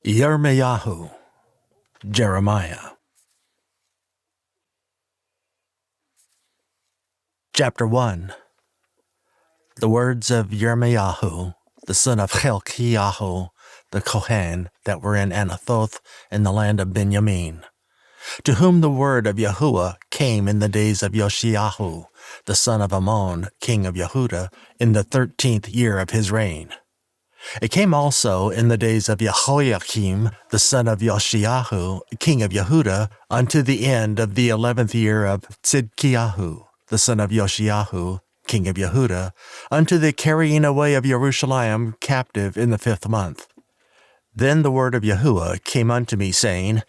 Yirmeya, Jeremiah. Chapter 1. The words of Yirmeya, the son of Hilkiah, the Kohen, that were in Anathoth in the land of Benjamin, to whom the word of Yahuah came in the days of Josiah, the son of Ammon, king of Yehudah, in the 13th year of his reign. It came also in the days of Jehoiakim, the son of Josiah, king of Yehudah, unto the end of the 11th year of Tzidkiah, the son of Josiah, king of Yehudah, unto the carrying away of Jerusalem captive in the 5th month. Then the word of Yahuah came unto me, saying,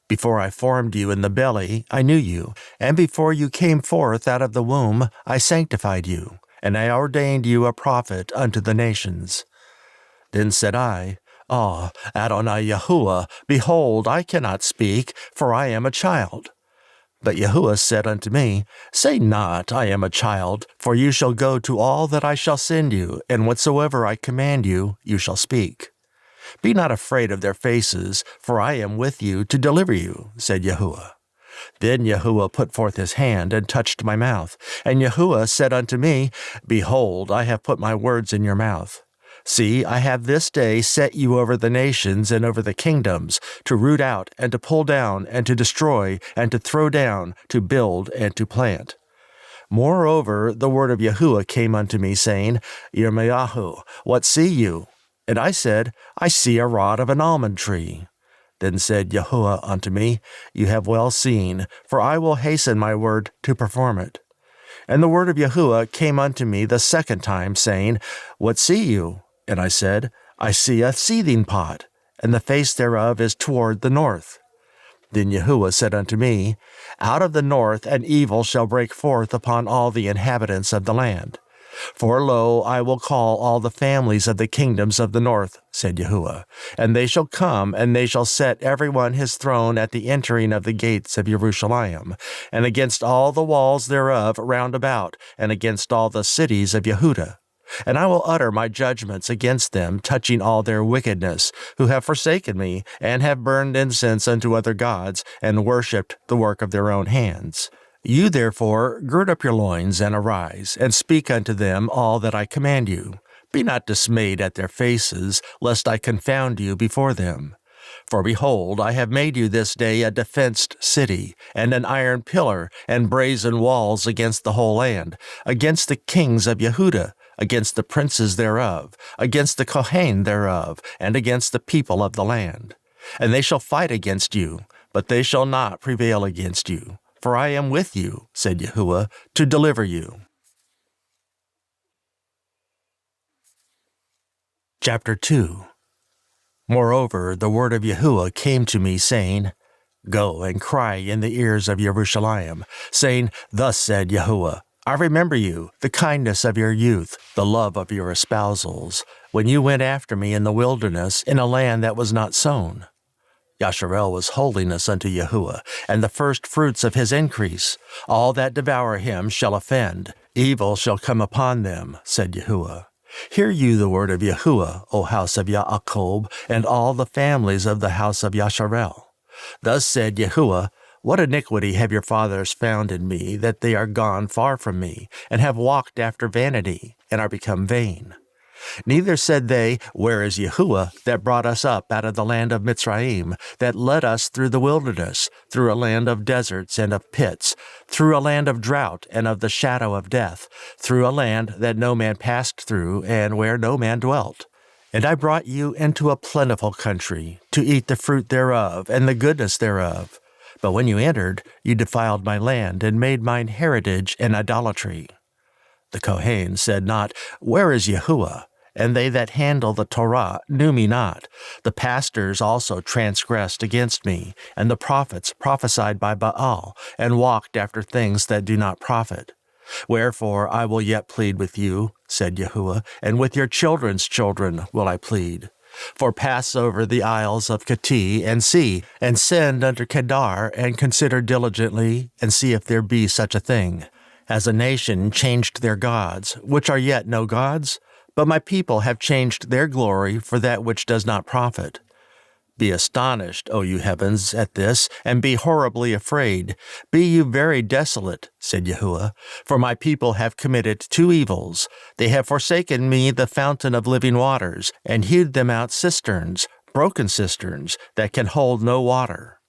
Before I formed you in the belly, I knew you, and before you came forth out of the womb, I sanctified you, and I ordained you a prophet unto the nations. Then said I, Adonai Yahuah, behold, I cannot speak, for I am a child. But Yahuah said unto me, Say not, I am a child, for you shall go to all that I shall send you, and whatsoever I command you, you shall speak. Be not afraid of their faces, for I am with you to deliver you, said Yahuah. Then Yahuah put forth his hand and touched my mouth. And Yahuah said unto me, Behold, I have put my words in your mouth. See, I have this day set you over the nations and over the kingdoms, to root out and to pull down and to destroy and to throw down, to build and to plant. Moreover, the word of Yahuah came unto me, saying, Yirmeya, what see you? And I said, I see a rod of an almond tree. Then said Yahuah unto me, You have well seen, for I will hasten my word to perform it. And the word of Yahuah came unto me the second time, saying, What see you? And I said, I see a seething pot, and the face thereof is toward the north. Then Yahuah said unto me, Out of the north an evil shall break forth upon all the inhabitants of the land. For lo, I will call all the families of the kingdoms of the north, said Yahuah, and they shall come, and they shall set every one his throne at the entering of the gates of Jerusalem, and against all the walls thereof round about, and against all the cities of Yehudah. And I will utter my judgments against them, touching all their wickedness, who have forsaken me, and have burned incense unto other gods, and worshipped the work of their own hands. You therefore gird up your loins, and arise, and speak unto them all that I command you. Be not dismayed at their faces, lest I confound you before them. For behold, I have made you this day a defenced city, and an iron pillar, and brazen walls against the whole land, against the kings of Yehudah, against the princes thereof, against the Kohen thereof, and against the people of the land. And they shall fight against you, but they shall not prevail against you. For I am with you, said Yahuah, to deliver you. Chapter 2. Moreover, the word of Yahuah came to me, saying, Go and cry in the ears of Jerusalem, saying, Thus said Yahuah, I remember you, the kindness of your youth, the love of your espousals, when you went after me in the wilderness, in a land that was not sown. Yasharel was holiness unto Yahuah, and the first fruits of his increase. All that devour him shall offend. Evil shall come upon them, said Yahuah. Hear you the word of Yahuah, O house of Yaakov, and all the families of the house of Yasharel. Thus said Yahuah, What iniquity have your fathers found in me, that they are gone far from me, and have walked after vanity, and are become vain? Neither said they, Where is Yahuah, that brought us up out of the land of Mitzrayim, that led us through the wilderness, through a land of deserts and of pits, through a land of drought and of the shadow of death, through a land that no man passed through, and where no man dwelt? And I brought you into a plentiful country, to eat the fruit thereof, and the goodness thereof. But when you entered, you defiled my land, and made mine heritage an idolatry. The Kohen said not, Where is Yahuah? And they that handle the Torah knew me not. The pastors also transgressed against me, and the prophets prophesied by Baal, and walked after things that do not profit. Wherefore I will yet plead with you, said Yahuah, and with your children's children will I plead. For pass over the isles of Kati, and see, and send unto Kedar, and consider diligently, and see if there be such a thing. Has a nation changed their gods, which are yet no gods? But my people have changed their glory for that which does not profit. Be astonished, O you heavens, at this, and be horribly afraid. Be you very desolate, said Yahuah, for my people have committed two evils. They have forsaken me, the fountain of living waters, and hewed them out cisterns, broken cisterns, that can hold no water.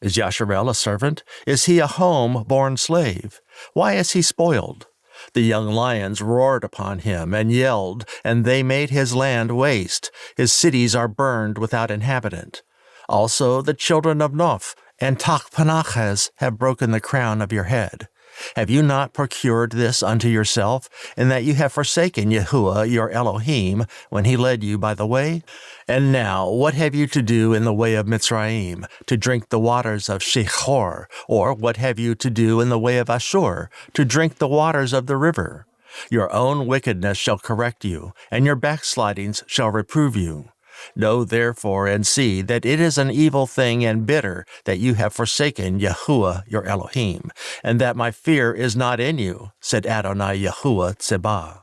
Is Yasharel a servant? Is he a home-born slave? Why is he spoiled? The young lions roared upon him and yelled, and they made his land waste. His cities are burned without inhabitant. Also the children of Noph and Tachpanachas have broken the crown of your head. Have you not procured this unto yourself, in that you have forsaken Yahuah your Elohim when he led you by the way? And now what have you to do in the way of Mitzrayim, to drink the waters of Shechor? Or what have you to do in the way of Ashur, to drink the waters of the river? Your own wickedness shall correct you, and your backslidings shall reprove you. Know therefore and see that it is an evil thing and bitter that you have forsaken Yahuah your Elohim, and that my fear is not in you, said Adonai Yahuah Tsebah.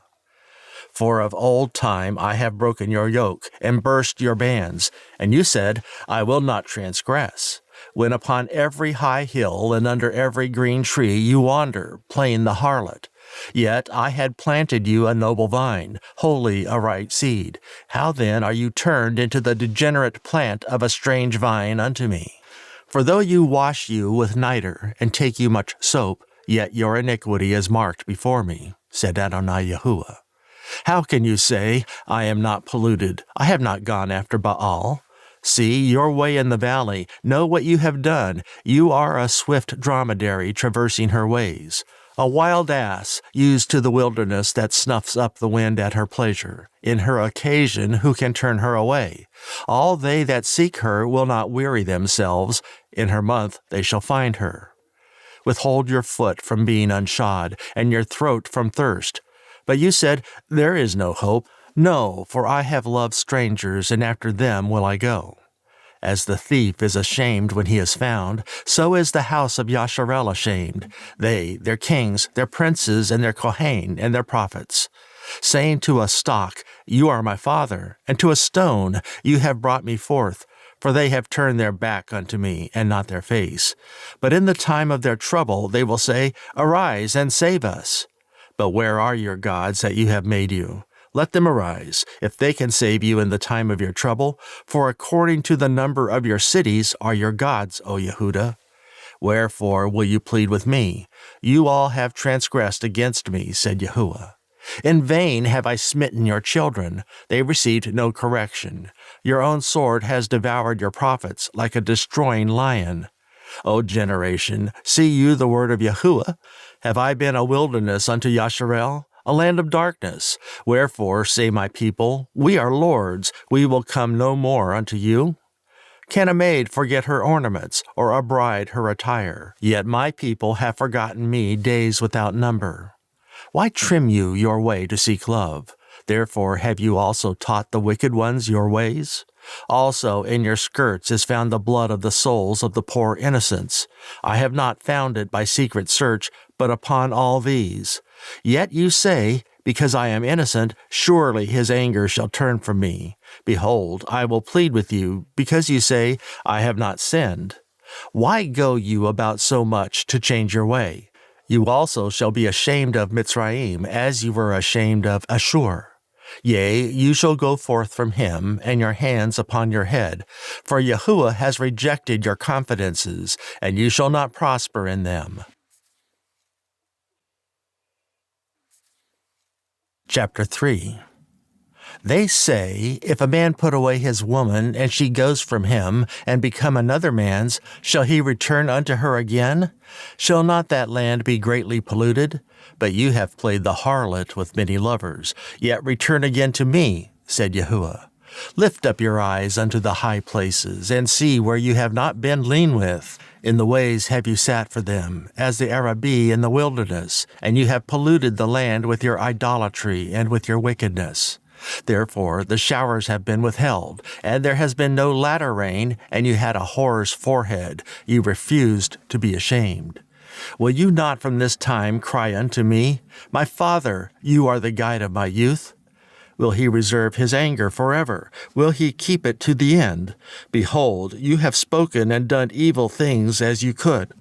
For of old time I have broken your yoke and burst your bands, and you said, I will not transgress. When upon every high hill and under every green tree you wander, playing the harlot. Yet I had planted you a noble vine, wholly a right seed. How then are you turned into the degenerate plant of a strange vine unto me? For though you wash you with niter, and take you much soap, yet your iniquity is marked before me, said Adonai Yahuah. How can you say, I am not polluted, I have not gone after Baal? See your way in the valley, know what you have done. You are a swift dromedary traversing her ways. A wild ass, used to the wilderness that snuffs up the wind at her pleasure. In her occasion, who can turn her away? All they that seek her will not weary themselves. In her month they shall find her. Withhold your foot from being unshod, and your throat from thirst. But you said, there is no hope. No, for I have loved strangers, and after them will I go. As the thief is ashamed when he is found, so is the house of Yasharel ashamed, they, their kings, their princes, and their Kohen, and their prophets. Saying to a stock, you are my father, and to a stone, you have brought me forth, for they have turned their back unto me, and not their face. But in the time of their trouble they will say, arise and save us. But where are your gods that you have made you? Let them arise, if they can save you in the time of your trouble, for according to the number of your cities are your gods, O Yehudah. Wherefore will you plead with me? You all have transgressed against me, said Yahuah. In vain have I smitten your children. They received no correction. Your own sword has devoured your prophets like a destroying lion. O generation, see you the word of Yahuah? Have I been a wilderness unto Yasharel? A land of darkness. Wherefore, say my people, we are lords, we will come no more unto you. Can a maid forget her ornaments, or a bride her attire? Yet my people have forgotten me days without number. Why trim you your way to seek love? Therefore have you also taught the wicked ones your ways? Also in your skirts is found the blood of the souls of the poor innocents. I have not found it by secret search, but upon all these. Yet you say, because I am innocent, surely his anger shall turn from me. Behold, I will plead with you, because you say, I have not sinned. Why go you about so much to change your way? You also shall be ashamed of Mitzrayim, as you were ashamed of Ashur. Yea, you shall go forth from him, and your hands upon your head. For Yahuah has rejected your confidences, and you shall not prosper in them. Chapter 3. They say, if a man put away his woman, and she goes from him, and become another man's, shall he return unto her again? Shall not that land be greatly polluted? But you have played the harlot with many lovers. Yet return again to me, said Yahuah. Lift up your eyes unto the high places, and see where you have not been lean with. In the ways have you sat for them, as the Arabi in the wilderness, and you have polluted the land with your idolatry and with your wickedness. Therefore the showers have been withheld, and there has been no latter rain, and you had a whore's forehead. You refused to be ashamed. Will you not from this time cry unto me, my father, you are the guide of my youth? Will he reserve his anger forever? Will he keep it to the end? Behold, you have spoken and done evil things as you could.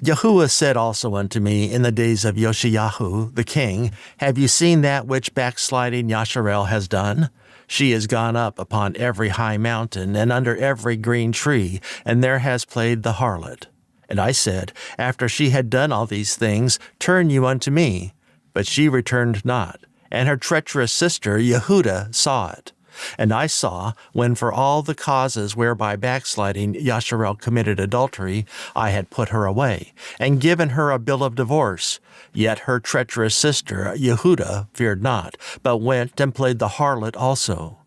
Yahuah said also unto me in the days of Yoshiyahu the king, Have you seen that which backsliding Yasharel has done? She is gone up upon every high mountain and under every green tree, and there has played the harlot. And I said, After she had done all these things, turn you unto me. But she returned not, and her treacherous sister Yehudah saw it. And I saw, when for all the causes whereby backsliding Yasharel committed adultery, I had put her away, and given her a bill of divorce. Yet her treacherous sister Yehudah feared not, but went and played the harlot also.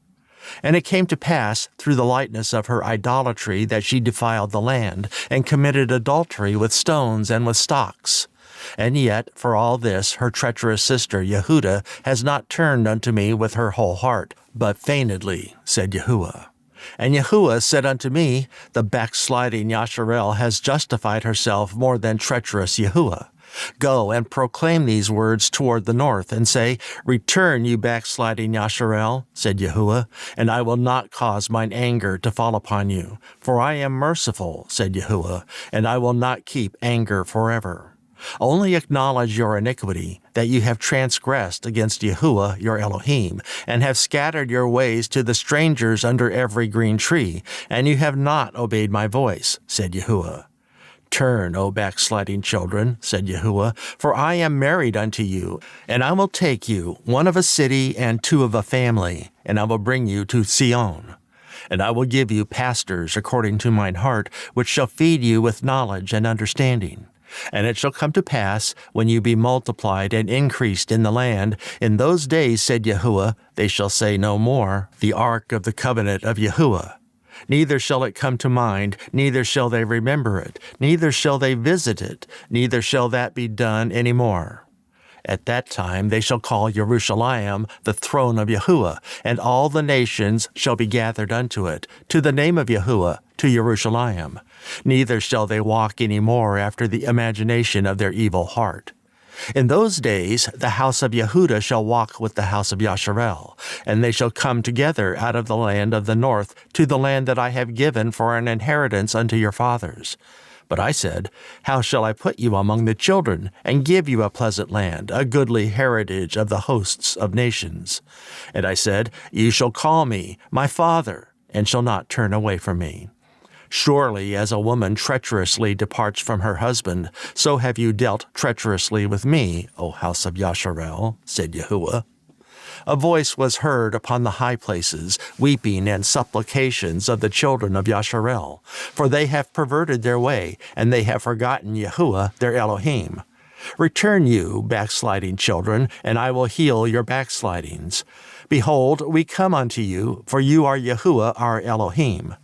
And it came to pass, through the lightness of her idolatry, that she defiled the land, and committed adultery with stones and with stocks. And yet, for all this, her treacherous sister Yehudah has not turned unto me with her whole heart, but feignedly, said Yahuah. And Yahuah said unto me, The backsliding Yasharel has justified herself more than treacherous Yahuah. Go and proclaim these words toward the north, and say, Return, you backsliding Yasharel, said Yahuah, and I will not cause mine anger to fall upon you. For I am merciful, said Yahuah, and I will not keep anger forever. Only acknowledge your iniquity, that you have transgressed against Yahuah your Elohim, and have scattered your ways to the strangers under every green tree, and you have not obeyed my voice, said Yahuah. Turn, O backsliding children, said Yahuah, for I am married unto you, and I will take you, one of a city and two of a family, and I will bring you to Sion. And I will give you pastors according to mine heart, which shall feed you with knowledge and understanding. And it shall come to pass, when you be multiplied and increased in the land, in those days, said Yahuah, they shall say no more, the ark of the covenant of Yahuah. Neither shall it come to mind, neither shall they remember it, neither shall they visit it, neither shall that be done any more. At that time they shall call Jerusalem the throne of Yahuah, and all the nations shall be gathered unto it, to the name of Yahuah, to Jerusalem. Neither shall they walk any more after the imagination of their evil heart. In those days the house of Yehudah shall walk with the house of Yasharel, and they shall come together out of the land of the north to the land that I have given for an inheritance unto your fathers. But I said, How shall I put you among the children, and give you a pleasant land, a goodly heritage of the hosts of nations? And I said, You shall call me my father, and shall not turn away from me. Surely as a woman treacherously departs from her husband, so have you dealt treacherously with me, O house of Yasharel, said Yahuah. A voice was heard upon the high places, weeping and supplications of the children of Yasharel, for they have perverted their way, and they have forgotten Yahuah their Elohim. Return you, backsliding children, and I will heal your backslidings. Behold, we come unto you, for you are Yahuah our Elohim.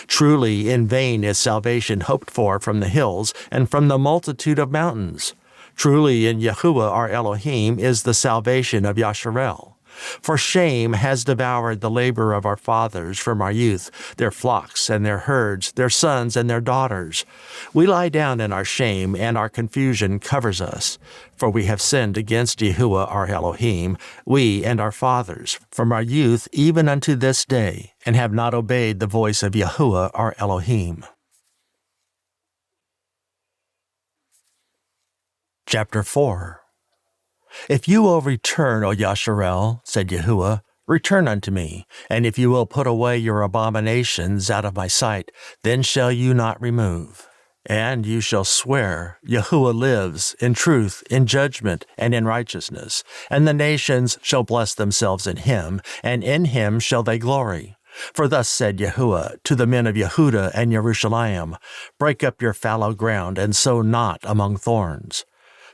Truly in vain is salvation hoped for from the hills and from the multitude of mountains. Truly in Yahuah our Elohim is the salvation of Yasharel. For shame has devoured the labor of our fathers from our youth, their flocks and their herds, their sons and their daughters. We lie down in our shame, and our confusion covers us. For we have sinned against Yahuah our Elohim, we and our fathers, from our youth even unto this day, and have not obeyed the voice of Yahuah our Elohim. Chapter 4. If you will return, O Yasharel, said Yahuah, return unto me, and if you will put away your abominations out of my sight, then shall you not remove. And you shall swear, Yahuah lives, in truth, in judgment, and in righteousness, and the nations shall bless themselves in him, and in him shall they glory. For thus said Yahuah to the men of Yehudah and Jerusalem, Break up your fallow ground, and sow not among thorns.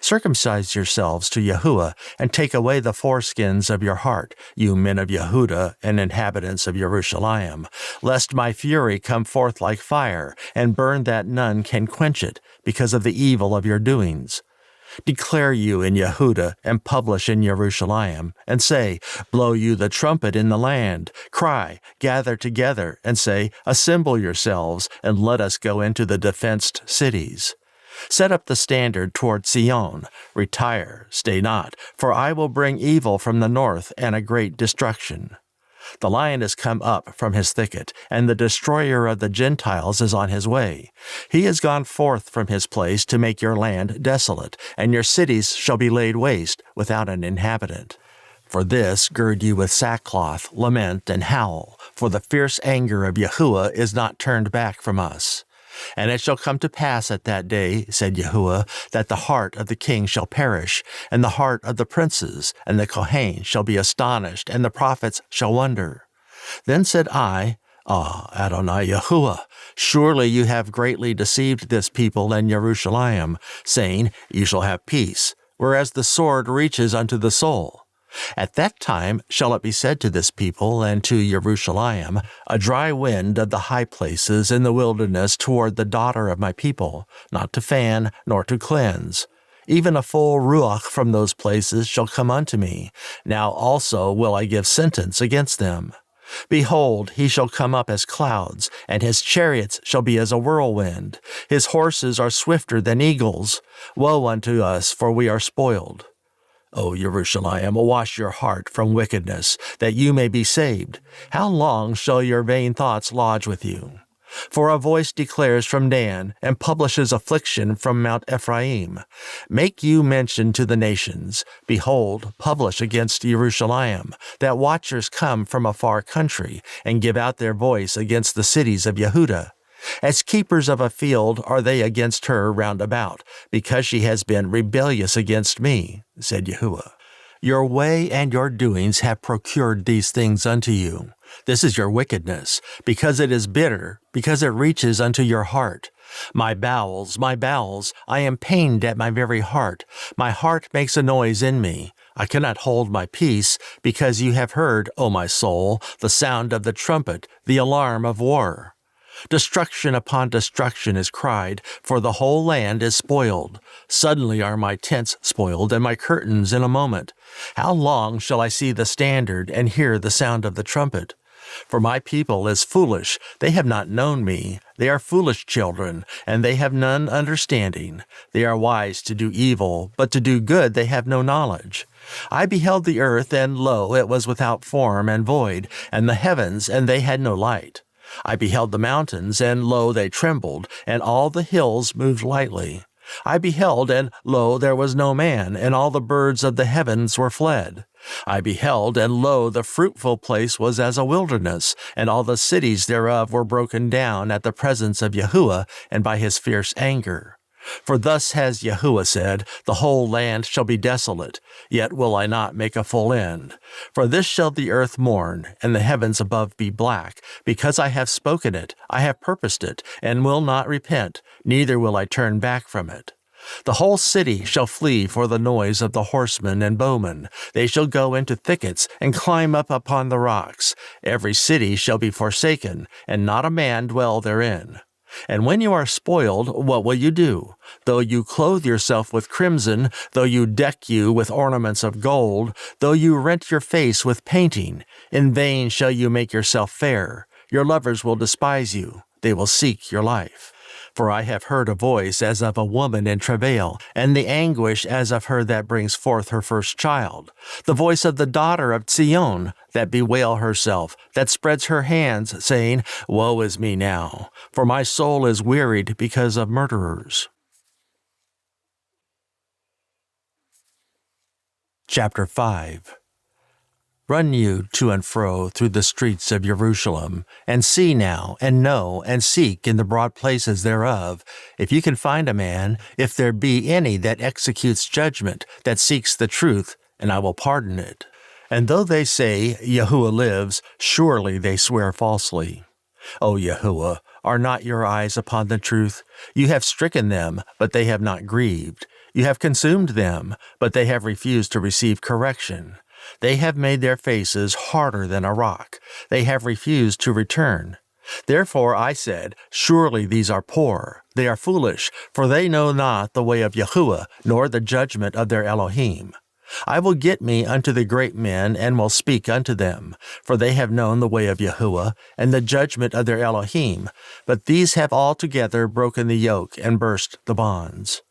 Circumcise yourselves to Yahuah, and take away the foreskins of your heart, you men of Yehudah and inhabitants of Jerusalem, lest my fury come forth like fire, and burn that none can quench it, because of the evil of your doings. Declare you in Yehudah, and publish in Jerusalem, and say, Blow you the trumpet in the land. Cry, gather together, and say, Assemble yourselves, and let us go into the defenced cities. Set up the standard toward Sion. Retire, stay not, for I will bring evil from the north and a great destruction. The lion has come up from his thicket, and the destroyer of the Gentiles is on his way. He has gone forth from his place to make your land desolate, and your cities shall be laid waste without an inhabitant. For this gird you with sackcloth, lament, and howl, for the fierce anger of Yahuah is not turned back from us. And it shall come to pass at that day, said Yahuah, that the heart of the king shall perish, and the heart of the princes, and the Kohen shall be astonished, and the prophets shall wonder. Then said I, Ah, Adonai Yahuah, surely you have greatly deceived this people and Jerusalem, saying, You shall have peace, whereas the sword reaches unto the soul. At that time shall it be said to this people and to Jerusalem, A dry wind of the high places in the wilderness toward the daughter of my people, not to fan nor to cleanse. Even a full ruach from those places shall come unto me. Now also will I give sentence against them. Behold, he shall come up as clouds, and his chariots shall be as a whirlwind. His horses are swifter than eagles. Woe unto us, for we are spoiled. O Jerusalem, wash your heart from wickedness, that you may be saved. How long shall your vain thoughts lodge with you? For a voice declares from Dan, and publishes affliction from Mount Ephraim. Make you mention to the nations, Behold, publish against Jerusalem, that watchers come from a far country, and give out their voice against the cities of Yehudah. As keepers of a field are they against her round about, because she has been rebellious against me, said Yahuah. Your way and your doings have procured these things unto you. This is your wickedness, because it is bitter, because it reaches unto your heart. My bowels, I am pained at my very heart. My heart makes a noise in me. I cannot hold my peace, because you have heard, O my soul, the sound of the trumpet, the alarm of war. Destruction upon destruction is cried, for the whole land is spoiled. Suddenly are my tents spoiled, and my curtains in a moment. How long shall I see the standard, and hear the sound of the trumpet? For my people is foolish, they have not known me. They are foolish children, and they have none understanding. They are wise to do evil, but to do good they have no knowledge. I beheld the earth, and lo, it was without form and void, and the heavens, and they had no light. I beheld the mountains, and lo, they trembled, and all the hills moved lightly. I beheld, and lo, there was no man, and all the birds of the heavens were fled. I beheld, and lo, the fruitful place was as a wilderness, and all the cities thereof were broken down at the presence of Yahuah, and by his fierce anger. For thus has Yahuah said, The whole land shall be desolate, yet will I not make a full end. For this shall the earth mourn, and the heavens above be black, because I have spoken it, I have purposed it, and will not repent, neither will I turn back from it. The whole city shall flee for the noise of the horsemen and bowmen. They shall go into thickets, and climb up upon the rocks. Every city shall be forsaken, and not a man dwell therein. And when you are spoiled, what will you do? Though you clothe yourself with crimson, though you deck you with ornaments of gold, though you rent your face with painting, in vain shall you make yourself fair. Your lovers will despise you. They will seek your life. For I have heard a voice as of a woman in travail, and the anguish as of her that brings forth her first child. The voice of the daughter of Zion, that bewail herself, that spreads her hands, saying, Woe is me now, for my soul is wearied because of murderers. Chapter 5. Run you to and fro through the streets of Jerusalem, and see now, and know, and seek in the broad places thereof, if you can find a man, if there be any that executes judgment, that seeks the truth, and I will pardon it. And though they say, Yahuah lives, surely they swear falsely. O Yahuah, are not your eyes upon the truth? You have stricken them, but they have not grieved. You have consumed them, but they have refused to receive correction. They have made their faces harder than a rock. They have refused to return. Therefore I said, Surely these are poor. They are foolish, for they know not the way of Yahuah, nor the judgment of their Elohim. I will get me unto the great men, and will speak unto them, for they have known the way of Yahuah, and the judgment of their Elohim, but these have altogether broken the yoke, and burst the bonds.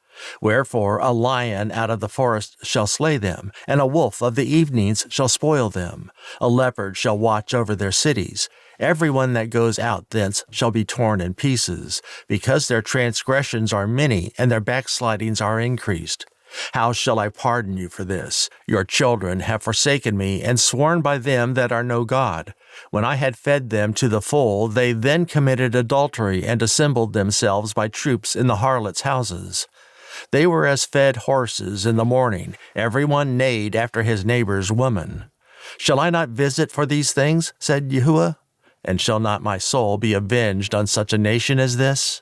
Wherefore a lion out of the forest shall slay them, and a wolf of the evenings shall spoil them. A leopard shall watch over their cities. Every one that goes out thence shall be torn in pieces, because their transgressions are many, and their backslidings are increased. How shall I pardon you for this? Your children have forsaken me, and sworn by them that are no God. When I had fed them to the full, they then committed adultery, and assembled themselves by troops in the harlots' houses. They were as fed horses in the morning, every one neighed after his neighbor's woman. Shall I not visit for these things, said Yahuah? And shall not my soul be avenged on such a nation as this?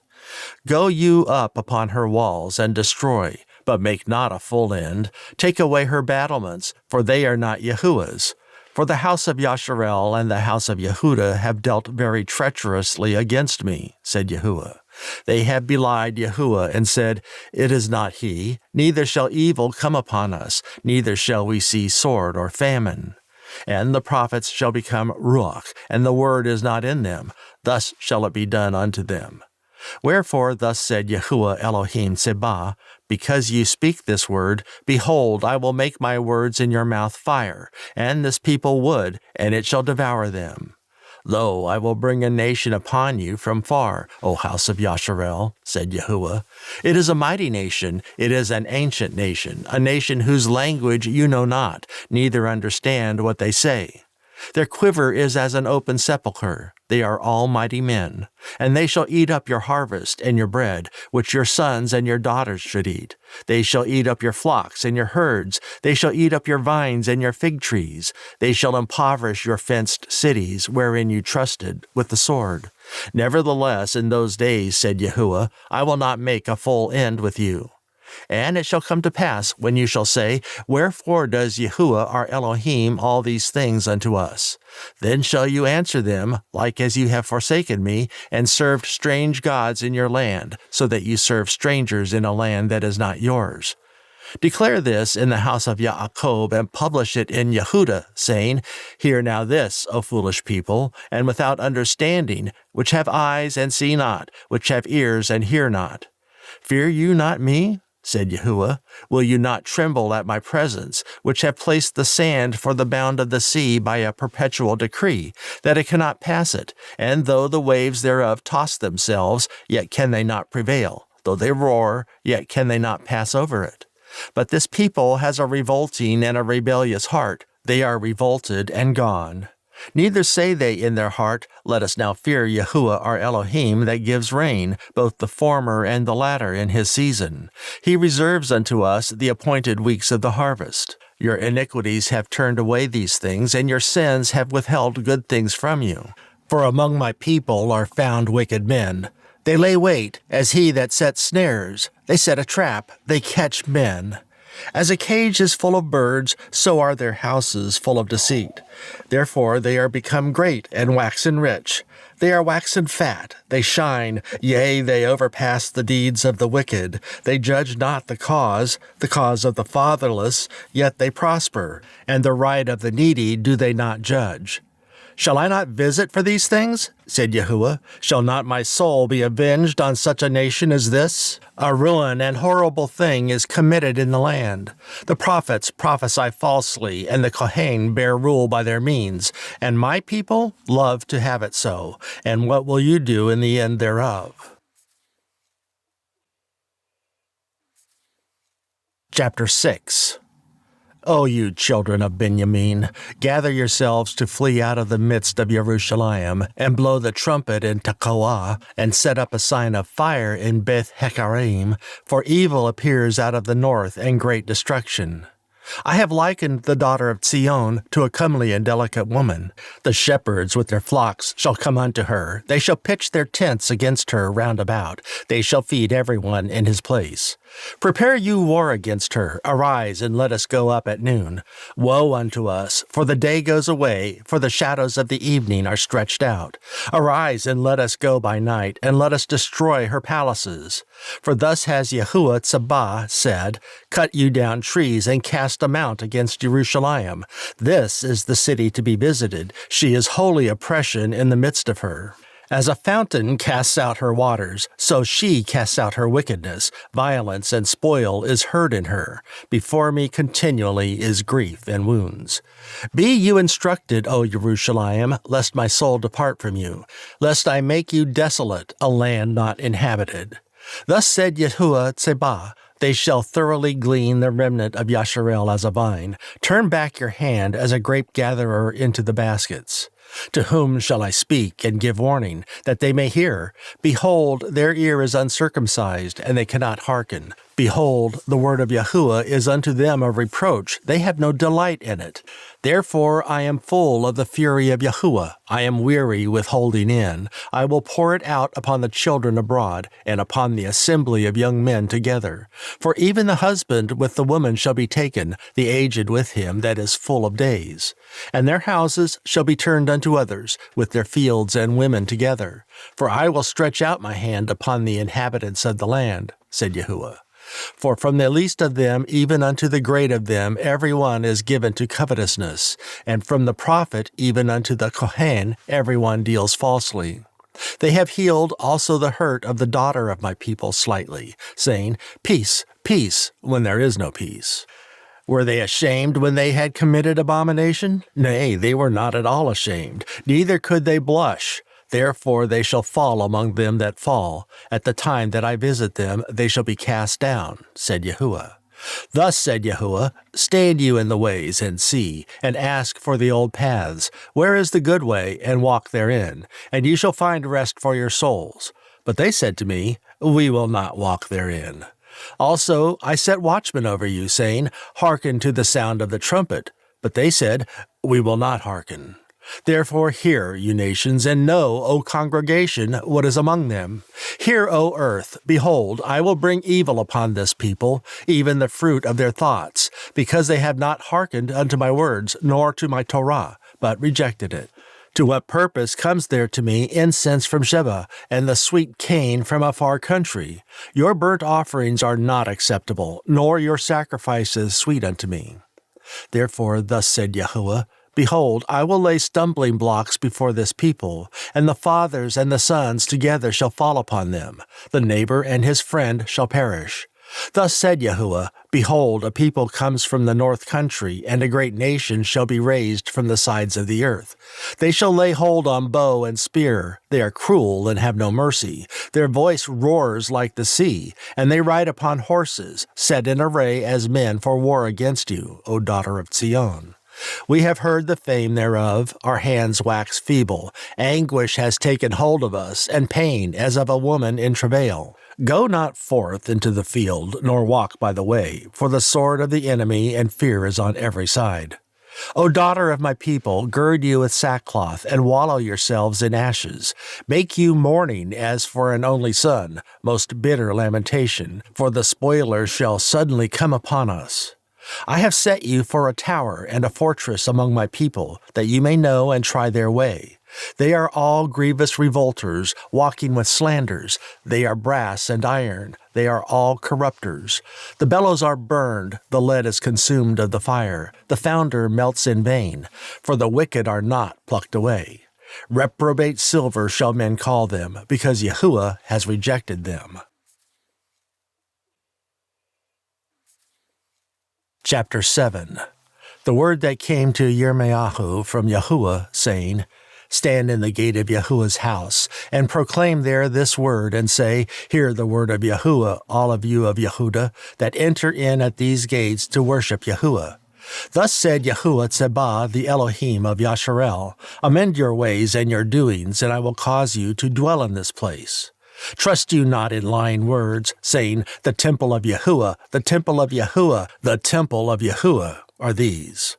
Go you up upon her walls, and destroy, but make not a full end. Take away her battlements, for they are not Yahuah's. For the house of Yasharel and the house of Yehudah have dealt very treacherously against me, said Yahuah. They have belied Yahuah, and said, It is not he, neither shall evil come upon us, neither shall we see sword or famine. And the prophets shall become ruach, and the word is not in them. Thus shall it be done unto them. Wherefore thus said Yahuah Elohim Sebah, because you speak this word, behold, I will make my words in your mouth fire, and this people wood, and it shall devour them. Lo, I will bring a nation upon you from far, O house of Yasharel, said Yahuah. It is a mighty nation, it is an ancient nation, a nation whose language you know not, neither understand what they say. Their quiver is as an open sepulchre. They are all mighty men. And they shall eat up your harvest and your bread, which your sons and your daughters should eat. They shall eat up your flocks and your herds. They shall eat up your vines and your fig trees. They shall impoverish your fenced cities, wherein you trusted, with the sword. Nevertheless, in those days, said Yahuah, I will not make a full end with you. And it shall come to pass, when you shall say, Wherefore does Yahuah our Elohim all these things unto us? Then shall you answer them, like as you have forsaken me, and served strange gods in your land, so that you serve strangers in a land that is not yours. Declare this in the house of Yaakov, and publish it in Yehudah, saying, Hear now this, O foolish people, and without understanding, which have eyes and see not, which have ears and hear not. Fear you not me? Said Yahuah, will you not tremble at my presence, which have placed the sand for the bound of the sea by a perpetual decree, that it cannot pass it, and though the waves thereof toss themselves, yet can they not prevail, though they roar, yet can they not pass over it. But this people has a revolting and a rebellious heart, they are revolted and gone. Neither say they in their heart, Let us now fear Yahuah our Elohim that gives rain, both the former and the latter in his season. He reserves unto us the appointed weeks of the harvest. Your iniquities have turned away these things, and your sins have withheld good things from you. For among my people are found wicked men. They lay wait, as he that sets snares. They set a trap, they catch men. As a cage is full of birds, so are their houses full of deceit. Therefore they are become great and waxen rich. They are waxen fat, they shine, yea, they overpass the deeds of the wicked. They judge not the cause of the fatherless, yet they prosper, and the right of the needy do they not judge. Shall I not visit for these things? Said Yahuah. Shall not my soul be avenged on such a nation as this? A ruin and horrible thing is committed in the land. The prophets prophesy falsely, and the Kohen bear rule by their means. And my people love to have it so. And what will you do in the end thereof? Chapter 6. O you children of Benjamin, gather yourselves to flee out of the midst of Jerusalem, and blow the trumpet in Tekoa, and set up a sign of fire in Beth-Haccherem, for evil appears out of the north, and great destruction. I have likened the daughter of Zion to a comely and delicate woman. The shepherds with their flocks shall come unto her. They shall pitch their tents against her round about. They shall feed every one in his place. Prepare you war against her. Arise, and let us go up at noon. Woe unto us, for the day goes away, for the shadows of the evening are stretched out. Arise, and let us go by night, and let us destroy her palaces. For thus has Yahuah Tzabah said, Cut you down trees, and cast a mount against Jerusalem. This is the city to be visited. She is holy oppression in the midst of her. As a fountain casts out her waters, so she casts out her wickedness. Violence and spoil is heard in her. Before me continually is grief and wounds. Be you instructed, O Jerusalem, lest my soul depart from you, lest I make you desolate, a land not inhabited. Thus said Yahuah Tzabah, they shall thoroughly glean the remnant of Yasharel as a vine. Turn back your hand as a grape gatherer into the baskets. To whom shall I speak and give warning, that they may hear? Behold, their ear is uncircumcised, and they cannot hearken. Behold, the word of Yahuah is unto them a reproach. They have no delight in it. Therefore I am full of the fury of Yahuah. I am weary with holding in. I will pour it out upon the children abroad, and upon the assembly of young men together. For even the husband with the woman shall be taken, the aged with him that is full of days. And their houses shall be turned unto others, with their fields and women together. For I will stretch out my hand upon the inhabitants of the land, said Yahuah. For from the least of them even unto the great of them every one is given to covetousness, and from the prophet even unto the Kohen every one deals falsely. They have healed also the hurt of the daughter of my people slightly, saying, Peace, peace, when there is no peace. Were they ashamed when they had committed abomination? Nay, they were not at all ashamed, neither could they blush. Therefore they shall fall among them that fall. At the time that I visit them, they shall be cast down, said Yahuah. Thus said Yahuah, Stand you in the ways, and see, and ask for the old paths. Where is the good way, and walk therein, and you shall find rest for your souls. But they said to me, We will not walk therein. Also I set watchmen over you, saying, Hearken to the sound of the trumpet. But they said, We will not hearken. Therefore hear, you nations, and know, O congregation, what is among them. Hear, O earth, behold, I will bring evil upon this people, even the fruit of their thoughts, because they have not hearkened unto my words, nor to my Torah, but rejected it. To what purpose comes there to me incense from Sheba, and the sweet cane from a far country? Your burnt offerings are not acceptable, nor your sacrifices sweet unto me. Therefore thus said Yahuah, Behold, I will lay stumbling blocks before this people, and the fathers and the sons together shall fall upon them. The neighbor and his friend shall perish. Thus said Yahuah, Behold, a people comes from the north country, and a great nation shall be raised from the sides of the earth. They shall lay hold on bow and spear. They are cruel and have no mercy. Their voice roars like the sea, and they ride upon horses, set in array as men for war against you, O daughter of Zion. We have heard the fame thereof, our hands wax feeble. Anguish has taken hold of us, and pain as of a woman in travail. Go not forth into the field, nor walk by the way, for the sword of the enemy and fear is on every side. O daughter of my people, gird you with sackcloth, and wallow yourselves in ashes. Make you mourning as for an only son, most bitter lamentation, for the spoiler shall suddenly come upon us. I have set you for a tower and a fortress among my people, that you may know and try their way. They are all grievous revolters, walking with slanders. They are brass and iron. They are all corrupters. The bellows are burned, the lead is consumed of the fire. The founder melts in vain, for the wicked are not plucked away. Reprobate silver shall men call them, because Yahuah has rejected them. Chapter 7. The word that came to Yirmeya from Yahuah, saying, Stand in the gate of Yahuah's house, and proclaim there this word, and say, Hear the word of Yahuah, all of you of Yehudah, that enter in at these gates to worship Yahuah. Thus said Yahuah Tzabah, the Elohim of Yasharel, Amend your ways and your doings, and I will cause you to dwell in this place. Trust you not in lying words, saying, The temple of Yahuah, the temple of Yahuah, the temple of Yahuah are these.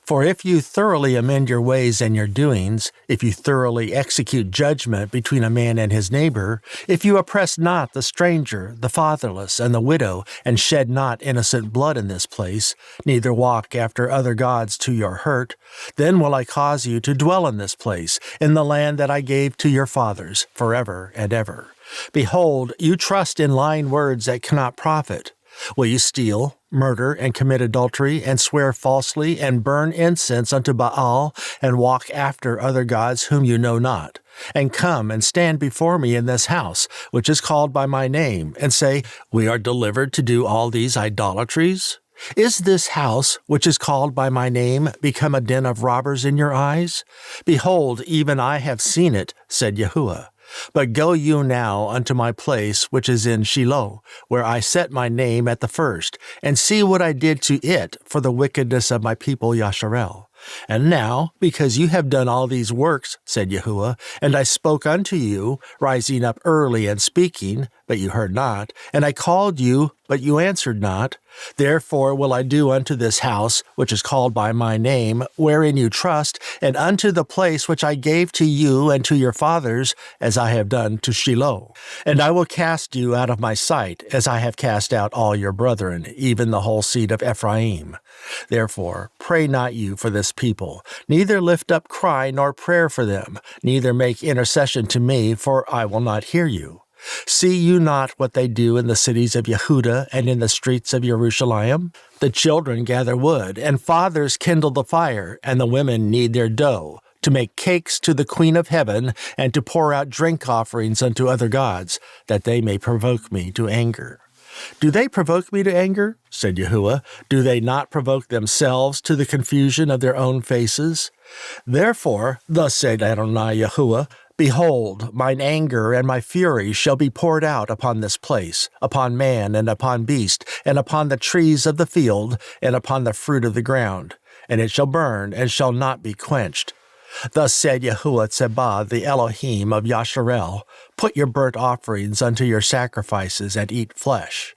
For if you thoroughly amend your ways and your doings, if you thoroughly execute judgment between a man and his neighbor, if you oppress not the stranger, the fatherless, and the widow, and shed not innocent blood in this place, neither walk after other gods to your hurt, then will I cause you to dwell in this place, in the land that I gave to your fathers, forever and ever. Behold, you trust in lying words that cannot profit. Will you steal, murder, and commit adultery, and swear falsely, and burn incense unto Baal, and walk after other gods whom you know not, and come and stand before me in this house, which is called by my name, and say, We are delivered to do all these idolatries? Is this house, which is called by my name, become a den of robbers in your eyes? Behold, even I have seen it, said Yahuah. But go you now unto my place which is in Shiloh, where I set my name at the first, and see what I did to it for the wickedness of my people Yasharel. And now, because you have done all these works, said Yahuah, and I spoke unto you, rising up early and speaking, but you heard not, and I called you, but you answered not, therefore will I do unto this house, which is called by my name, wherein you trust, and unto the place which I gave to you and to your fathers, as I have done to Shiloh. And I will cast you out of my sight, as I have cast out all your brethren, even the whole seed of Ephraim. Therefore, pray not you for this people, neither lift up cry nor prayer for them, neither make intercession to me, for I will not hear you. See you not what they do in the cities of Yehudah and in the streets of Jerusalem? The children gather wood, and fathers kindle the fire, and the women knead their dough, to make cakes to the Queen of Heaven, and to pour out drink offerings unto other gods, that they may provoke me to anger. Do they provoke me to anger? Said Yahuah. Do they not provoke themselves to the confusion of their own faces? Therefore, thus said Adonai Yahuah, Behold, mine anger and my fury shall be poured out upon this place, upon man and upon beast, and upon the trees of the field, and upon the fruit of the ground, and it shall burn and shall not be quenched. Thus said Yahuah Tsebaoth, the Elohim of Yasharel, Put your burnt offerings unto your sacrifices, and eat flesh.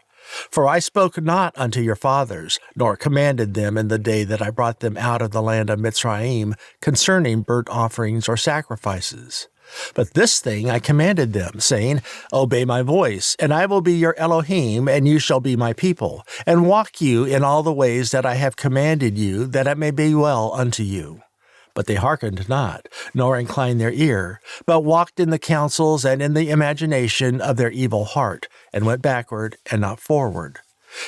For I spoke not unto your fathers, nor commanded them in the day that I brought them out of the land of Mitzrayim, concerning burnt offerings or sacrifices. But this thing I commanded them, saying, Obey my voice, and I will be your Elohim, and you shall be my people, and walk you in all the ways that I have commanded you, that it may be well unto you. But they hearkened not, nor inclined their ear, but walked in the counsels and in the imagination of their evil heart, and went backward and not forward.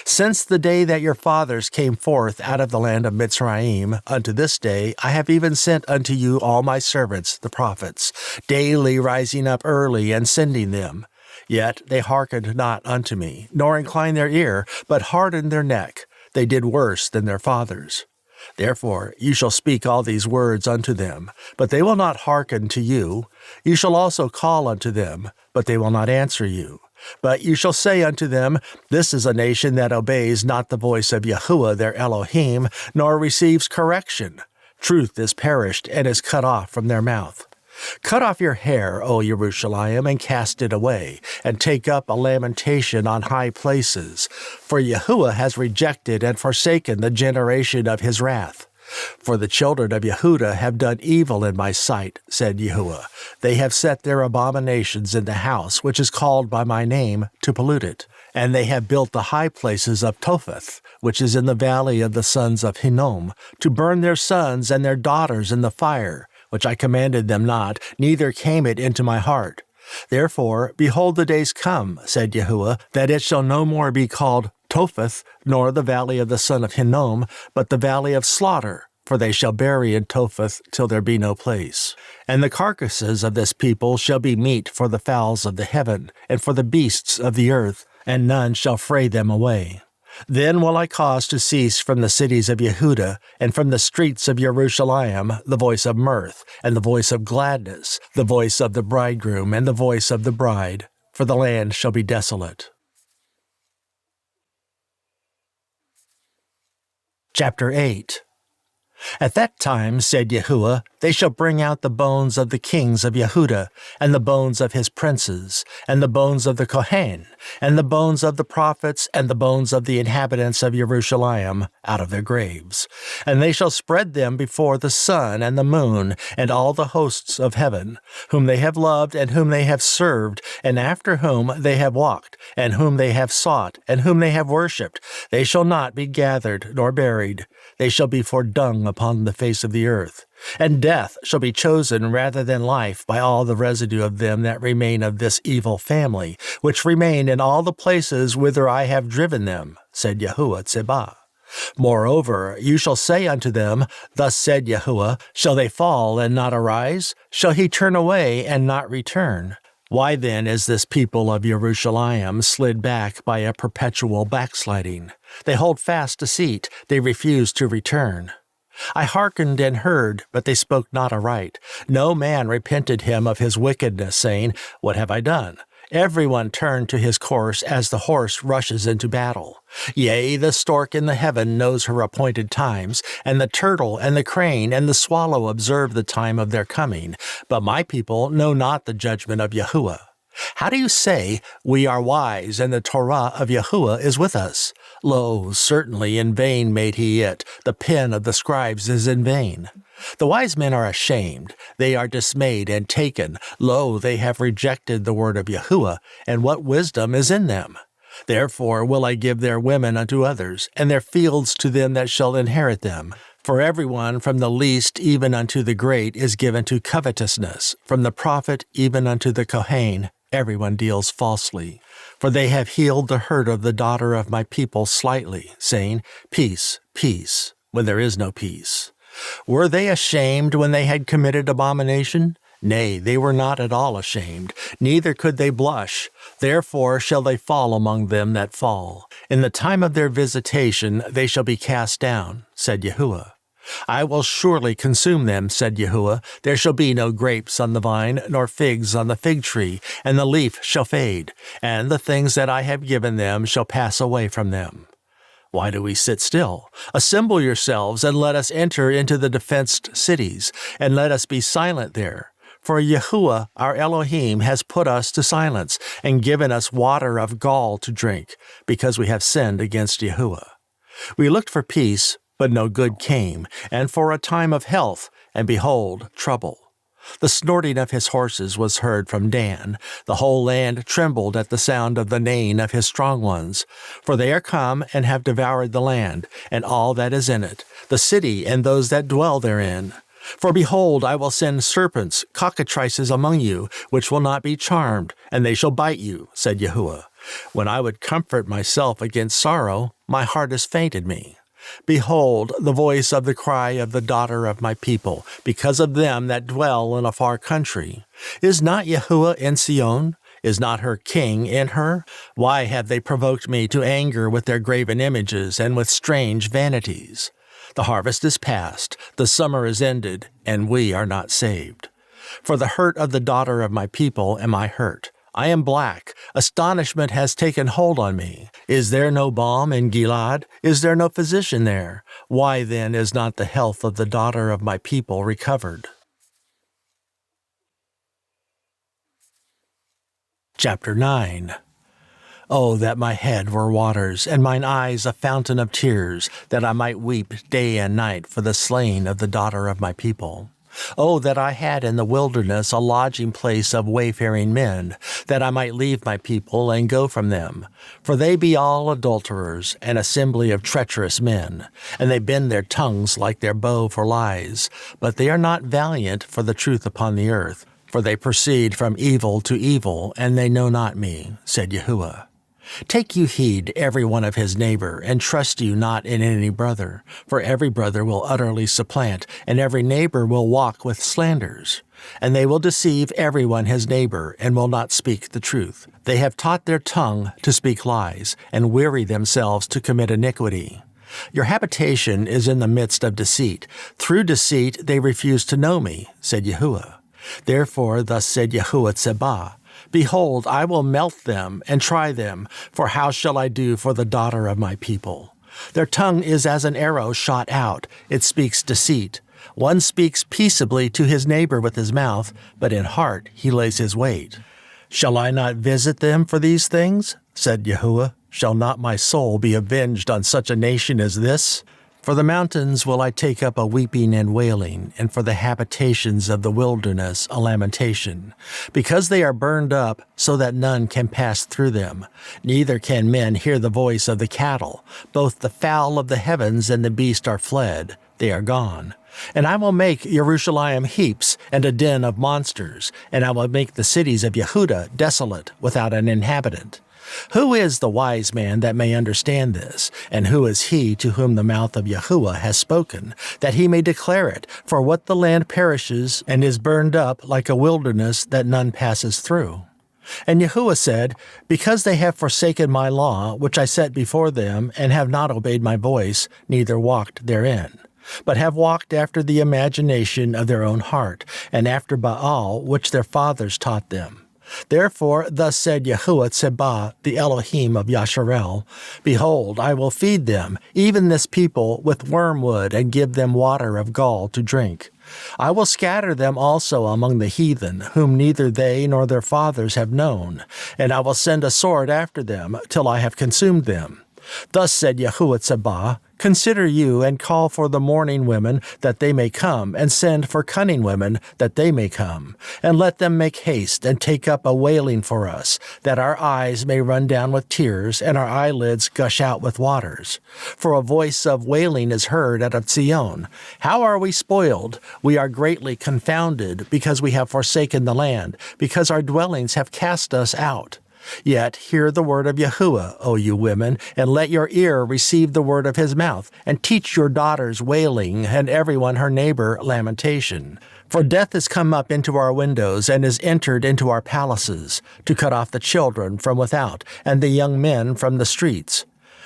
Since the day that your fathers came forth out of the land of Mitzrayim, unto this day I have even sent unto you all my servants, the prophets, daily rising up early and sending them. Yet they hearkened not unto me, nor inclined their ear, but hardened their neck. They did worse than their fathers. Therefore you shall speak all these words unto them, but they will not hearken to you. You shall also call unto them, but they will not answer you. But you shall say unto them, This is a nation that obeys not the voice of Yahuah their Elohim, nor receives correction. Truth is perished and is cut off from their mouth. Cut off your hair, O Jerusalem, and cast it away, and take up a lamentation on high places. For Yahuah has rejected and forsaken the generation of his wrath. For the children of Yehudah have done evil in my sight, said Yahuah. They have set their abominations in the house which is called by my name, to pollute it. And they have built the high places of Topheth, which is in the valley of the sons of Hinnom, to burn their sons and their daughters in the fire, which I commanded them not, neither came it into my heart. Therefore, behold, the days come, said Yahuah, that it shall no more be called Topheth, nor the valley of the son of Hinnom, but the valley of slaughter, for they shall bury in Topheth till there be no place. And the carcasses of this people shall be meat for the fowls of the heaven, and for the beasts of the earth, and none shall fray them away. Then will I cause to cease from the cities of Yehudah, and from the streets of Jerusalem, the voice of mirth, and the voice of gladness, the voice of the bridegroom, and the voice of the bride, for the land shall be desolate. Chapter 8. At that time, said Yahuah, they shall bring out the bones of the kings of Yehudah, and the bones of his princes, and the bones of the Kohen, and the bones of the prophets, and the bones of the inhabitants of Jerusalem out of their graves. And they shall spread them before the sun and the moon, and all the hosts of heaven, whom they have loved, and whom they have served, and after whom they have walked, and whom they have sought, and whom they have worshipped. They shall not be gathered nor buried. They shall be for dung upon the face of the earth. And death shall be chosen rather than life by all the residue of them that remain of this evil family, which remain in all the places whither I have driven them, said Yahuah Tsebah. Moreover, you shall say unto them, Thus said Yahuah, shall they fall and not arise? Shall he turn away and not return? Why then is this people of Jerusalem slid back by a perpetual backsliding? They hold fast deceit, they refuse to return. I hearkened and heard, but they spoke not aright. No man repented him of his wickedness, saying, What have I done? Everyone turned to his course as the horse rushes into battle. Yea, the stork in the heaven knows her appointed times, and the turtle and the crane and the swallow observe the time of their coming. But my people know not the judgment of Yahuah. How do you say, We are wise, and the Torah of Yahuah is with us? Lo, certainly in vain made he it. The pen of the scribes is in vain. The wise men are ashamed. They are dismayed and taken. Lo, they have rejected the word of Yahuah, and what wisdom is in them? Therefore will I give their women unto others, and their fields to them that shall inherit them. For everyone from the least even unto the great is given to covetousness. From the prophet even unto the Kohen, everyone deals falsely. For they have healed the hurt of the daughter of my people slightly, saying, Peace, peace, when there is no peace. Were they ashamed when they had committed abomination? Nay, they were not at all ashamed, neither could they blush. Therefore shall they fall among them that fall. In the time of their visitation they shall be cast down, said Yahuah. I will surely consume them, said Yahuah. There shall be no grapes on the vine, nor figs on the fig tree, and the leaf shall fade, and the things that I have given them shall pass away from them. Why do we sit still? Assemble yourselves, and let us enter into the defenced cities, and let us be silent there. For Yahuah, our Elohim, has put us to silence, and given us water of gall to drink, because we have sinned against Yahuah. We looked for peace, but no good came, and for a time of health, and behold, trouble. The snorting of his horses was heard from Dan. The whole land trembled at the sound of the neighing of his strong ones. For they are come and have devoured the land, and all that is in it, the city and those that dwell therein. For behold, I will send serpents, cockatrices among you, which will not be charmed, and they shall bite you, said Yahuah. When I would comfort myself against sorrow, my heart has fainted me. Behold, the voice of the cry of the daughter of my people, because of them that dwell in a far country. Is not Yahuah in Sion? Is not her king in her? Why have they provoked me to anger with their graven images and with strange vanities? The harvest is past, the summer is ended, and we are not saved. For the hurt of the daughter of my people am I hurt. I am black. Astonishment has taken hold on me. Is there no balm in Gilad? Is there no physician there? Why then is not the health of the daughter of my people recovered? Chapter 9. Oh, that my head were waters, and mine eyes a fountain of tears, that I might weep day and night for the slain of the daughter of my people. Oh, that I had in the wilderness a lodging place of wayfaring men, that I might leave my people and go from them. For they be all adulterers, an assembly of treacherous men, and they bend their tongues like their bow for lies. But they are not valiant for the truth upon the earth, for they proceed from evil to evil, and they know not me, said Yahuah. Take you heed every one of his neighbor, and trust you not in any brother, for every brother will utterly supplant, and every neighbor will walk with slanders. And they will deceive every one his neighbor, and will not speak the truth. They have taught their tongue to speak lies, and weary themselves to commit iniquity. Your habitation is in the midst of deceit. Through deceit they refuse to know me, said Yahuah. Therefore thus said Yahuah Tsebah, Behold, I will melt them and try them, for how shall I do for the daughter of my people? Their tongue is as an arrow shot out. It speaks deceit. One speaks peaceably to his neighbor with his mouth, but in heart he lays his wait. Shall I not visit them for these things? Said Yahuah. Shall not my soul be avenged on such a nation as this? For the mountains will I take up a weeping and wailing, and for the habitations of the wilderness a lamentation, because they are burned up, so that none can pass through them. Neither can men hear the voice of the cattle. Both the fowl of the heavens and the beast are fled. They are gone. And I will make Jerusalem heaps and a den of monsters, and I will make the cities of Yehudah desolate, without an inhabitant. Who is the wise man that may understand this? And who is he to whom the mouth of Yahuah has spoken, that he may declare it? For what the land perishes and is burned up like a wilderness that none passes through. And Yahuah said, Because they have forsaken my law, which I set before them, and have not obeyed my voice, neither walked therein, but have walked after the imagination of their own heart, and after Baal, which their fathers taught them. Therefore, thus said Yahuah Tsebah, the Elohim of Yasharel, Behold, I will feed them, even this people, with wormwood, and give them water of gall to drink. I will scatter them also among the heathen, whom neither they nor their fathers have known, and I will send a sword after them, till I have consumed them. Thus said Yahuah Tsebah, Consider you, and call for the mourning women, that they may come, and send for cunning women, that they may come. And let them make haste, and take up a wailing for us, that our eyes may run down with tears, and our eyelids gush out with waters. For a voice of wailing is heard out of Zion. How are we spoiled? We are greatly confounded, because we have forsaken the land, because our dwellings have cast us out. Yet hear the word of Yahuah, O you women, and let your ear receive the word of his mouth, and teach your daughters wailing, and everyone her neighbor lamentation. For death is come up into our windows, and is entered into our palaces, to cut off the children from without, and the young men from the streets.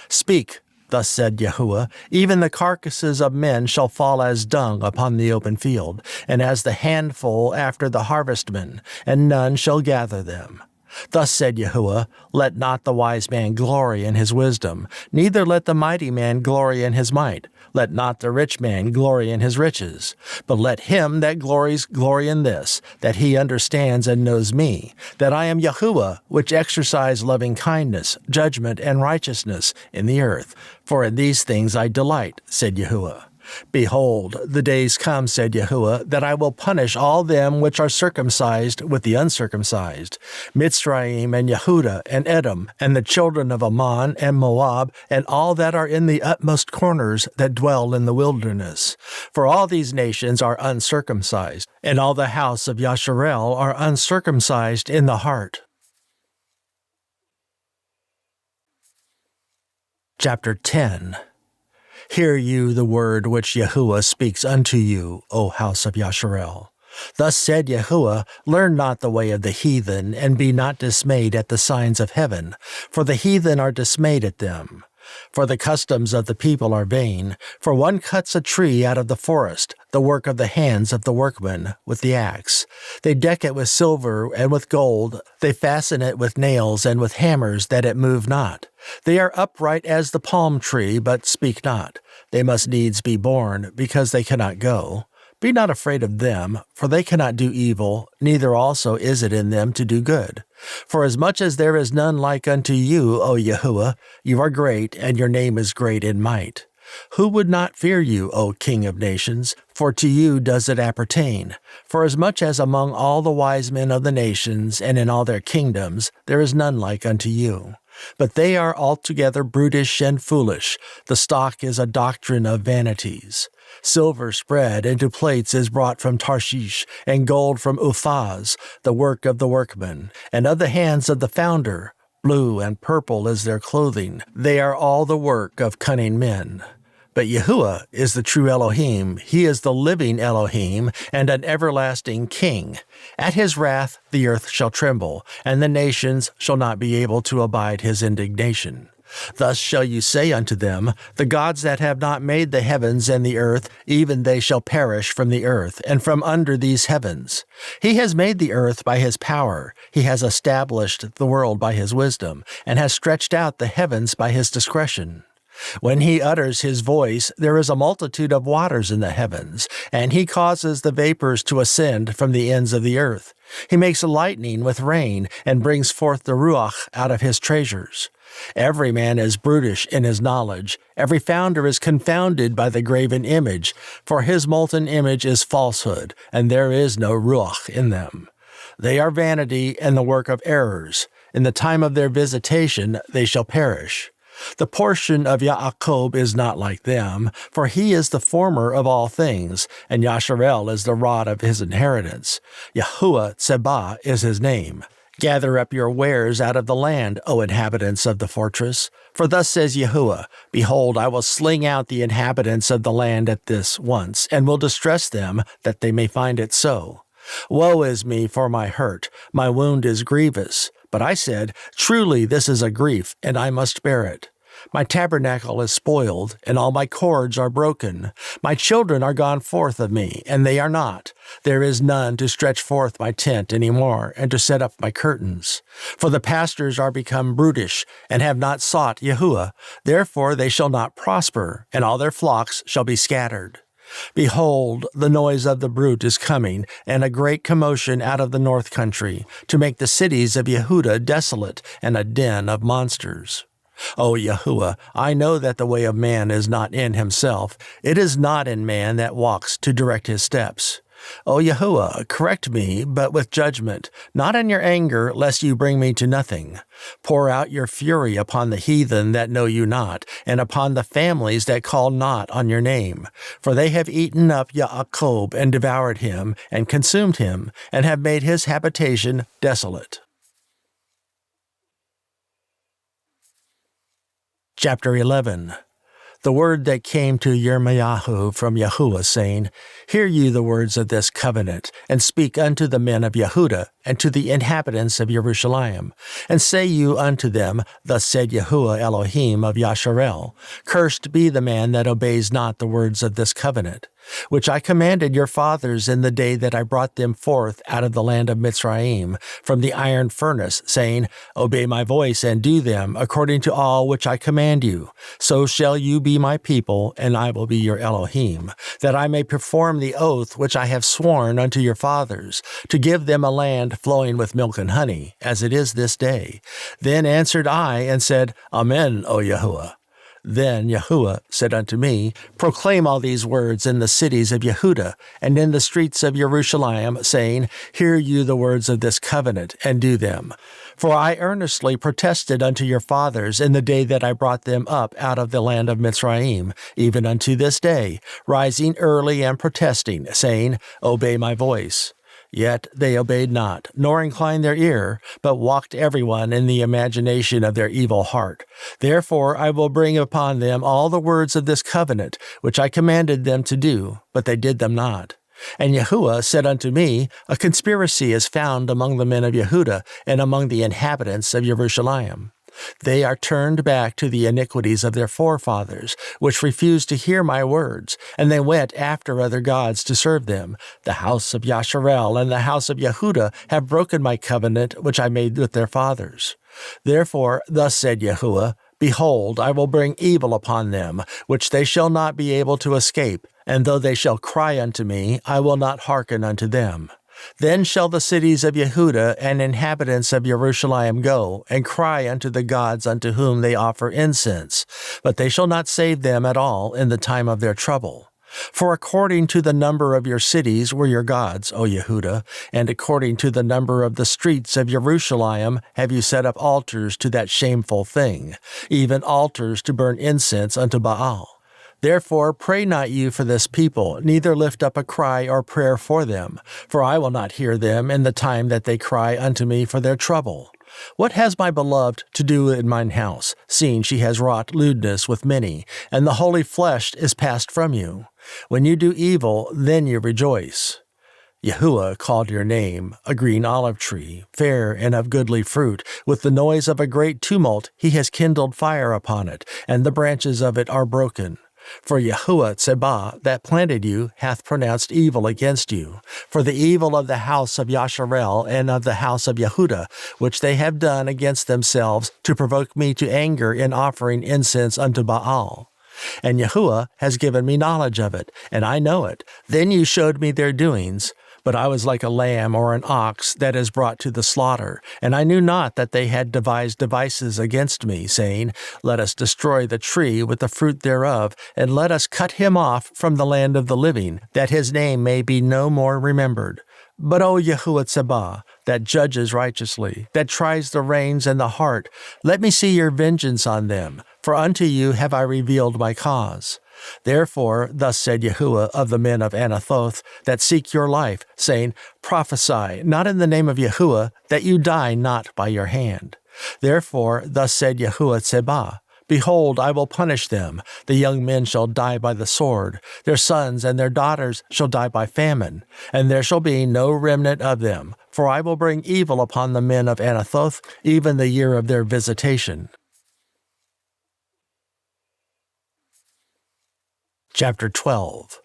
Speak, thus said Yahuah, even the carcasses of men shall fall as dung upon the open field, and as the handful after the harvestmen, and none shall gather them. Thus said Yahuah, Let not the wise man glory in his wisdom, neither let the mighty man glory in his might. Let not the rich man glory in his riches. But let him that glories glory in this, that he understands and knows me, that I am Yahuah, which exercise loving kindness, judgment, and righteousness in the earth. For in these things I delight, said Yahuah. Behold, the days come, said Yahuah, that I will punish all them which are circumcised with the uncircumcised, Mitzrayim and Yehudah and Edom, and the children of Ammon and Moab, and all that are in the utmost corners that dwell in the wilderness. For all these nations are uncircumcised, and all the house of Yasharel are uncircumcised in the heart. Chapter 10. Hear you the word which Yahuah speaks unto you, O house of Yasharel. Thus said Yahuah, Learn not the way of the heathen, and be not dismayed at the signs of heaven, for the heathen are dismayed at them. For the customs of the people are vain, for one cuts a tree out of the forest, the work of the hands of the workman, with the axe. They deck it with silver and with gold, they fasten it with nails and with hammers, that it move not. They are upright as the palm tree, but speak not. They must needs be born, because they cannot go. Be not afraid of them, for they cannot do evil, neither also is it in them to do good. For as much as there is none like unto you, O Yahuah, you are great, and your name is great in might. Who would not fear you, O King of nations? For to you does it appertain. For as much as among all the wise men of the nations, and in all their kingdoms, there is none like unto you. But they are altogether brutish and foolish. The stock is a doctrine of vanities. Silver spread into plates is brought from Tarshish, and gold from Uphaz, the work of the workman, and of the hands of the founder. Blue and purple is their clothing. They are all the work of cunning men. But Yahuah is the true Elohim. He is the living Elohim, and an everlasting King. At his wrath the earth shall tremble, and the nations shall not be able to abide his indignation. Thus shall you say unto them, The gods that have not made the heavens and the earth, even they shall perish from the earth, and from under these heavens. He has made the earth by his power. He has established the world by his wisdom, and has stretched out the heavens by his discretion. When he utters his voice, there is a multitude of waters in the heavens, and he causes the vapors to ascend from the ends of the earth. He makes lightning with rain, and brings forth the ruach out of his treasures. Every man is brutish in his knowledge. Every founder is confounded by the graven image, for his molten image is falsehood, and there is no ruach in them. They are vanity and the work of errors. In the time of their visitation they shall perish. The portion of Yaakov is not like them, for he is the former of all things, and Yasharel is the rod of his inheritance. Yahuah Tsebah is his name. Gather up your wares out of the land, O inhabitants of the fortress. For thus says Yahuah, Behold, I will sling out the inhabitants of the land at this once, and will distress them, that they may find it so. Woe is me for my hurt, my wound is grievous. But I said, Truly this is a grief, and I must bear it. My tabernacle is spoiled, and all my cords are broken. My children are gone forth of me, and they are not. There is none to stretch forth my tent any more, and to set up my curtains. For the pastors are become brutish, and have not sought Yahuah. Therefore they shall not prosper, and all their flocks shall be scattered. Behold, the noise of the brute is coming, and a great commotion out of the north country, to make the cities of Yehudah desolate, and a den of monsters. O Yahuah, I know that the way of man is not in himself. It is not in man that walks to direct his steps. O Yahuah, correct me, but with judgment, not in your anger, lest you bring me to nothing. Pour out your fury upon the heathen that know you not, and upon the families that call not on your name. For they have eaten up Yaakov, and devoured him, and consumed him, and have made his habitation desolate. Chapter 11. The word that came to Yirmeya from Yahuah, saying, Hear ye the words of this covenant, and speak unto the men of Yehudah, and to the inhabitants of Jerusalem. And say you unto them, Thus said Yahuah Elohim of Yasharel, Cursed be the man that obeys not the words of this covenant, which I commanded your fathers in the day that I brought them forth out of the land of Mitzrayim, from the iron furnace, saying, Obey my voice, and do them, according to all which I command you. So shall you be my people, and I will be your Elohim, that I may perform the oath which I have sworn unto your fathers, to give them a land flowing with milk and honey, as it is this day. Then answered I, and said, Amen, O Yahuah. Then Yahuah said unto me, Proclaim all these words in the cities of Yehudah, and in the streets of Jerusalem, saying, Hear you the words of this covenant, and do them. For I earnestly protested unto your fathers in the day that I brought them up out of the land of Mitzrayim, even unto this day, rising early and protesting, saying, Obey my voice. Yet they obeyed not, nor inclined their ear, but walked every one in the imagination of their evil heart. Therefore I will bring upon them all the words of this covenant, which I commanded them to do, but they did them not. And Yahuah said unto me, A conspiracy is found among the men of Yehudah, and among the inhabitants of Jerusalem. They are turned back to the iniquities of their forefathers, which refused to hear my words, and they went after other gods to serve them. The house of Yasharel and the house of Yehudah have broken my covenant which I made with their fathers. Therefore, thus said Yahuah, Behold, I will bring evil upon them, which they shall not be able to escape, and though they shall cry unto me, I will not hearken unto them. Then shall the cities of Yehudah and inhabitants of Jerusalem go, and cry unto the gods unto whom they offer incense, but they shall not save them at all in the time of their trouble. For according to the number of your cities were your gods, O Yehudah, and according to the number of the streets of Jerusalem have you set up altars to that shameful thing, even altars to burn incense unto Baal. Therefore pray not you for this people, neither lift up a cry or prayer for them, for I will not hear them in the time that they cry unto me for their trouble. What has my beloved to do in mine house, seeing she has wrought lewdness with many, and the holy flesh is passed from you? When you do evil, then you rejoice. Yahuah called your name, a green olive tree, fair and of goodly fruit. With the noise of a great tumult he has kindled fire upon it, and the branches of it are broken. For Yahuah Tsebah that planted you hath pronounced evil against you, for the evil of the house of Yasharel and of the house of Yehudah, which they have done against themselves to provoke me to anger in offering incense unto Baal. And Yahuah has given me knowledge of it, and I know it. Then you showed me their doings. But I was like a lamb or an ox that is brought to the slaughter, and I knew not that they had devised devices against me, saying, Let us destroy the tree with the fruit thereof, and let us cut him off from the land of the living, that his name may be no more remembered. But O Yahuah Tsebah, that judges righteously, that tries the reins and the heart, let me see your vengeance on them, for unto you have I revealed my cause. Therefore, thus said Yahuah of the men of Anathoth that seek your life, saying, Prophesy not in the name of Yahuah, that you die not by your hand. Therefore, thus said Yahuah Tsebah, Behold, I will punish them. The young men shall die by the sword. Their sons and their daughters shall die by famine. And there shall be no remnant of them. For I will bring evil upon the men of Anathoth, even the year of their visitation. Chapter 12.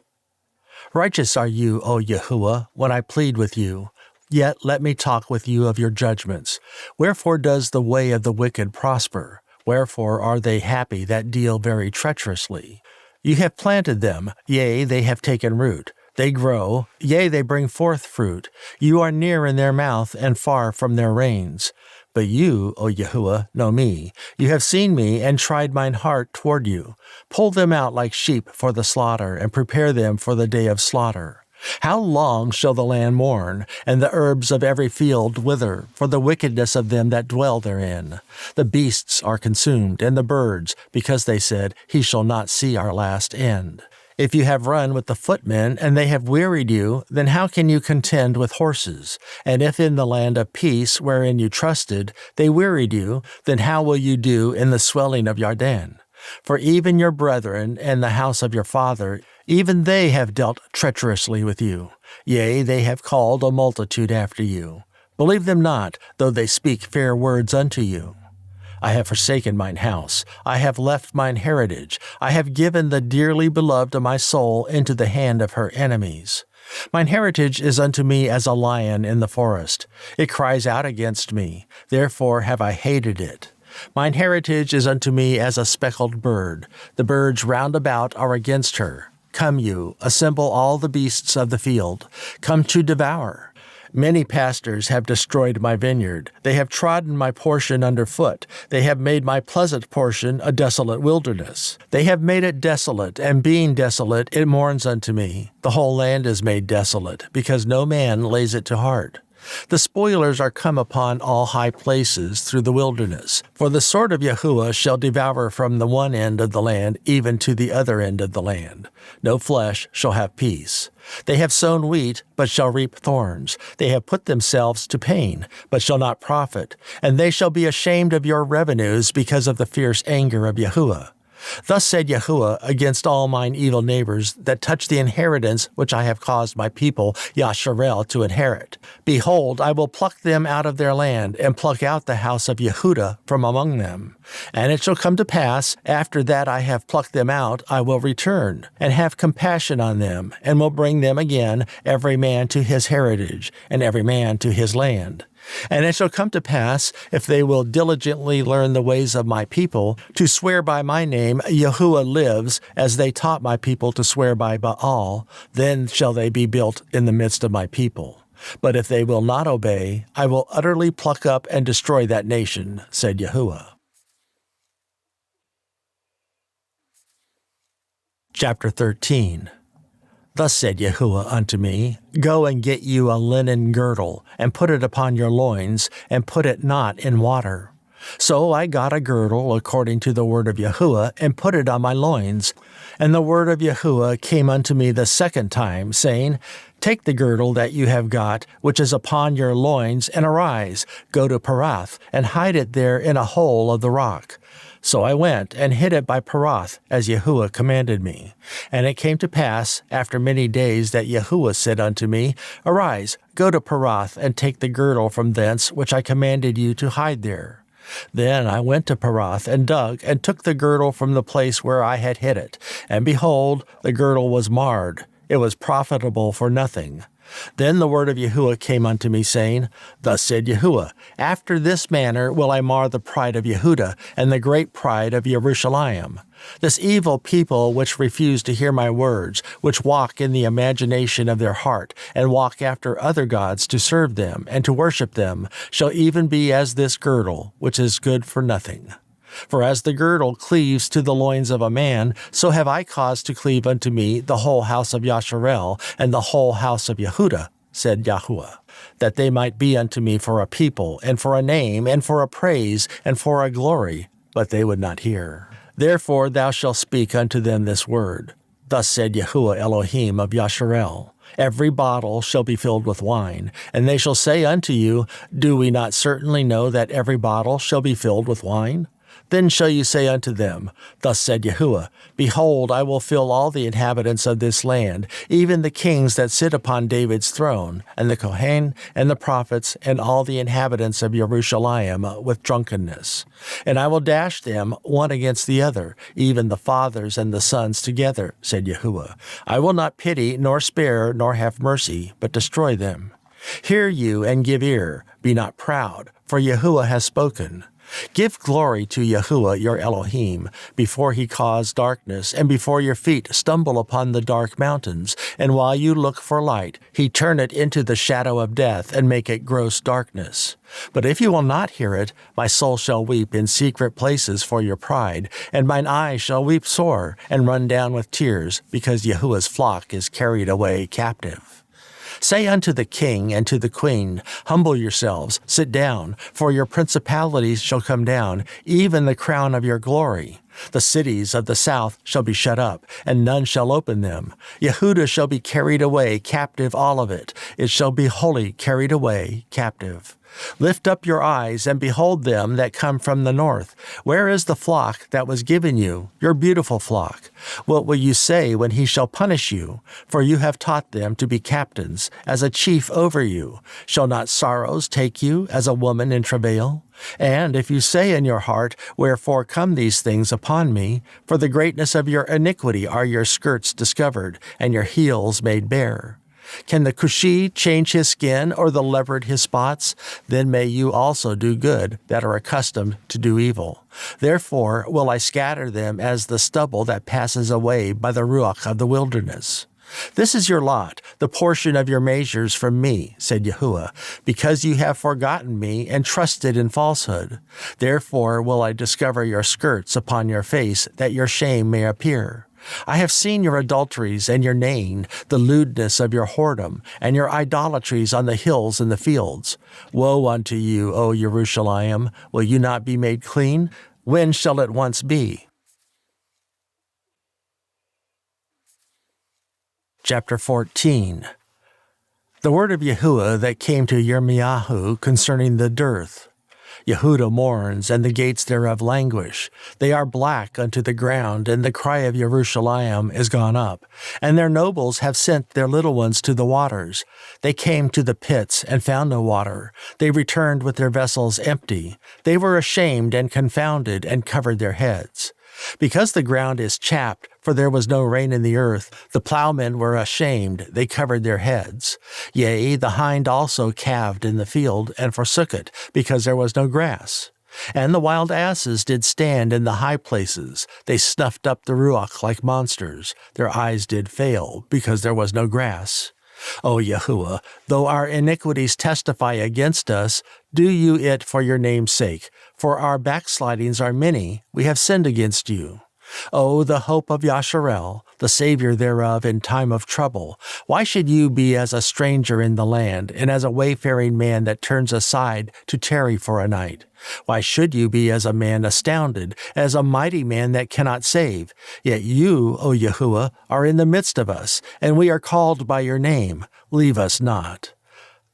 Righteous are you, O Yahuah, when I plead with you. Yet let me talk with you of your judgments. Wherefore does the way of the wicked prosper? Wherefore are they happy that deal very treacherously? You have planted them, yea, they have taken root. They grow, yea, they bring forth fruit. You are near in their mouth and far from their reins. But you, O Yahuah, know me. You have seen me and tried mine heart toward you. Pull them out like sheep for the slaughter, and prepare them for the day of slaughter. How long shall the land mourn, and the herbs of every field wither, for the wickedness of them that dwell therein? The beasts are consumed, and the birds, because they said, He shall not see our last end. If you have run with the footmen, and they have wearied you, then how can you contend with horses? And if in the land of peace, wherein you trusted, they wearied you, then how will you do in the swelling of Yarden? For even your brethren and the house of your father, even they have dealt treacherously with you. Yea, they have called a multitude after you. Believe them not, though they speak fair words unto you. I have forsaken mine house, I have left mine heritage, I have given the dearly beloved of my soul into the hand of her enemies. Mine heritage is unto me as a lion in the forest. It cries out against me, therefore have I hated it. Mine heritage is unto me as a speckled bird. The birds round about are against her. Come you, assemble all the beasts of the field. Come to devour. Many pastors have destroyed my vineyard. They have trodden my portion under foot. They have made my pleasant portion a desolate wilderness. They have made it desolate, and being desolate, it mourns unto me. The whole land is made desolate, because no man lays it to heart. The spoilers are come upon all high places through the wilderness. For the sword of Yahuah shall devour from the one end of the land even to the other end of the land. No flesh shall have peace. They have sown wheat, but shall reap thorns. They have put themselves to pain, but shall not profit. And they shall be ashamed of your revenues because of the fierce anger of Yahuah. Thus said Yahuah against all mine evil neighbors that touch the inheritance which I have caused my people Yasharel to inherit. Behold, I will pluck them out of their land, and pluck out the house of Yehudah from among them. And it shall come to pass, after that I have plucked them out, I will return, and have compassion on them, and will bring them again, every man to his heritage, and every man to his land. And it shall come to pass, if they will diligently learn the ways of my people, to swear by my name, Yahuah lives, as they taught my people to swear by Baal, then shall they be built in the midst of my people. But if they will not obey, I will utterly pluck up and destroy that nation, said Yahuah. Chapter 13. Thus said Yahuah unto me, Go and get you a linen girdle, and put it upon your loins, and put it not in water. So I got a girdle according to the word of Yahuah, and put it on my loins. And the word of Yahuah came unto me the second time, saying, Take the girdle that you have got, which is upon your loins, and arise, go to Parath, and hide it there in a hole of the rock. So I went and hid it by Parath, as Yahuah commanded me. And it came to pass, after many days, that Yahuah said unto me, Arise, go to Parath, and take the girdle from thence, which I commanded you to hide there. Then I went to Parath and dug, and took the girdle from the place where I had hid it. And behold, the girdle was marred. It was profitable for nothing. Then the word of Yahuah came unto me, saying, Thus said Yahuah, After this manner will I mar the pride of Yehudah, and the great pride of Jerusalem. This evil people which refuse to hear my words, which walk in the imagination of their heart, and walk after other gods to serve them, and to worship them, shall even be as this girdle, which is good for nothing. For as the girdle cleaves to the loins of a man, so have I caused to cleave unto me the whole house of Yasharel, and the whole house of Yehudah, said Yahuah, that they might be unto me for a people, and for a name, and for a praise, and for a glory, but they would not hear. Therefore thou shalt speak unto them this word. Thus said Yahuah Elohim of Yasharel, Every bottle shall be filled with wine, and they shall say unto you, Do we not certainly know that every bottle shall be filled with wine? Then shall you say unto them, Thus said Yahuah, Behold, I will fill all the inhabitants of this land, even the kings that sit upon David's throne, and the Kohen, and the prophets, and all the inhabitants of Jerusalem with drunkenness. And I will dash them one against the other, even the fathers and the sons together, said Yahuah. I will not pity, nor spare, nor have mercy, but destroy them. Hear you, and give ear, be not proud, for Yahuah has spoken. Give glory to Yahuah your Elohim, before he cause darkness, and before your feet stumble upon the dark mountains, and while you look for light, he turn it into the shadow of death, and make it gross darkness. But if you will not hear it, my soul shall weep in secret places for your pride, and mine eyes shall weep sore, and run down with tears, because Yahuah's flock is carried away captive. Say unto the king and to the queen, Humble yourselves, sit down, for your principalities shall come down, even the crown of your glory. The cities of the south shall be shut up, and none shall open them. Yehudah shall be carried away captive, all of it. It shall be wholly carried away captive. Lift up your eyes, and behold them that come from the north. Where is the flock that was given you, your beautiful flock? What will you say when he shall punish you? For you have taught them to be captains, as a chief over you. Shall not sorrows take you, as a woman in travail? And if you say in your heart, Wherefore come these things upon me? For the greatness of your iniquity are your skirts discovered, and your heels made bare. Can the Cushi change his skin, or the leopard his spots? Then may you also do good, that are accustomed to do evil. Therefore will I scatter them as the stubble that passes away by the ruach of the wilderness. This is your lot, the portion of your measures from me, said Yahuah, because you have forgotten me and trusted in falsehood. Therefore will I discover your skirts upon your face, that your shame may appear. I have seen your adulteries and your neighing, the lewdness of your whoredom, and your idolatries on the hills and the fields. Woe unto you, O Jerusalem! Will you not be made clean? When shall it once be? Chapter 14. The word of Yahuah that came to Yirmeya concerning the dearth. Yehudah mourns, and the gates thereof languish. They are black unto the ground, and the cry of Jerusalem is gone up. And their nobles have sent their little ones to the waters. They came to the pits, and found no water. They returned with their vessels empty. They were ashamed and confounded, and covered their heads. Because the ground is chapped, for there was no rain in the earth, the plowmen were ashamed, they covered their heads. Yea, the hind also calved in the field, and forsook it, because there was no grass. And the wild asses did stand in the high places, they snuffed up the ruach like monsters, their eyes did fail, because there was no grass. O Yahuah, though our iniquities testify against us, do you it for your name's sake, for our backslidings are many, we have sinned against you. O the hope of Yasharel, the Savior thereof in time of trouble, why should you be as a stranger in the land, and as a wayfaring man that turns aside to tarry for a night? Why should you be as a man astounded, as a mighty man that cannot save? Yet you, O Yahuah, are in the midst of us, and we are called by your name. Leave us not.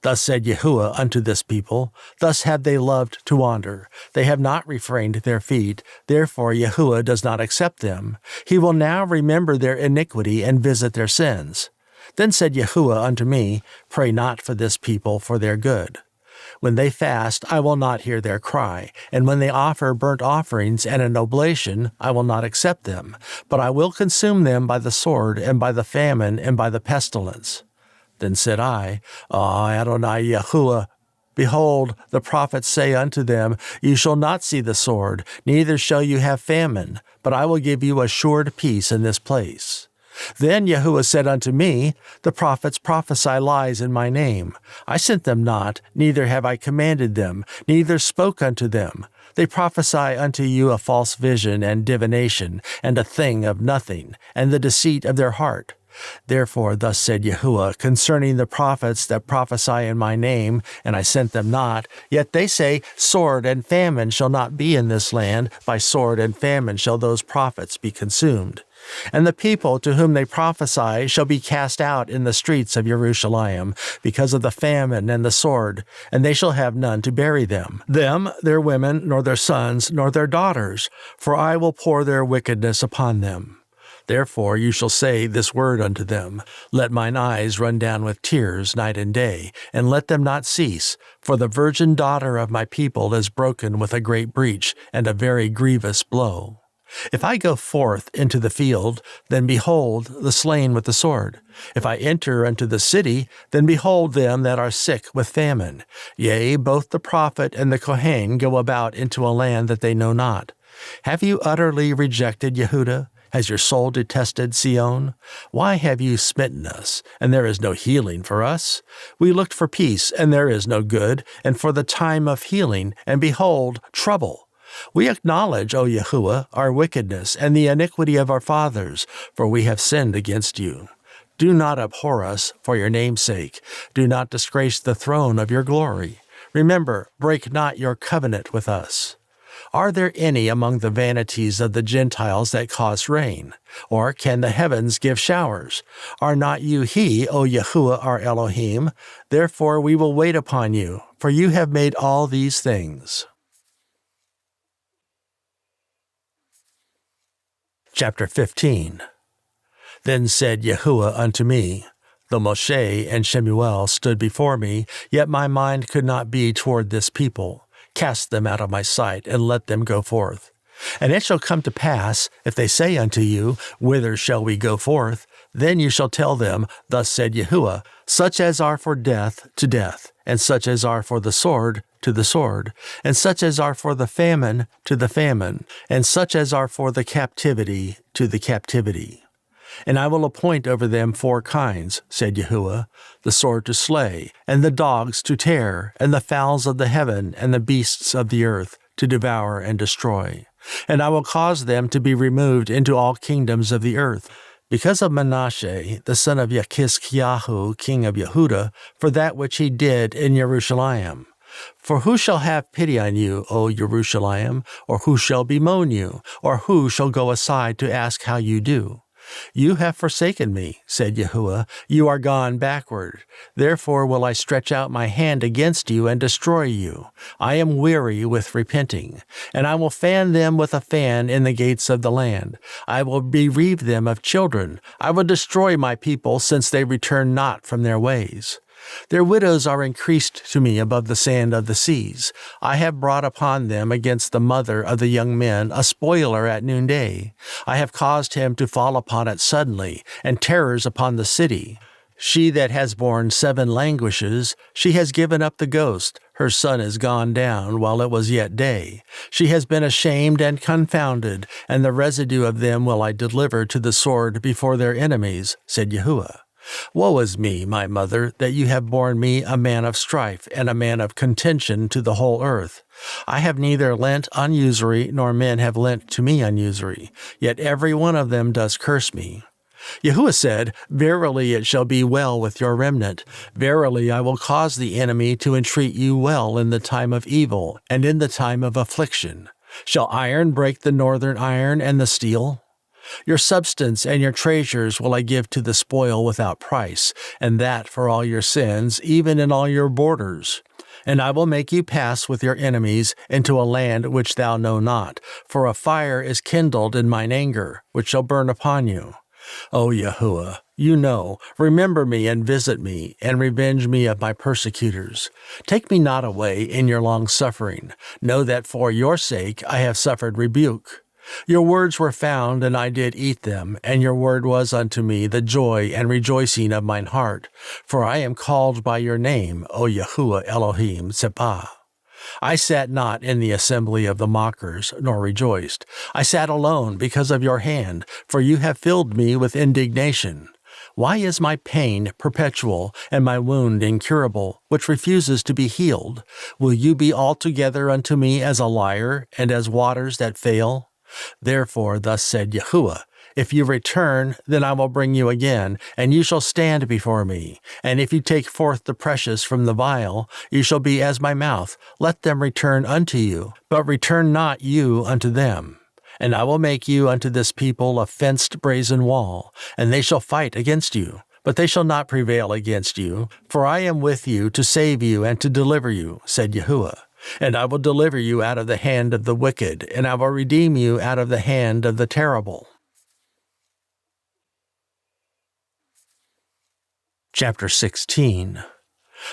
Thus said Yahuah unto this people, thus have they loved to wander. They have not refrained their feet, therefore Yahuah does not accept them. He will now remember their iniquity and visit their sins. Then said Yahuah unto me, Pray not for this people for their good. When they fast, I will not hear their cry, and when they offer burnt offerings and an oblation, I will not accept them, but I will consume them by the sword, and by the famine, and by the pestilence. Then said I, Adonai Yahuah, behold, the prophets say unto them, You shall not see the sword, neither shall you have famine, but I will give you assured peace in this place. Then Yahuah said unto me, The prophets prophesy lies in my name. I sent them not, neither have I commanded them, neither spoke unto them. They prophesy unto you a false vision and divination, and a thing of nothing, and the deceit of their heart. Therefore thus said Yahuah concerning the prophets that prophesy in my name, and I sent them not, yet they say, Sword and famine shall not be in this land, by sword and famine shall those prophets be consumed. And the people to whom they prophesy shall be cast out in the streets of Jerusalem, because of the famine and the sword, and they shall have none to bury them, their women, nor their sons, nor their daughters, for I will pour their wickedness upon them. Therefore you shall say this word unto them, Let mine eyes run down with tears night and day, and let them not cease, for the virgin daughter of my people is broken with a great breach, and a very grievous blow. If I go forth into the field, then behold the slain with the sword. If I enter into the city, then behold them that are sick with famine. Yea, both the prophet and the Kohen go about into a land that they know not. Have you utterly rejected Yehudah? Has your soul detested Sion? Why have you smitten us, and there is no healing for us? We looked for peace, and there is no good, and for the time of healing, and behold, trouble. We acknowledge, O Yahuah, our wickedness, and the iniquity of our fathers, for we have sinned against you. Do not abhor us for your name's sake. Do not disgrace the throne of your glory. Remember, break not your covenant with us. Are there any among the vanities of the Gentiles that cause rain? Or can the heavens give showers? Are not you he, O Yahuah our Elohim? Therefore we will wait upon you, for you have made all these things. Chapter 15. Then said Yahuah unto me, Though Moshe and Shemuel stood before me, yet my mind could not be toward this people. Cast them out of my sight, and let them go forth. And it shall come to pass, if they say unto you, Whither shall we go forth? Then you shall tell them, Thus said Yahuah, Such as are for death, to death, and such as are for the sword, to the sword, and such as are for the famine, to the famine, and such as are for the captivity, to the captivity. And I will appoint over them 4 kinds, said Yahuah, the sword to slay, and the dogs to tear, and the fowls of the heaven, and the beasts of the earth, to devour and destroy. And I will cause them to be removed into all kingdoms of the earth, because of Manasseh, the son of Yachizkiyahu, king of Yehudah, for that which he did in Jerusalem. For who shall have pity on you, O Jerusalem, or who shall bemoan you, or who shall go aside to ask how you do? You have forsaken me, said Yahuah, you are gone backward. Therefore will I stretch out my hand against you and destroy you. I am weary with repenting. And I will fan them with a fan in the gates of the land. I will bereave them of children. I will destroy my people, since they return not from their ways. Their widows are increased to me above the sand of the seas. I have brought upon them against the mother of the young men a spoiler at noonday. I have caused him to fall upon it suddenly, and terrors upon the city. She that has borne 7 languishes, she has given up the ghost. Her son is gone down while it was yet day. She has been ashamed and confounded, and the residue of them will I deliver to the sword before their enemies, said Yahuah. Woe is me, my mother, that you have borne me a man of strife and a man of contention to the whole earth. I have neither lent on usury, nor men have lent to me on usury, yet every one of them does curse me. Yahuah said, Verily it shall be well with your remnant. Verily I will cause the enemy to entreat you well in the time of evil, and in the time of affliction. Shall iron break the northern iron and the steel? Your substance and your treasures will I give to the spoil without price, and that for all your sins, even in all your borders. And I will make you pass with your enemies into a land which thou know not, for a fire is kindled in mine anger, which shall burn upon you. O Yahuah, You know, remember me and visit me, and revenge me of my persecutors. Take me not away in your long suffering. Know that for your sake I have suffered rebuke. Your words were found, and I did eat them, and your word was unto me the joy and rejoicing of mine heart. For I am called by your name, O Yahuah Elohim Tsebah. I sat not in the assembly of the mockers, nor rejoiced. I sat alone because of your hand, for you have filled me with indignation. Why is my pain perpetual, and my wound incurable, which refuses to be healed? Will you be altogether unto me as a liar, and as waters that fail? Therefore thus said Yahuah, if you return, then I will bring you again, and you shall stand before me. And if you take forth the precious from the vial, you shall be as my mouth. Let them return unto you, but return not you unto them. And I will make you unto this people a fenced brazen wall, and they shall fight against you. But they shall not prevail against you, for I am with you to save you and to deliver you, said Yahuah. And I will deliver you out of the hand of the wicked, and I will redeem you out of the hand of the terrible. Chapter 16.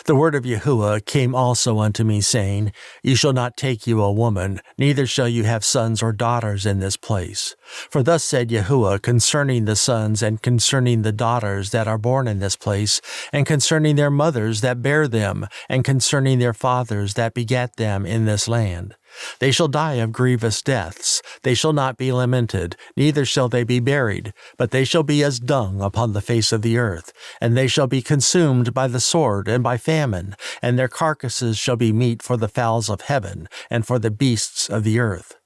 The word of Yahuah came also unto me, saying, You shall not take you a woman, neither shall you have sons or daughters in this place. For thus said Yahuah concerning the sons and concerning the daughters that are born in this place, and concerning their mothers that bear them, and concerning their fathers that begat them in this land. They shall die of grievous deaths. They shall not be lamented, neither shall they be buried, but they shall be as dung upon the face of the earth, and they shall be consumed by the sword and by famine, and their carcasses shall be meat for the fowls of heaven, and for the beasts of the earth.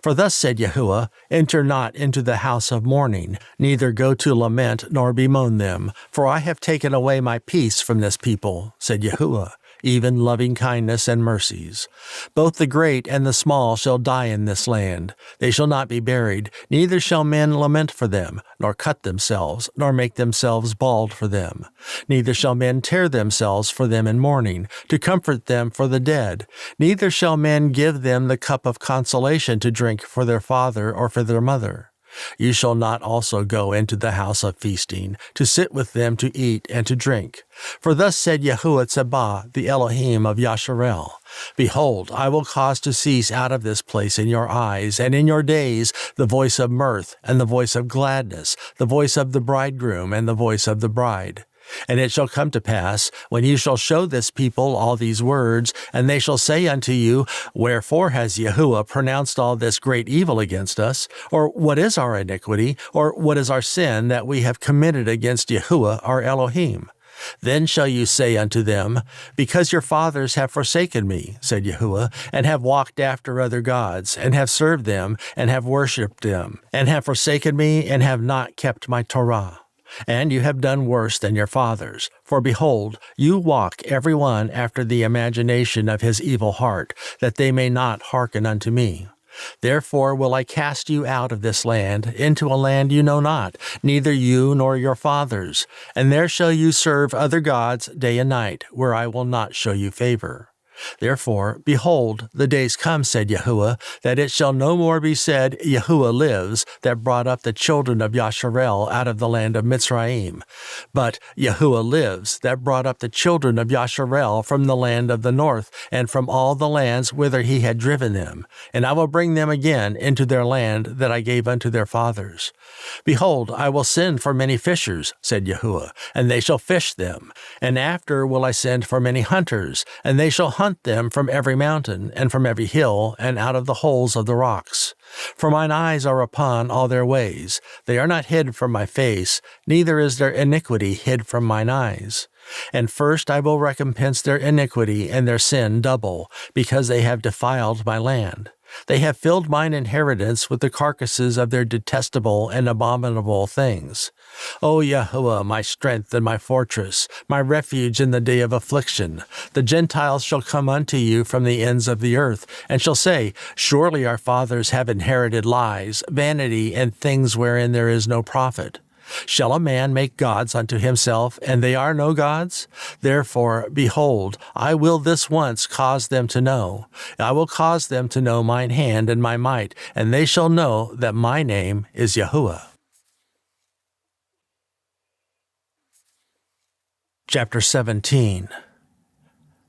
For thus said Yahuah, Enter not into the house of mourning, neither go to lament nor bemoan them, for I have taken away my peace from this people, said Yahuah, even loving kindness and mercies. Both the great and the small shall die in this land. They shall not be buried, neither shall men lament for them, nor cut themselves, nor make themselves bald for them. Neither shall men tear themselves for them in mourning, to comfort them for the dead. Neither shall men give them the cup of consolation to drink for their father or for their mother. You shall not also go into the house of feasting, to sit with them to eat and to drink. For thus said Yahuah Tsebah, the Elohim of Yasharel, Behold, I will cause to cease out of this place in your eyes, and in your days, the voice of mirth, and the voice of gladness, the voice of the bridegroom, and the voice of the bride. And it shall come to pass, when you shall show this people all these words, and they shall say unto you, Wherefore has Yahuah pronounced all this great evil against us? Or what is our iniquity? Or what is our sin that we have committed against Yahuah our Elohim? Then shall you say unto them, Because your fathers have forsaken me, said Yahuah, and have walked after other gods, and have served them, and have worshipped them, and have forsaken me, and have not kept my Torah. And you have done worse than your fathers. For behold, you walk every one after the imagination of his evil heart, that they may not hearken unto me. Therefore will I cast you out of this land, into a land you know not, neither you nor your fathers. And there shall you serve other gods day and night, where I will not show you favor. Therefore, behold, the days come, said Yahuah, that it shall no more be said, Yahuah lives, that brought up the children of Yasharel out of the land of Mitzrayim. But Yahuah lives, that brought up the children of Yasharel from the land of the north, and from all the lands whither he had driven them. And I will bring them again into their land that I gave unto their fathers. Behold, I will send for many fishers, said Yahuah, and they shall fish them. And after will I send for many hunters, and they shall hunt them from every mountain, and from every hill, and out of the holes of the rocks. For mine eyes are upon all their ways. They are not hid from my face, neither is their iniquity hid from mine eyes. And first I will recompense their iniquity and their sin double, because they have defiled my land. They have filled mine inheritance with the carcasses of their detestable and abominable things. O Yahuah, my strength and my fortress, my refuge in the day of affliction, the Gentiles shall come unto you from the ends of the earth, and shall say, Surely our fathers have inherited lies, vanity, and things wherein there is no profit. Shall a man make gods unto himself, and they are no gods? Therefore, behold, I will this once cause them to know. I will cause them to know mine hand and my might, and they shall know that my name is Yahuah. Chapter 17.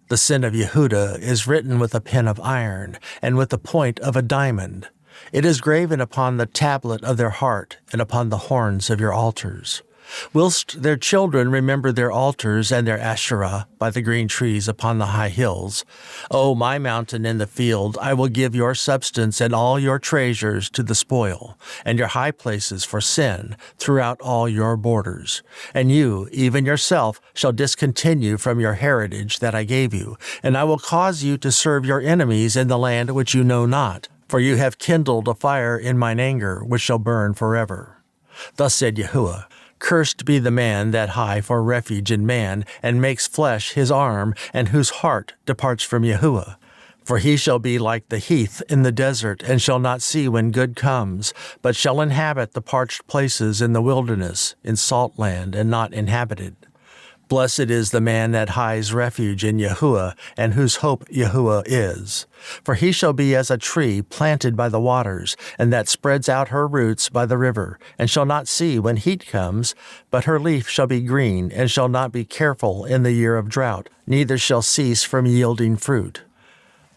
The sin of Yehudah is written with a pen of iron, and with the point of a diamond. It is graven upon the tablet of their heart, and upon the horns of your altars. Whilst their children remember their altars and their Asherah by the green trees upon the high hills, O my mountain in the field, I will give your substance and all your treasures to the spoil, and your high places for sin throughout all your borders. And you, even yourself, shall discontinue from your heritage that I gave you, and I will cause you to serve your enemies in the land which you know not, for you have kindled a fire in mine anger, which shall burn forever. Thus said Yahuah, Cursed be the man that hie for refuge in man, and makes flesh his arm, and whose heart departs from Yahuah. For he shall be like the heath in the desert, and shall not see when good comes, but shall inhabit the parched places in the wilderness, in salt land, and not inhabited. Blessed is the man that hies refuge in Yahuah, and whose hope Yahuah is. For he shall be as a tree planted by the waters, and that spreads out her roots by the river, and shall not see when heat comes, but her leaf shall be green, and shall not be careful in the year of drought, neither shall cease from yielding fruit.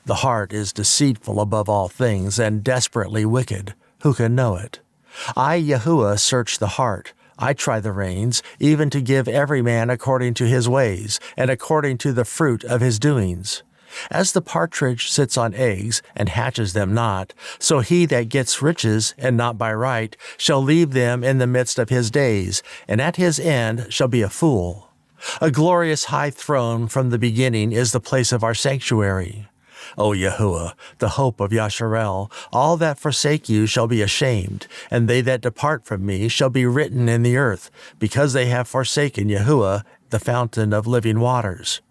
The heart is deceitful above all things, and desperately wicked. Who can know it? I, Yahuah, search the heart. I try the reins, even to give every man according to his ways, and according to the fruit of his doings. As the partridge sits on eggs, and hatches them not, so he that gets riches, and not by right, shall leave them in the midst of his days, and at his end shall be a fool. A glorious high throne from the beginning is the place of our sanctuary. O Yahuah, the hope of Yasharel, all that forsake you shall be ashamed, and they that depart from me shall be written in the earth, because they have forsaken Yahuah, the fountain of living waters.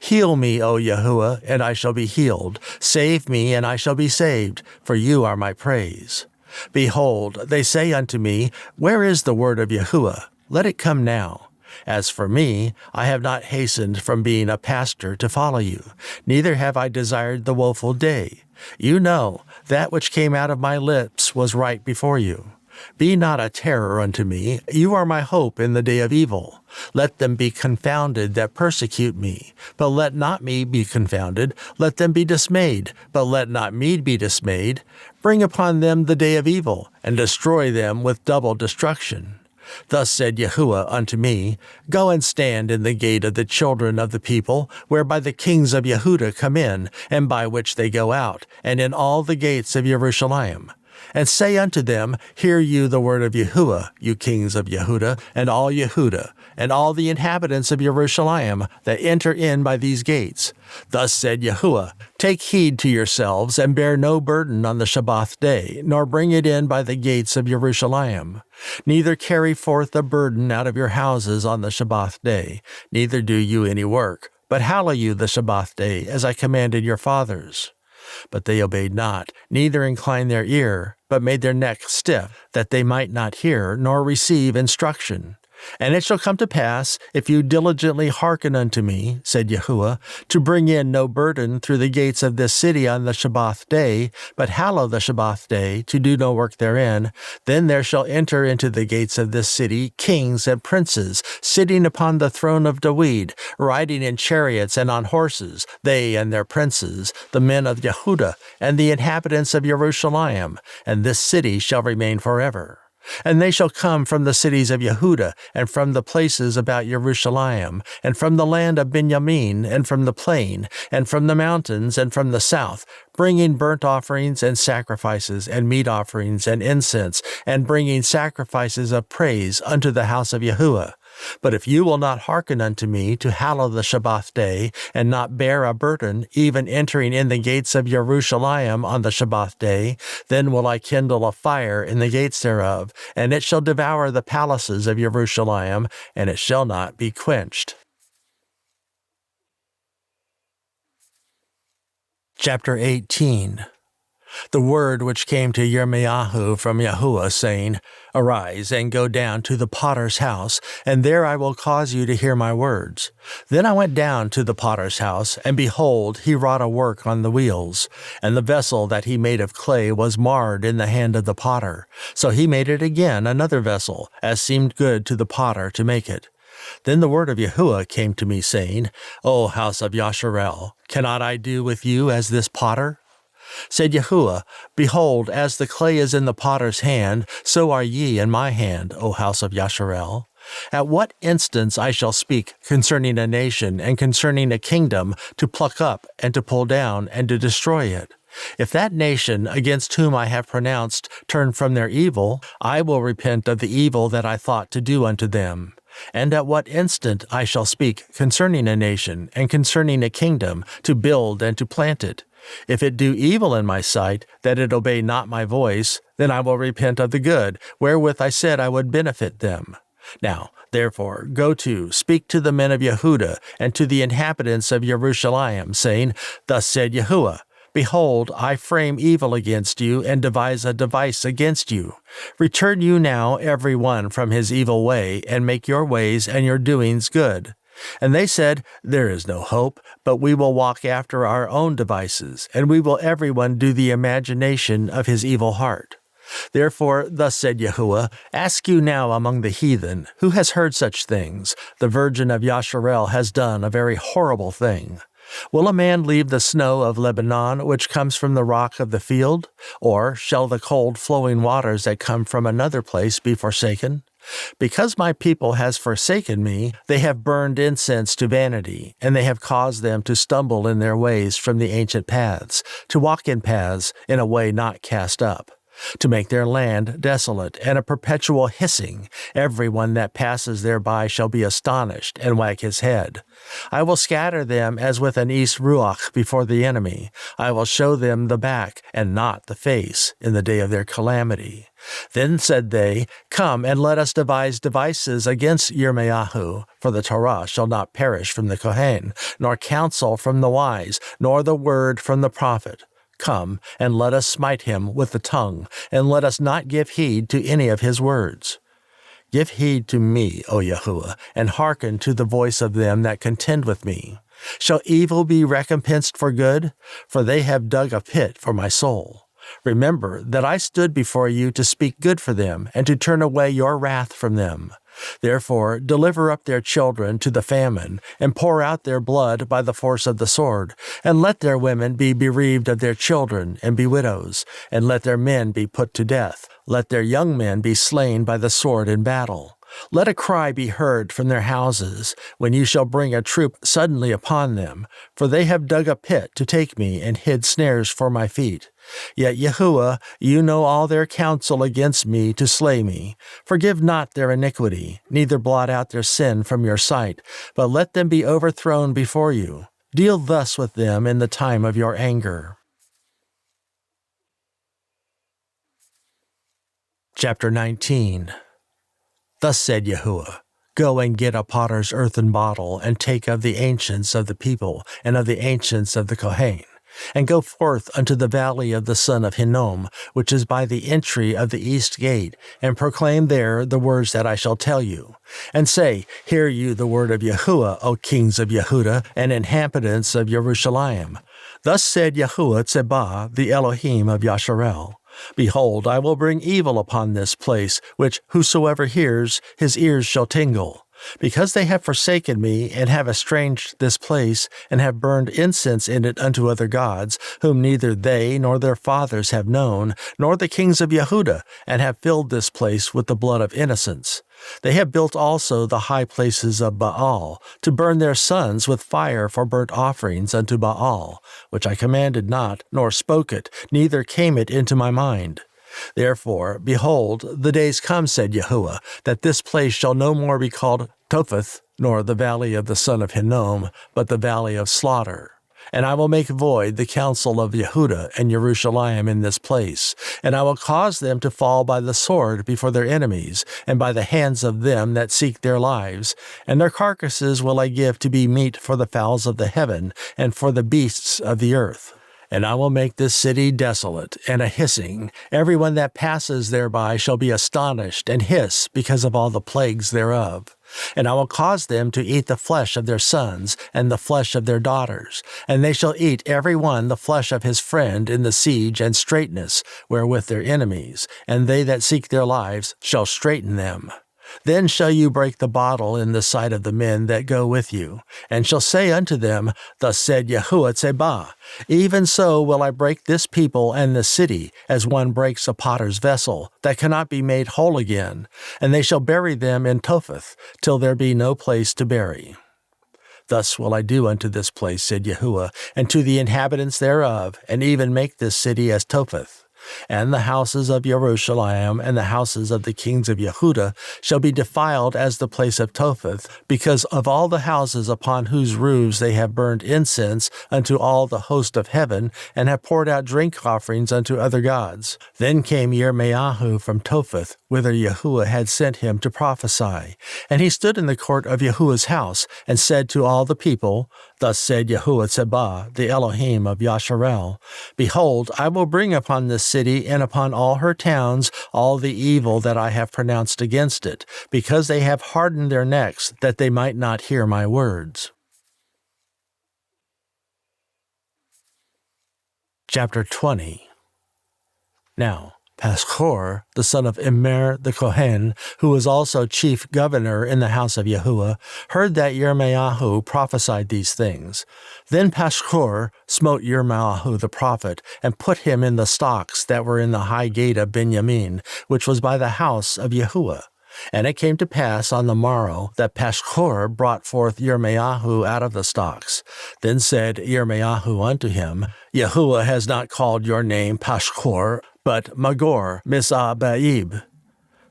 Heal me, O Yahuah, and I shall be healed. Save me, and I shall be saved, for you are my praise. Behold, they say unto me, Where is the word of Yahuah? Let it come now. As for me, I have not hastened from being a pastor to follow you, neither have I desired the woeful day. You know, that which came out of my lips was right before you. Be not a terror unto me, you are my hope in the day of evil. Let them be confounded that persecute me, but let not me be confounded. Let them be dismayed, but let not me be dismayed. Bring upon them the day of evil, and destroy them with double destruction. Thus said Yahuah unto me, Go and stand in the gate of the children of the people, whereby the kings of Yehudah come in, and by which they go out, and in all the gates of Jerusalem. And say unto them, Hear you the word of Yahuah, you kings of Yehudah, and all Yehudah, and all the inhabitants of Jerusalem that enter in by these gates. Thus said Yahuah, Take heed to yourselves, and bear no burden on the Shabbath day, nor bring it in by the gates of Jerusalem. Neither carry forth a burden out of your houses on the Shabbath day, neither do you any work, but hallow you the Shabbath day, as I commanded your fathers. But they obeyed not, neither inclined their ear, but made their neck stiff, that they might not hear, nor receive instruction. And it shall come to pass, if you diligently hearken unto me, said Yahuah, to bring in no burden through the gates of this city on the Shabbath day, but hallow the Shabbath day, to do no work therein, then there shall enter into the gates of this city kings and princes, sitting upon the throne of David, riding in chariots and on horses, they and their princes, the men of Yehudah, and the inhabitants of Jerusalem, and this city shall remain forever. And they shall come from the cities of Yehudah, and from the places about Jerusalem, and from the land of Benjamin, and from the plain, and from the mountains, and from the south, bringing burnt offerings and sacrifices, and meat offerings and incense, and bringing sacrifices of praise unto the house of Yahuah. But if you will not hearken unto me to hallow the Shabbath day, and not bear a burden, even entering in the gates of Jerusalem on the Shabbath day, then will I kindle a fire in the gates thereof, and it shall devour the palaces of Jerusalem, and it shall not be quenched. Chapter 18. The word which came to Yirmeya from Yahuah, saying, Arise, and go down to the potter's house, and there I will cause you to hear my words. Then I went down to the potter's house, and behold, he wrought a work on the wheels, and the vessel that he made of clay was marred in the hand of the potter. So he made it again another vessel, as seemed good to the potter to make it. Then the word of Yahuah came to me, saying, O house of Yasharel, cannot I do with you as this potter? Said Yahuah, Behold, as the clay is in the potter's hand, so are ye in my hand, O house of Yasharel. At what instance I shall speak concerning a nation and concerning a kingdom, to pluck up and to pull down and to destroy it? If that nation against whom I have pronounced turn from their evil, I will repent of the evil that I thought to do unto them. And at what instant I shall speak concerning a nation and concerning a kingdom, to build and to plant it? If it do evil in my sight, that it obey not my voice, then I will repent of the good, wherewith I said I would benefit them. Now, therefore, go to, speak to the men of Yehudah, and to the inhabitants of Jerusalem, saying, Thus said Yahuah, Behold, I frame evil against you, and devise a device against you. Return you now every one from his evil way, and make your ways and your doings good. And they said, There is no hope, but we will walk after our own devices, and we will every one do the imagination of his evil heart. Therefore, thus said Yahuah, Ask you now among the heathen, who has heard such things? The virgin of Yasharel has done a very horrible thing. Will a man leave the snow of Lebanon, which comes from the rock of the field? Or shall the cold flowing waters that come from another place be forsaken? Because my people has forsaken me, they have burned incense to vanity, and they have caused them to stumble in their ways from the ancient paths, to walk in paths in a way not cast up, to make their land desolate and a perpetual hissing. Every one that passes thereby shall be astonished and wag his head. I will scatter them as with an east ruach before the enemy. I will show them the back and not the face in the day of their calamity. Then said they, Come and let us devise devices against Yirmeyahu, for the Torah shall not perish from the Kohen, nor counsel from the wise, nor the word from the prophet. Come, and let us smite him with the tongue, and let us not give heed to any of his words. Give heed to me, O Yahuah, and hearken to the voice of them that contend with me. Shall evil be recompensed for good? For they have dug a pit for my soul. Remember that I stood before you to speak good for them, and to turn away your wrath from them. Therefore deliver up their children to the famine, and pour out their blood by the force of the sword, and let their women be bereaved of their children, and be widows, and let their men be put to death. Let their young men be slain by the sword in battle. Let a cry be heard from their houses, when you shall bring a troop suddenly upon them, for they have dug a pit to take me, and hid snares for my feet. Yet, Yahuah, you know all their counsel against me to slay me. Forgive not their iniquity, neither blot out their sin from your sight, but let them be overthrown before you. Deal thus with them in the time of your anger. Chapter 19. Thus said Yahuah, Go and get a potter's earthen bottle, and take of the ancients of the people, and of the ancients of the Kohen, and go forth unto the valley of the son of Hinnom, which is by the entry of the east gate, and proclaim there the words that I shall tell you. And say, Hear you the word of Yahuah, O kings of Yehudah, and inhabitants of Jerusalem. Thus said Yahuah Tsebah, the Elohim of Yasharel. Behold, I will bring evil upon this place, which whosoever hears, his ears shall tingle. Because they have forsaken me, and have estranged this place, and have burned incense in it unto other gods, whom neither they nor their fathers have known, nor the kings of Yehudah, and have filled this place with the blood of innocents. They have built also the high places of Baal, to burn their sons with fire for burnt offerings unto Baal, which I commanded not, nor spoke it, neither came it into my mind. Therefore, behold, the days come, said Yahuah, that this place shall no more be called Topheth, nor the valley of the son of Hinnom, but the valley of slaughter. And I will make void the counsel of Yehudah and Jerusalem in this place, and I will cause them to fall by the sword before their enemies, and by the hands of them that seek their lives, and their carcasses will I give to be meat for the fowls of the heaven, and for the beasts of the earth. And I will make this city desolate, and a hissing. Every one that passes thereby shall be astonished, and hiss because of all the plagues thereof. And I will cause them to eat the flesh of their sons, and the flesh of their daughters. And they shall eat every one the flesh of his friend in the siege and straitness, wherewith their enemies, and they that seek their lives, shall straiten them. Then shall you break the bottle in the sight of the men that go with you, and shall say unto them, Thus said Yahuah Tsebah, Even so will I break this people and this city, as one breaks a potter's vessel, that cannot be made whole again, and they shall bury them in Topheth, till there be no place to bury. Thus will I do unto this place, said Yahuah, and to the inhabitants thereof, and even make this city as Topheth. And the houses of Jerusalem and the houses of the kings of Yehudah shall be defiled as the place of Topheth, because of all the houses upon whose roofs they have burned incense unto all the host of heaven, and have poured out drink offerings unto other gods. Then came Yirmeya from Topheth, whither Yahuah had sent him to prophesy. And he stood in the court of Yahuah's house, and said to all the people, Thus said Yahuah Tsebah, the Elohim of Yasharel, Behold, I will bring upon this city and upon all her towns all the evil that I have pronounced against it, because they have hardened their necks, that they might not hear my words. Chapter 20. Now, Pashur, the son of Immer the Kohen, who was also chief governor in the house of Yahuah, heard that Yirmeya prophesied these things. Then Pashur smote Yirmeya the prophet, and put him in the stocks that were in the high gate of Benjamin, which was by the house of Yahuah. And it came to pass on the morrow that Pashur brought forth Yirmeya out of the stocks. Then said Yirmeya unto him, Yahuah has not called your name Pashur, but Magor Misabaib.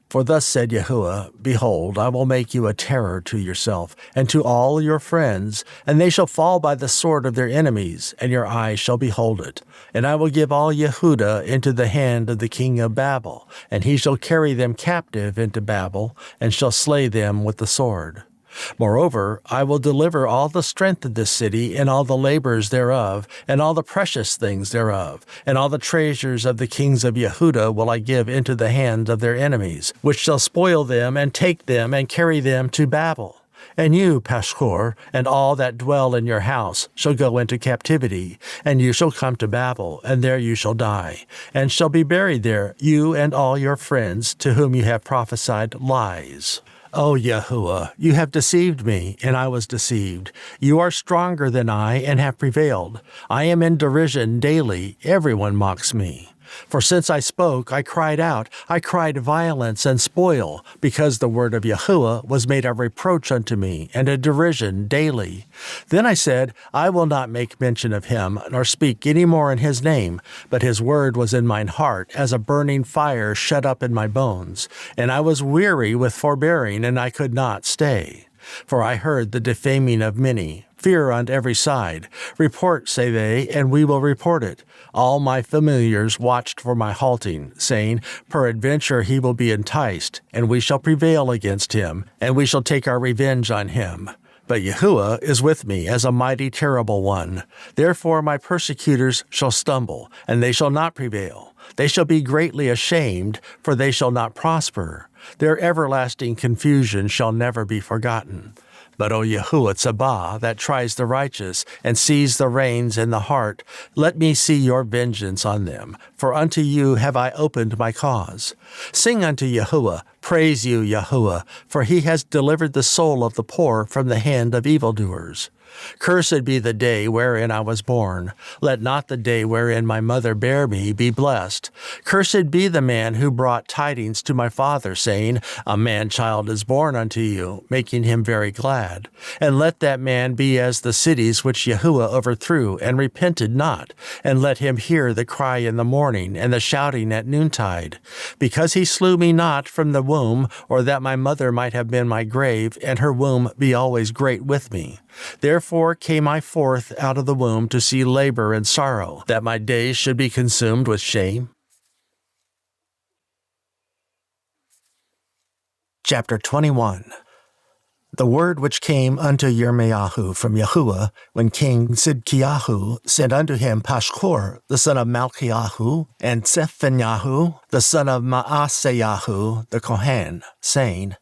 For thus said Yahuah, Behold, I will make you a terror to yourself, and to all your friends, and they shall fall by the sword of their enemies, and your eyes shall behold it. And I will give all Yehudah into the hand of the king of Babel, and he shall carry them captive into Babel, and shall slay them with the sword. Moreover, I will deliver all the strength of this city, and all the labors thereof, and all the precious things thereof, and all the treasures of the kings of Yehudah will I give into the hand of their enemies, which shall spoil them, and take them, and carry them to Babel. And you, Pashur, and all that dwell in your house shall go into captivity, and you shall come to Babel, and there you shall die, and shall be buried there, you and all your friends, to whom you have prophesied lies. O Yahuah, you have deceived me, and I was deceived. You are stronger than I, and have prevailed. I am in derision daily. Everyone mocks me. For since I spoke, I cried out. I cried violence and spoil, because the word of Yahuah was made a reproach unto me, and a derision daily. Then I said, I will not make mention of him, nor speak any more in his name. But his word was in mine heart, as a burning fire shut up in my bones. And I was weary with forbearing, and I could not stay. For I heard the defaming of many, fear on every side. Report, say they, and we will report it. All my familiars watched for my halting, saying, Peradventure he will be enticed, and we shall prevail against him, and we shall take our revenge on him. But Yahuah is with me as a mighty terrible one. Therefore my persecutors shall stumble, and they shall not prevail. They shall be greatly ashamed, for they shall not prosper. Their everlasting confusion shall never be forgotten. But O Yahuah Tsebah, that tries the righteous, and sees the reins in the heart, let me see your vengeance on them, for unto you have I opened my cause. Sing unto Yahuah, praise you, Yahuah, for he has delivered the soul of the poor from the hand of evildoers. Cursed be the day wherein I was born. Let not the day wherein my mother bare me be blessed. Cursed be the man who brought tidings to my father, saying, A man-child is born unto you, making him very glad. And let that man be as the cities which Yahuah overthrew, and repented not. And let him hear the cry in the morning, and the shouting at noontide. Because he slew me not from the womb, or that my mother might have been my grave, and her womb be always great with me. Therefore came I forth out of the womb to see labor and sorrow, that my days should be consumed with shame. Chapter 21. The word which came unto Yirmeya from Yahuah, when King Sidkiyahu sent unto him Pashur, the son of Malchiyahu, and Zephaniah, the son of Maaseyahu, the Kohen, saying,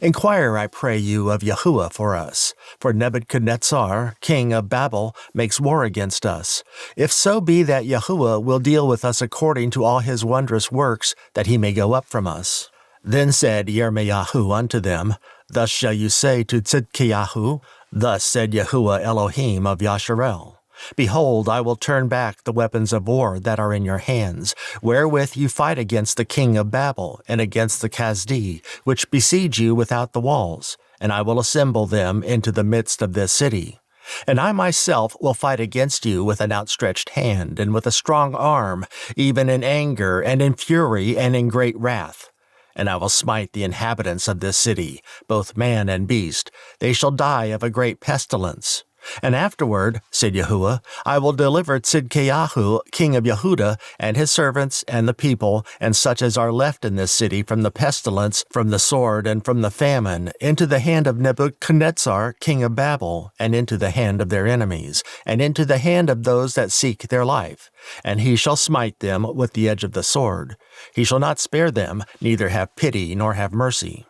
Inquire, I pray you, of Yahuah for us, for Nebuchadnezzar, king of Babel, makes war against us. If so be that Yahuah will deal with us according to all his wondrous works, that he may go up from us. Then said Yirmeyahu unto them, Thus shall you say to Tzidkiyahu, Thus said Yahuah Elohim of Yasharel, Behold, I will turn back the weapons of war that are in your hands, wherewith you fight against the king of Babel, and against the Kasdi, which besiege you without the walls, and I will assemble them into the midst of this city. And I myself will fight against you with an outstretched hand, and with a strong arm, even in anger, and in fury, and in great wrath. And I will smite the inhabitants of this city, both man and beast. They shall die of a great pestilence. And afterward, said Yahuah, I will deliver Tzidkiyahu, king of Yehudah, and his servants, and the people, and such as are left in this city from the pestilence, from the sword, and from the famine, into the hand of Nebuchadnezzar, king of Babel, and into the hand of their enemies, and into the hand of those that seek their life. And he shall smite them with the edge of the sword. He shall not spare them, neither have pity nor have mercy.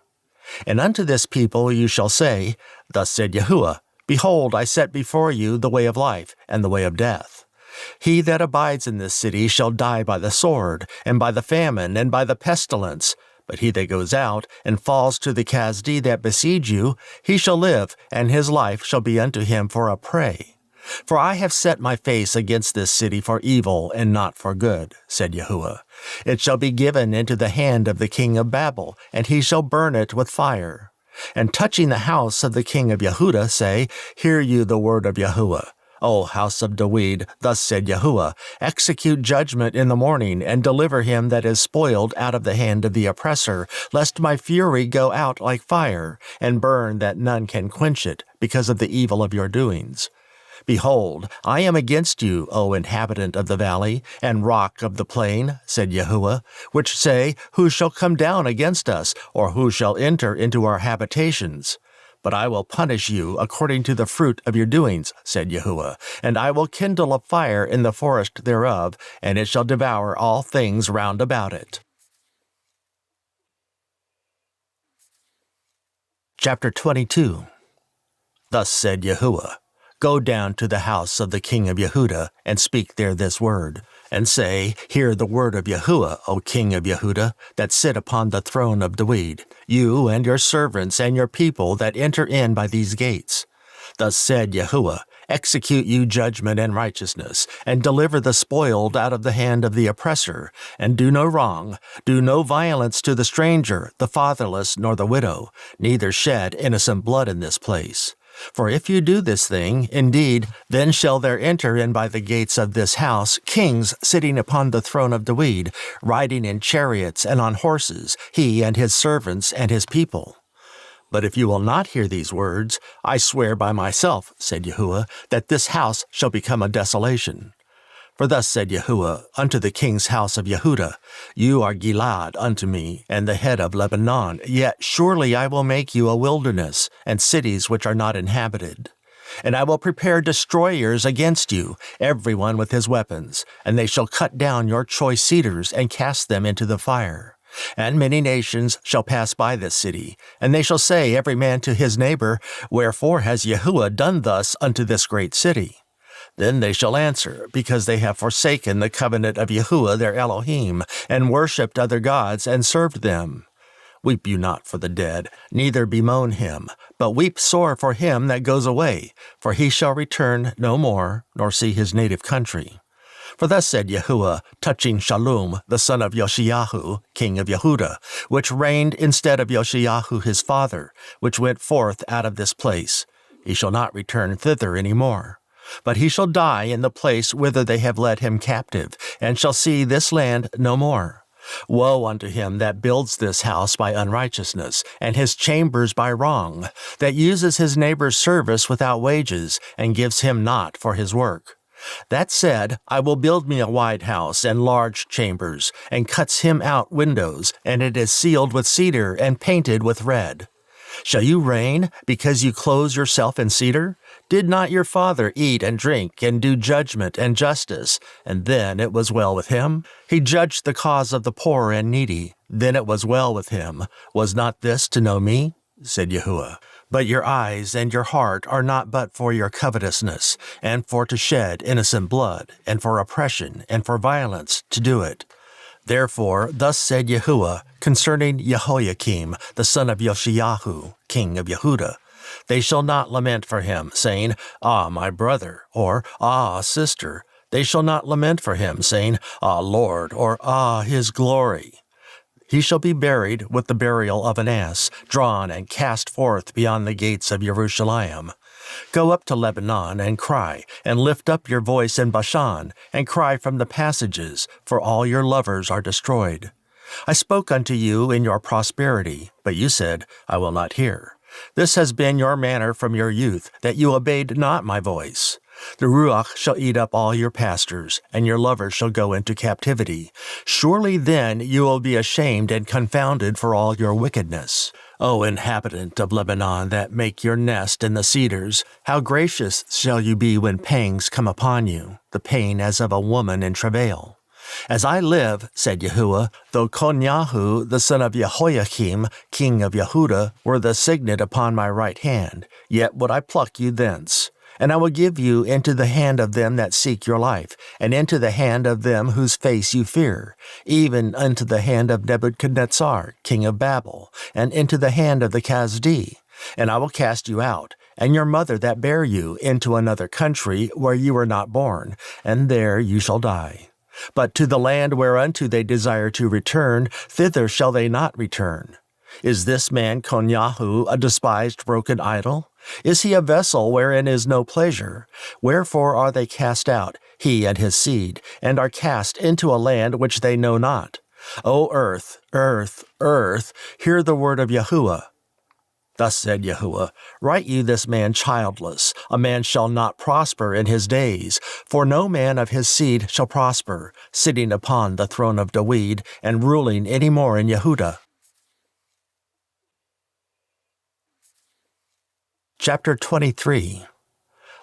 And unto this people you shall say, Thus said Yahuah, Behold, I set before you the way of life and the way of death. He that abides in this city shall die by the sword, and by the famine, and by the pestilence. But he that goes out, and falls to the Kasdi that besiege you, he shall live, and his life shall be unto him for a prey. For I have set my face against this city for evil, and not for good, said Yahuah. It shall be given into the hand of the king of Babel, and he shall burn it with fire. And touching the house of the king of Yehudah, say, Hear you the word of Yahuah. O house of David, thus said Yahuah, Execute judgment in the morning, and deliver him that is spoiled out of the hand of the oppressor, lest my fury go out like fire, and burn that none can quench it, because of the evil of your doings. Behold, I am against you, O inhabitant of the valley, and rock of the plain, said Yahuah, which say, Who shall come down against us, or who shall enter into our habitations? But I will punish you according to the fruit of your doings, said Yahuah, and I will kindle a fire in the forest thereof, and it shall devour all things round about it. Chapter 22. Thus said Yahuah, Go down to the house of the king of Yehudah, and speak there this word, and say, Hear the word of Yahuah, O king of Yehudah, that sit upon the throne of David, you and your servants and your people that enter in by these gates. Thus said Yahuah, Execute you judgment and righteousness, and deliver the spoiled out of the hand of the oppressor, and do no wrong, do no violence to the stranger, the fatherless, nor the widow, neither shed innocent blood in this place. For if you do this thing, indeed, then shall there enter in by the gates of this house kings sitting upon the throne of David, riding in chariots and on horses, he and his servants and his people. But if you will not hear these words, I swear by myself, said Yahuah, that this house shall become a desolation. For thus said Yahuah unto the king's house of Yehudah, You are Gilad unto me, and the head of Lebanon, yet surely I will make you a wilderness, and cities which are not inhabited. And I will prepare destroyers against you, every one with his weapons, and they shall cut down your choice cedars, and cast them into the fire. And many nations shall pass by this city, and they shall say every man to his neighbor, Wherefore has Yahuah done thus unto this great city? Then they shall answer, Because they have forsaken the covenant of Yahuah their Elohim, and worshipped other gods, and served them. Weep you not for the dead, neither bemoan him, but weep sore for him that goes away, for he shall return no more, nor see his native country. For thus said Yahuah, touching Shallum, the son of Yoshiyahu, king of Yehudah, which reigned instead of Yoshiyahu his father, which went forth out of this place. He shall not return thither any more. But he shall die in the place whither they have led him captive, and shall see this land no more. Woe unto him that builds this house by unrighteousness, and his chambers by wrong, that uses his neighbor's service without wages, and gives him not for his work. That said, I will build me a wide house and large chambers, and cuts him out windows, and it is sealed with cedar and painted with red. Shall you reign, because you clothe yourself in cedar? Did not your father eat and drink, and do judgment and justice, and then it was well with him? He judged the cause of the poor and needy, then it was well with him. Was not this to know me? Said Yahuah. But your eyes and your heart are not but for your covetousness, and for to shed innocent blood, and for oppression, and for violence to do it. Therefore, thus said Yahuah concerning Jehoiakim, the son of Yoshiyahu, king of Yehudah, they shall not lament for him, saying, Ah, my brother, or Ah, sister. They shall not lament for him, saying, Ah, Lord, or Ah, his glory. He shall be buried with the burial of an ass, drawn and cast forth beyond the gates of Jerusalem. Go up to Lebanon and cry, and lift up your voice in Bashan, and cry from the passages, for all your lovers are destroyed. I spoke unto you in your prosperity, but you said, I will not hear. This has been your manner from your youth, that you obeyed not my voice. The Ruach shall eat up all your pastors, and your lovers shall go into captivity. Surely then you will be ashamed and confounded for all your wickedness. O inhabitant of Lebanon that make your nest in the cedars, how gracious shall you be when pangs come upon you, the pain as of a woman in travail. As I live, said Yahuah, though Konyahu, the son of Jehoiakim, king of Yehudah, were the signet upon my right hand, yet would I pluck you thence. And I will give you into the hand of them that seek your life, and into the hand of them whose face you fear, even unto the hand of Nebuchadnezzar, king of Babel, and into the hand of the Chaldee. And I will cast you out, and your mother that bare you, into another country where you were not born, and there you shall die. But to the land whereunto they desire to return, thither shall they not return. Is this man Konyahu a despised broken idol? Is he a vessel wherein is no pleasure? Wherefore are they cast out, he and his seed, and are cast into a land which they know not? O earth, earth, earth, hear the word of Yahuah. Thus said Yahuah, write you this man childless, a man shall not prosper in his days, for no man of his seed shall prosper, sitting upon the throne of David, and ruling any more in Yehudah. Chapter 23.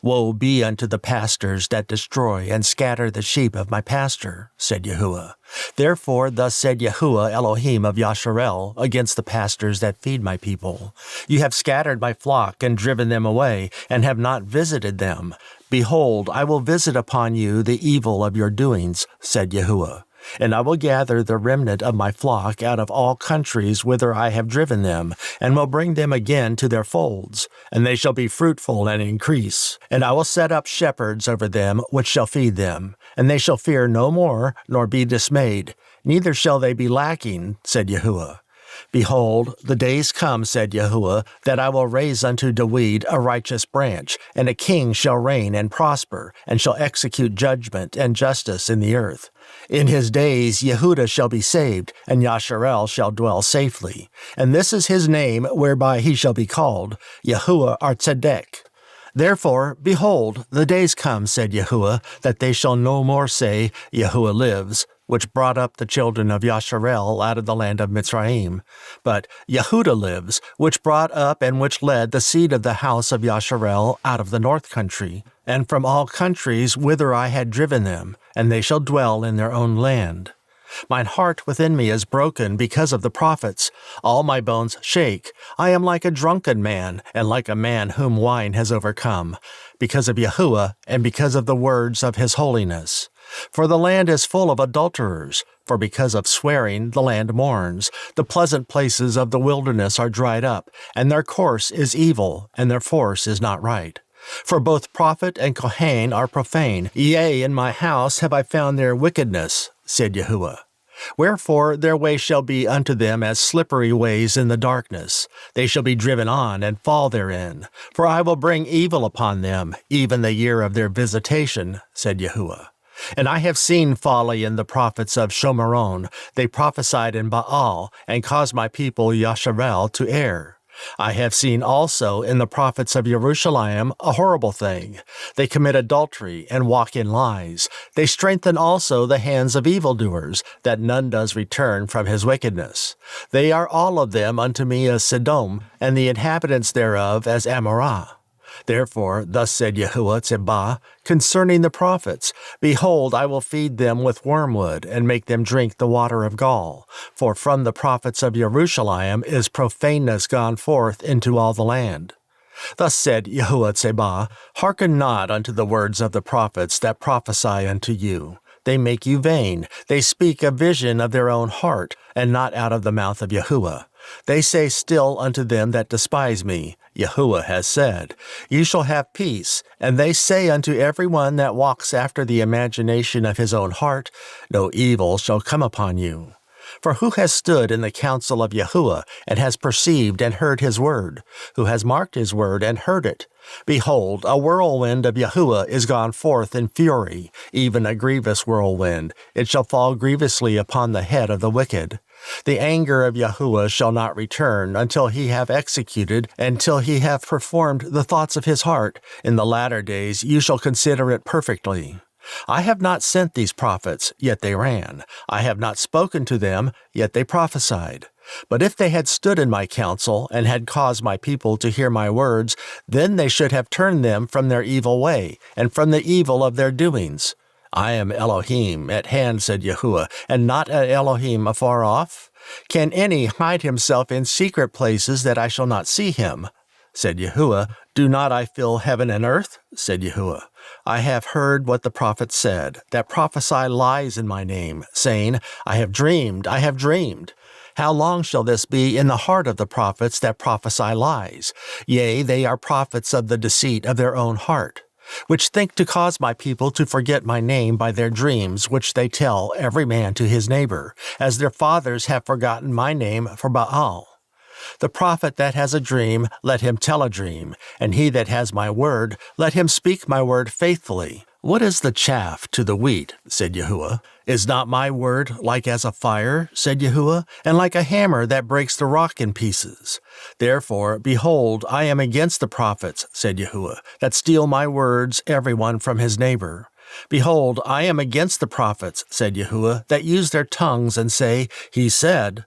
Woe be unto the pastors that destroy and scatter the sheep of my pasture, said Yahuah. Therefore thus said Yahuah Elohim of Yasharel against the pastors that feed my people. You have scattered my flock and driven them away, and have not visited them. Behold, I will visit upon you the evil of your doings, said Yahuah. And I will gather the remnant of my flock out of all countries whither I have driven them, and will bring them again to their folds, and they shall be fruitful and increase. And I will set up shepherds over them, which shall feed them, and they shall fear no more, nor be dismayed, neither shall they be lacking, said Yahuah. Behold, the days come, said Yahuah, that I will raise unto David a righteous branch, and a king shall reign and prosper, and shall execute judgment and justice in the earth. In his days Yehudah shall be saved, and Yasharel shall dwell safely. And this is his name whereby he shall be called, Yahuah Artzedek. Therefore, behold, the days come, said Yahuah, that they shall no more say, Yahuah lives, which brought up the children of Yasharel out of the land of Mitzrayim. But Yehudah lives, which brought up and which led the seed of the house of Yasharel out of the north country, and from all countries whither I had driven them, and they shall dwell in their own land. Mine heart within me is broken because of the prophets. All my bones shake. I am like a drunken man, and like a man whom wine has overcome, because of Yahuah, and because of the words of his holiness. For the land is full of adulterers, for because of swearing the land mourns. The pleasant places of the wilderness are dried up, and their course is evil, and their force is not right. For both prophet and Kohen are profane. Yea, in my house have I found their wickedness, said Yahuah. Wherefore their way shall be unto them as slippery ways in the darkness. They shall be driven on and fall therein. For I will bring evil upon them, even the year of their visitation, said Yahuah. And I have seen folly in the prophets of Shomeron. They prophesied in Baal, and caused my people Yasharel to err. I have seen also in the prophets of Jerusalem a horrible thing. They commit adultery and walk in lies. They strengthen also the hands of evildoers, that none does return from his wickedness. They are all of them unto me as Sodom, and the inhabitants thereof as Amorah. Therefore, thus said Yahuah Tzebah, concerning the prophets, Behold, I will feed them with wormwood, and make them drink the water of gall. For from the prophets of Jerusalem is profaneness gone forth into all the land. Thus said Yahuah Tzebah, Hearken not unto the words of the prophets that prophesy unto you. They make you vain. They speak a vision of their own heart, and not out of the mouth of Yahuah. They say still unto them that despise me, Yahuah has said, You shall have peace. And they say unto every one that walks after the imagination of his own heart, No evil shall come upon you. For who has stood in the counsel of Yahuah, and has perceived and heard his word? Who has marked his word and heard it? Behold, a whirlwind of Yahuah is gone forth in fury, even a grievous whirlwind. It shall fall grievously upon the head of the wicked. The anger of Yahuah shall not return until he have executed, until he have performed the thoughts of his heart. In the latter days you shall consider it perfectly. I have not sent these prophets, yet they ran. I have not spoken to them, yet they prophesied. But if they had stood in my counsel, and had caused my people to hear my words, then they should have turned them from their evil way, and from the evil of their doings. I am Elohim at hand, said Yahuah, and not an Elohim afar off? Can any hide himself in secret places that I shall not see him? Said Yahuah, Do not I fill heaven and earth? Said Yahuah, I have heard what the prophets said, that prophesy lies in my name, saying, I have dreamed, I have dreamed. How long shall this be in the heart of the prophets that prophesy lies? Yea, they are prophets of the deceit of their own heart, which think to cause my people to forget my name by their dreams, which they tell every man to his neighbor, as their fathers have forgotten my name for Baal. The prophet that has a dream, let him tell a dream, and he that has my word, let him speak my word faithfully. What is the chaff to the wheat? Said Yahuah. Is not my word like as a fire? Said Yahuah, and like a hammer that breaks the rock in pieces. Therefore, behold, I am against the prophets, said Yahuah, that steal my words, every one from his neighbor. Behold, I am against the prophets, said Yahuah, that use their tongues and say, He said.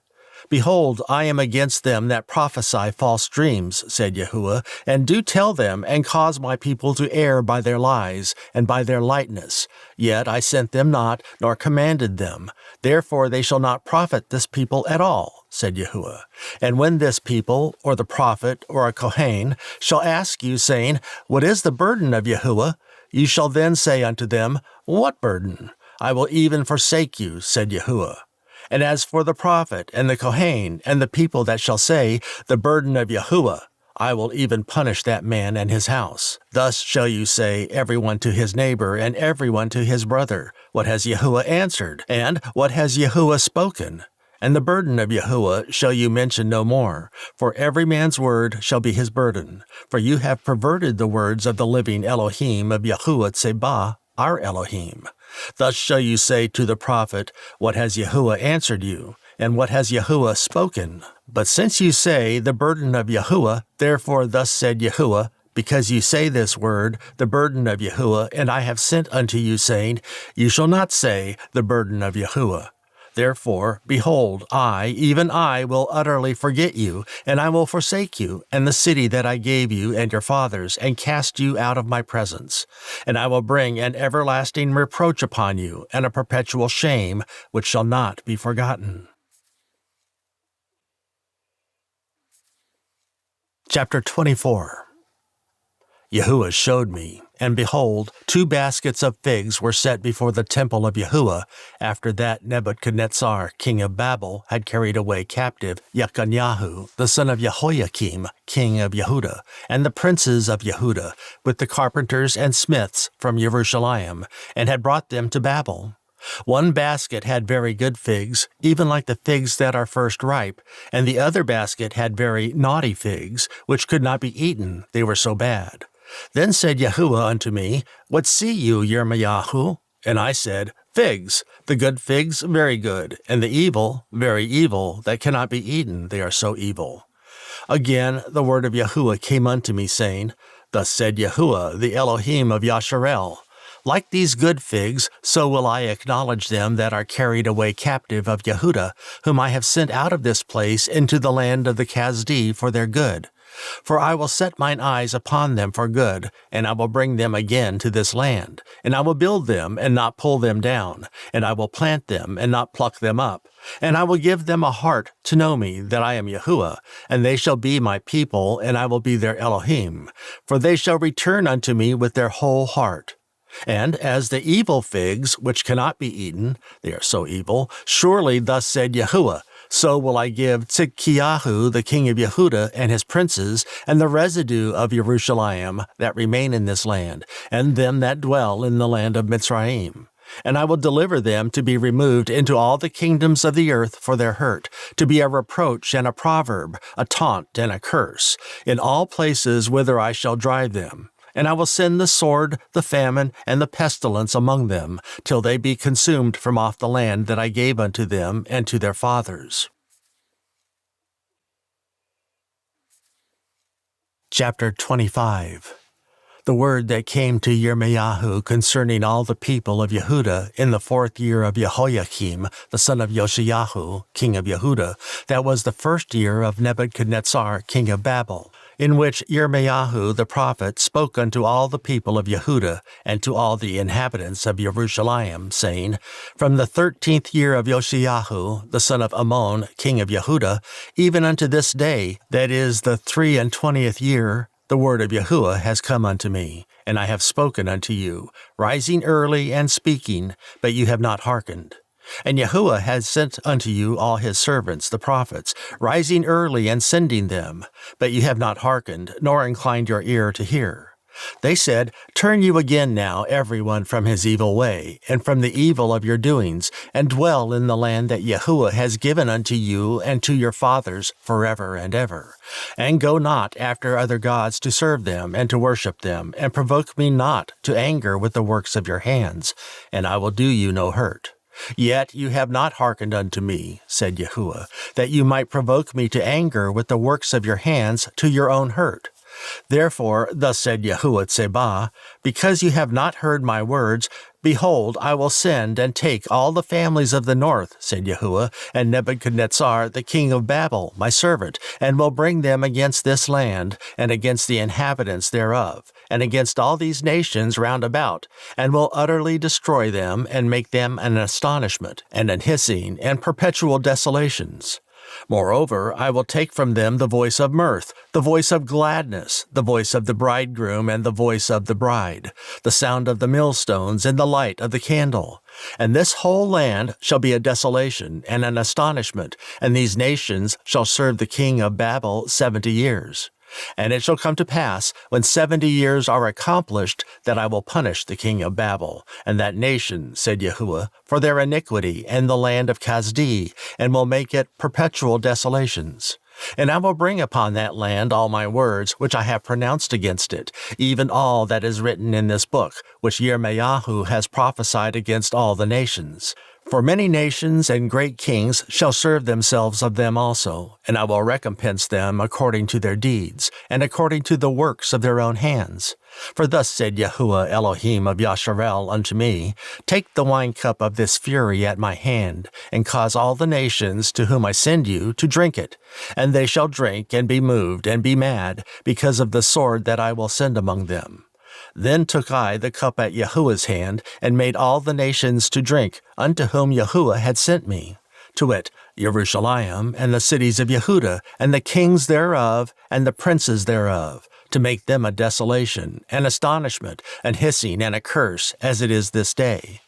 Behold, I am against them that prophesy false dreams, said Yahuah, and do tell them, and cause my people to err by their lies, and by their lightness. Yet I sent them not, nor commanded them. Therefore they shall not profit this people at all, said Yahuah. And when this people, or the prophet, or a Kohen, shall ask you, saying, What is the burden of Yahuah? You shall then say unto them, What burden? I will even forsake you, said Yahuah. And as for the prophet, and the Kohen, and the people that shall say, The burden of Yahuah, I will even punish that man and his house. Thus shall you say, every one to his neighbor, and every one to his brother, What has Yahuah answered? And what has Yahuah spoken? And the burden of Yahuah shall you mention no more, for every man's word shall be his burden. For you have perverted the words of the living Elohim of Yahuah Tsebah, our Elohim. Thus shall you say to the prophet, What has Yahuah answered you? And what has Yahuah spoken? But since you say, The burden of Yahuah, therefore thus said Yahuah, because you say this word, the burden of Yahuah, and I have sent unto you, saying, You shall not say, The burden of Yahuah. Therefore, behold, I, even I, will utterly forget you, and I will forsake you, and the city that I gave you and your fathers, and cast you out of my presence. And I will bring an everlasting reproach upon you, and a perpetual shame, which shall not be forgotten. Chapter 24. Yahuah showed me, and behold, 2 baskets of figs were set before the temple of Yahuah, after that Nebuchadnezzar, king of Babel, had carried away captive Yechanyahu, the son of Jehoiakim, king of Yehudah, and the princes of Yehudah, with the carpenters and smiths from Jerusalem, and had brought them to Babel. 1 basket had very good figs, even like the figs that are first ripe, and the other basket had very naughty figs, which could not be eaten, they were so bad. Then said Yahuah unto me, What see you, Yirmeyahu? And I said, Figs, the good figs, very good, and the evil, very evil, that cannot be eaten, they are so evil. Again the word of Yahuah came unto me, saying, Thus said Yahuah, the Elohim of Yasharel, Like these good figs, so will I acknowledge them that are carried away captive of Yehudah, whom I have sent out of this place into the land of the Chaldee for their good. For I will set mine eyes upon them for good, and I will bring them again to this land, and I will build them and not pull them down, and I will plant them and not pluck them up, and I will give them a heart to know me, that I am Yahuah, and they shall be my people, and I will be their Elohim, for they shall return unto me with their whole heart. And as the evil figs, which cannot be eaten, they are so evil, surely thus said Yahuah, so will I give Tzidkiyahu, the king of Yehuda, and his princes, and the residue of Jerusalem that remain in this land, and them that dwell in the land of Mitzrayim. And I will deliver them to be removed into all the kingdoms of the earth for their hurt, to be a reproach and a proverb, a taunt and a curse, in all places whither I shall drive them. And I will send the sword, the famine, and the pestilence among them, till they be consumed from off the land that I gave unto them and to their fathers. Chapter 25. The word that came to Yirmeyahu concerning all the people of Yehuda in the 4th year of Jehoiakim, the son of Josiah, king of Yehuda, that was the 1st year of Nebuchadnezzar, king of Babel, in which Yirmeyahu the prophet spoke unto all the people of Yehuda and to all the inhabitants of Jerusalem, saying, From the 13th year of Josiah, the son of Ammon, king of Yehuda, even unto this day, that is the 23rd year, the word of Yahuah has come unto me, and I have spoken unto you, rising early and speaking, but you have not hearkened. And Yahuah has sent unto you all his servants, the prophets, rising early and sending them, but you have not hearkened, nor inclined your ear to hear. They said, Turn you again now, every one from his evil way, and from the evil of your doings, and dwell in the land that Yahuah has given unto you and to your fathers forever and ever. And go not after other gods to serve them and to worship them, and provoke me not to anger with the works of your hands, and I will do you no hurt. Yet you have not hearkened unto me, said Yahuah, that you might provoke me to anger with the works of your hands to your own hurt. Therefore, thus said Yahuah Tsebah, because you have not heard my words, behold, I will send and take all the families of the north, said Yahuah, and Nebuchadnezzar, the king of Babel, my servant, and will bring them against this land, and against the inhabitants thereof, and against all these nations round about, and will utterly destroy them, and make them an astonishment, and an hissing, and perpetual desolations. Moreover, I will take from them the voice of mirth, the voice of gladness, the voice of the bridegroom and the voice of the bride, the sound of the millstones and the light of the candle. And this whole land shall be a desolation and an astonishment, and these nations shall serve the king of Babel 70 years. And it shall come to pass, when 70 years are accomplished, that I will punish the king of Babel, and that nation, said Yahuah, for their iniquity, and the land of Kasdi, and will make it perpetual desolations. And I will bring upon that land all my words, which I have pronounced against it, even all that is written in this book, which Yirmeyahu has prophesied against all the nations. For many nations and great kings shall serve themselves of them also, and I will recompense them according to their deeds, and according to the works of their own hands. For thus said Yahuah Elohim of Yasharel unto me, Take the wine cup of this fury at my hand, and cause all the nations to whom I send you to drink it. And they shall drink and be moved and be mad, because of the sword that I will send among them. Then took I the cup at Yahuah's hand, and made all the nations to drink, unto whom Yahuah had sent me, to wit, Jerusalem, and the cities of Yehuda, and the kings thereof, and the princes thereof, to make them a desolation, an astonishment, an hissing, and a curse, as it is this day.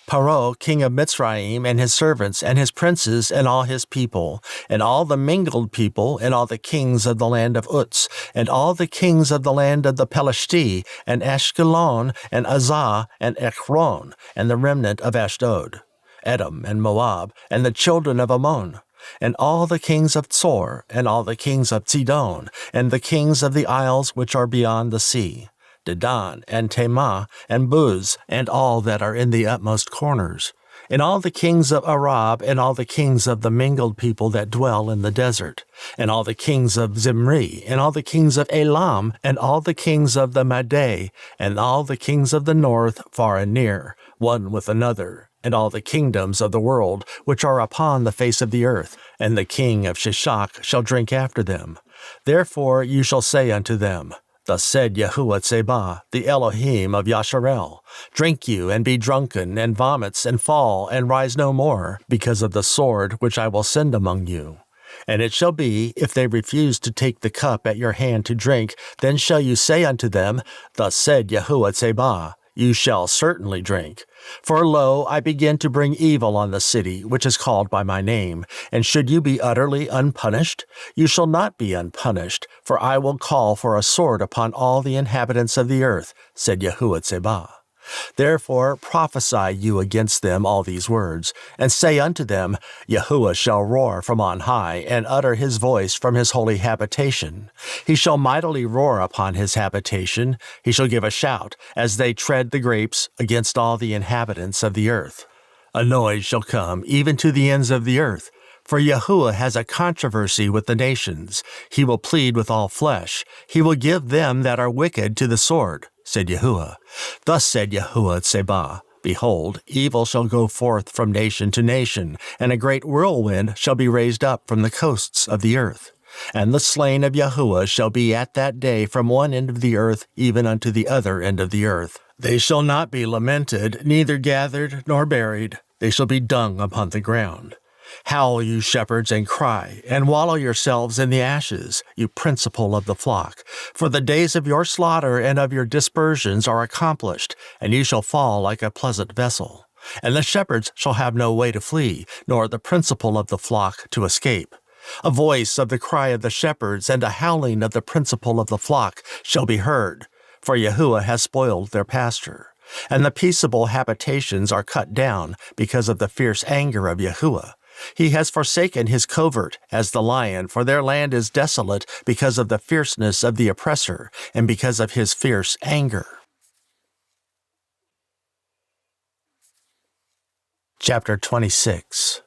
Paro, king of Mitzrayim, and his servants, and his princes, and all his people, and all the mingled people, and all the kings of the land of Uz, and all the kings of the land of the Pelishti, and Ashkelon, and Azah, and Ekron, and the remnant of Ashdod, Edom, and Moab, and the children of Ammon, and all the kings of Tzor, and all the kings of Sidon, and the kings of the isles which are beyond the sea, Dedan, and Temah, and Buz, and all that are in the utmost corners, and all the kings of Arab, and all the kings of the mingled people that dwell in the desert, and all the kings of Zimri, and all the kings of Elam, and all the kings of the Madeh, and all the kings of the north, far and near, one with another, and all the kingdoms of the world which are upon the face of the earth, and the king of Shishak shall drink after them. Therefore you shall say unto them, Thus said Yahuah Tsebah, the Elohim of Yasharel, Drink you, and be drunken, and vomits, and fall, and rise no more, because of the sword which I will send among you. And it shall be, if they refuse to take the cup at your hand to drink, then shall you say unto them, Thus said Yahuah Tsebah, you shall certainly drink. For lo, I begin to bring evil on the city which is called by my name, and should you be utterly unpunished? You shall not be unpunished, for I will call for a sword upon all the inhabitants of the earth, said Yahuah Tsebah. Therefore prophesy you against them all these words, and say unto them, Yahuah shall roar from on high, and utter his voice from his holy habitation. He shall mightily roar upon his habitation, he shall give a shout, as they tread the grapes, against all the inhabitants of the earth. A noise shall come even to the ends of the earth, for Yahuah has a controversy with the nations. He will plead with all flesh. He will give them that are wicked to the sword, said Yahuah. Thus said Yahuah Tsebah, Behold, evil shall go forth from nation to nation, and a great whirlwind shall be raised up from the coasts of the earth. And the slain of Yahuah shall be at that day from one end of the earth even unto the other end of the earth. They shall not be lamented, neither gathered nor buried. They shall be dung upon the ground. Howl, you shepherds, and cry, and wallow yourselves in the ashes, you principal of the flock. For the days of your slaughter and of your dispersions are accomplished, and you shall fall like a pleasant vessel. And the shepherds shall have no way to flee, nor the principal of the flock to escape. A voice of the cry of the shepherds and a howling of the principal of the flock shall be heard, for Yahuah has spoiled their pasture. And the peaceable habitations are cut down because of the fierce anger of Yahuah. He has forsaken his covert as the lion, for their land is desolate because of the fierceness of the oppressor, and because of his fierce anger. Chapter 26.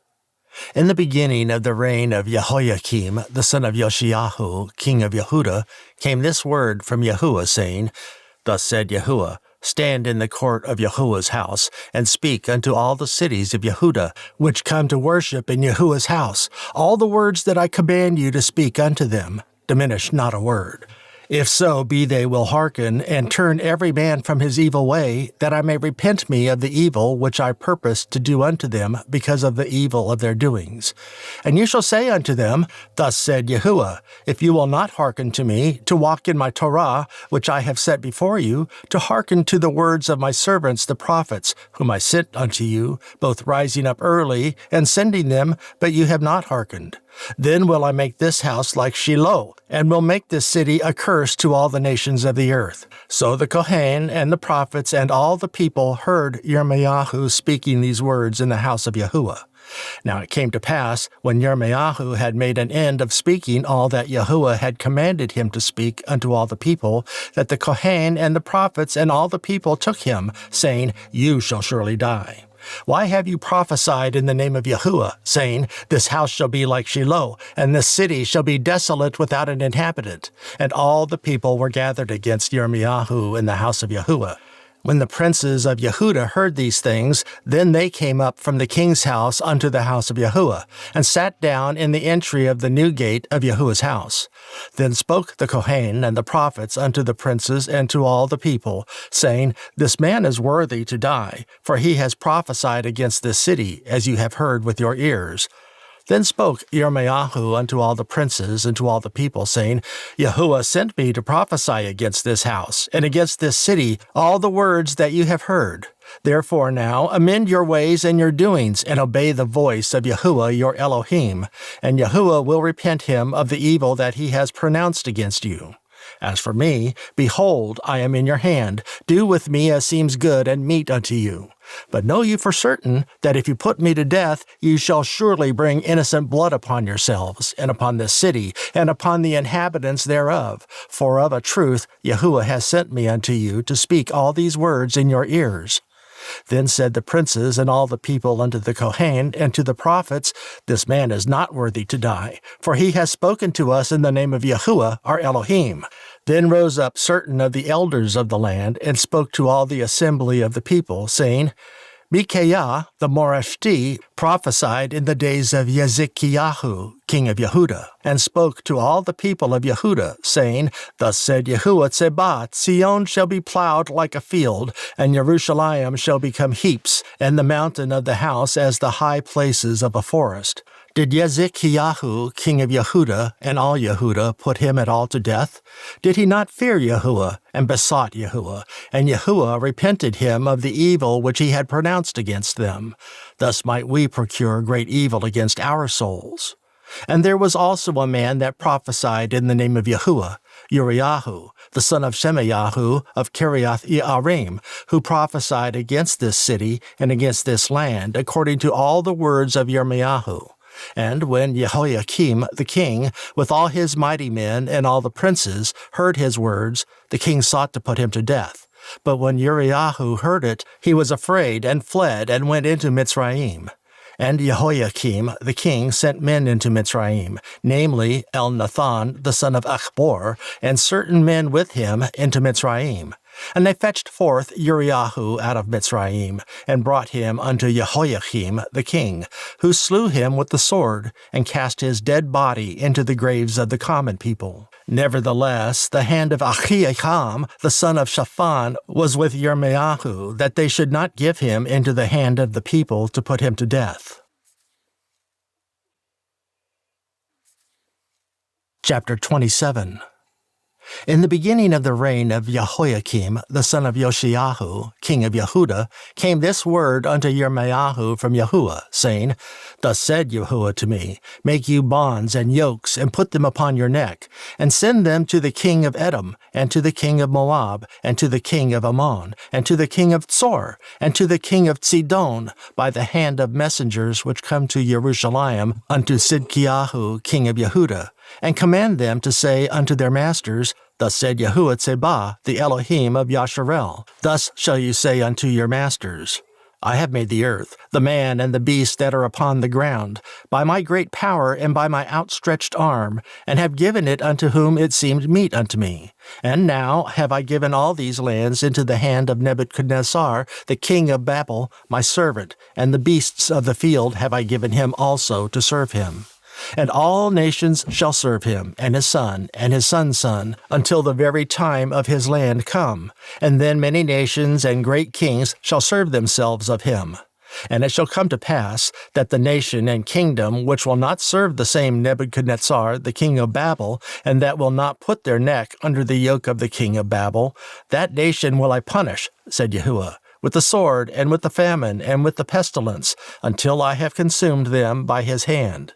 In the beginning of the reign of Jehoiakim, the son of Yoshiyahu, king of Yehudah, came this word from Yahuah, saying, Thus said Yahuah, Stand in the court of Yahuah's house, and speak unto all the cities of Yehudah, which come to worship in Yahuah's house, all the words that I command you to speak unto them. Diminish not a word. If so be they will hearken, and turn every man from his evil way, that I may repent me of the evil which I purpose to do unto them, because of the evil of their doings. And you shall say unto them, Thus said Yahuah, If you will not hearken to me, to walk in my Torah, which I have set before you, to hearken to the words of my servants the prophets, whom I sent unto you, both rising up early, and sending them, but you have not hearkened. Then will I make this house like Shiloh, and will make this city a curse to all the nations of the earth. So the Kohen and the prophets and all the people heard Yirmeyahu speaking these words in the house of Yahuah. Now it came to pass, when Yirmeyahu had made an end of speaking all that Yahuah had commanded him to speak unto all the people, that the Kohen and the prophets and all the people took him, saying, You shall surely die. Why have you prophesied in the name of Yahuah, saying, This house shall be like Shiloh, and this city shall be desolate without an inhabitant? And all the people were gathered against Yirmeyahu in the house of Yahuah. When the princes of Yehudah heard these things, then they came up from the king's house unto the house of Yahuah, and sat down in the entry of the new gate of Yahuah's house. Then spoke the Kohen and the prophets unto the princes and to all the people, saying, This man is worthy to die, for he has prophesied against this city, as you have heard with your ears. Then spoke Yirmeyahu unto all the princes and to all the people, saying, Yahuah sent me to prophesy against this house, and against this city, all the words that you have heard. Therefore now amend your ways and your doings, and obey the voice of Yahuah your Elohim, and Yahuah will repent him of the evil that he has pronounced against you. As for me, behold, I am in your hand. Do with me as seems good and meet unto you. But know you for certain that if you put me to death, you shall surely bring innocent blood upon yourselves, and upon this city, and upon the inhabitants thereof. For of a truth Yahuah has sent me unto you to speak all these words in your ears. Then said the princes and all the people unto the Kohen and to the prophets, This man is not worthy to die, for he has spoken to us in the name of Yahuah our Elohim. Then rose up certain of the elders of the land, and spoke to all the assembly of the people, saying, Micaiah the Morashti prophesied in the days of Yezekiyahu, king of Yehudah, and spoke to all the people of Yehudah, saying, Thus said Yahuah Tsebah, Sion shall be plowed like a field, and Jerusalem shall become heaps, and the mountain of the house as the high places of a forest. Did Yezekiyahu, king of Yehuda, and all Yehuda put him at all to death? Did he not fear Yahuah, and besought Yahuah, and Yahuah repented him of the evil which he had pronounced against them? Thus might we procure great evil against our souls. And there was also a man that prophesied in the name of Yahuah, Yirmeya, the son of Shemayahu of Kiriath Yearim, who prophesied against this city and against this land, according to all the words of Yirmeya. And when Jehoiakim the king, with all his mighty men and all the princes, heard his words, the king sought to put him to death. But when Yirmeya heard it, he was afraid and fled and went into Mitzrayim. And Jehoiakim the king sent men into Mitzrayim, namely Elnathan the son of Achbor, and certain men with him into Mitzrayim. And they fetched forth Yirmeya out of Mitzrayim, and brought him unto Jehoiakim the king, who slew him with the sword, and cast his dead body into the graves of the common people. Nevertheless, the hand of Ahikam, the son of Shaphan, was with Yirmeya, that they should not give him into the hand of the people to put him to death. Chapter 27. In the beginning of the reign of Jehoiakim, the son of Josiah, king of Yehuda, came this word unto Yirmeya from Yahuah, saying, Thus said Yahuah to me, Make you bonds and yokes, and put them upon your neck, and send them to the king of Edom, and to the king of Moab, and to the king of Ammon, and to the king of Tsor, and to the king of Sidon, by the hand of messengers which come to Jerusalem unto Sidkiyahu, king of Yehuda, and command them to say unto their masters, Thus said Yahuah Tsebah, the Elohim of Yasharel, Thus shall you say unto your masters, I have made the earth, the man and the beast that are upon the ground, by my great power and by my outstretched arm, and have given it unto whom it seemed meet unto me. And now have I given all these lands into the hand of Nebuchadnezzar, the king of Babel, my servant, and the beasts of the field have I given him also to serve him. And all nations shall serve him, and his son's son, until the very time of his land come. And then many nations and great kings shall serve themselves of him. And it shall come to pass that the nation and kingdom which will not serve the same Nebuchadnezzar, the king of Babel, and that will not put their neck under the yoke of the king of Babel, that nation will I punish, said Yahuah, with the sword, and with the famine, and with the pestilence, until I have consumed them by his hand.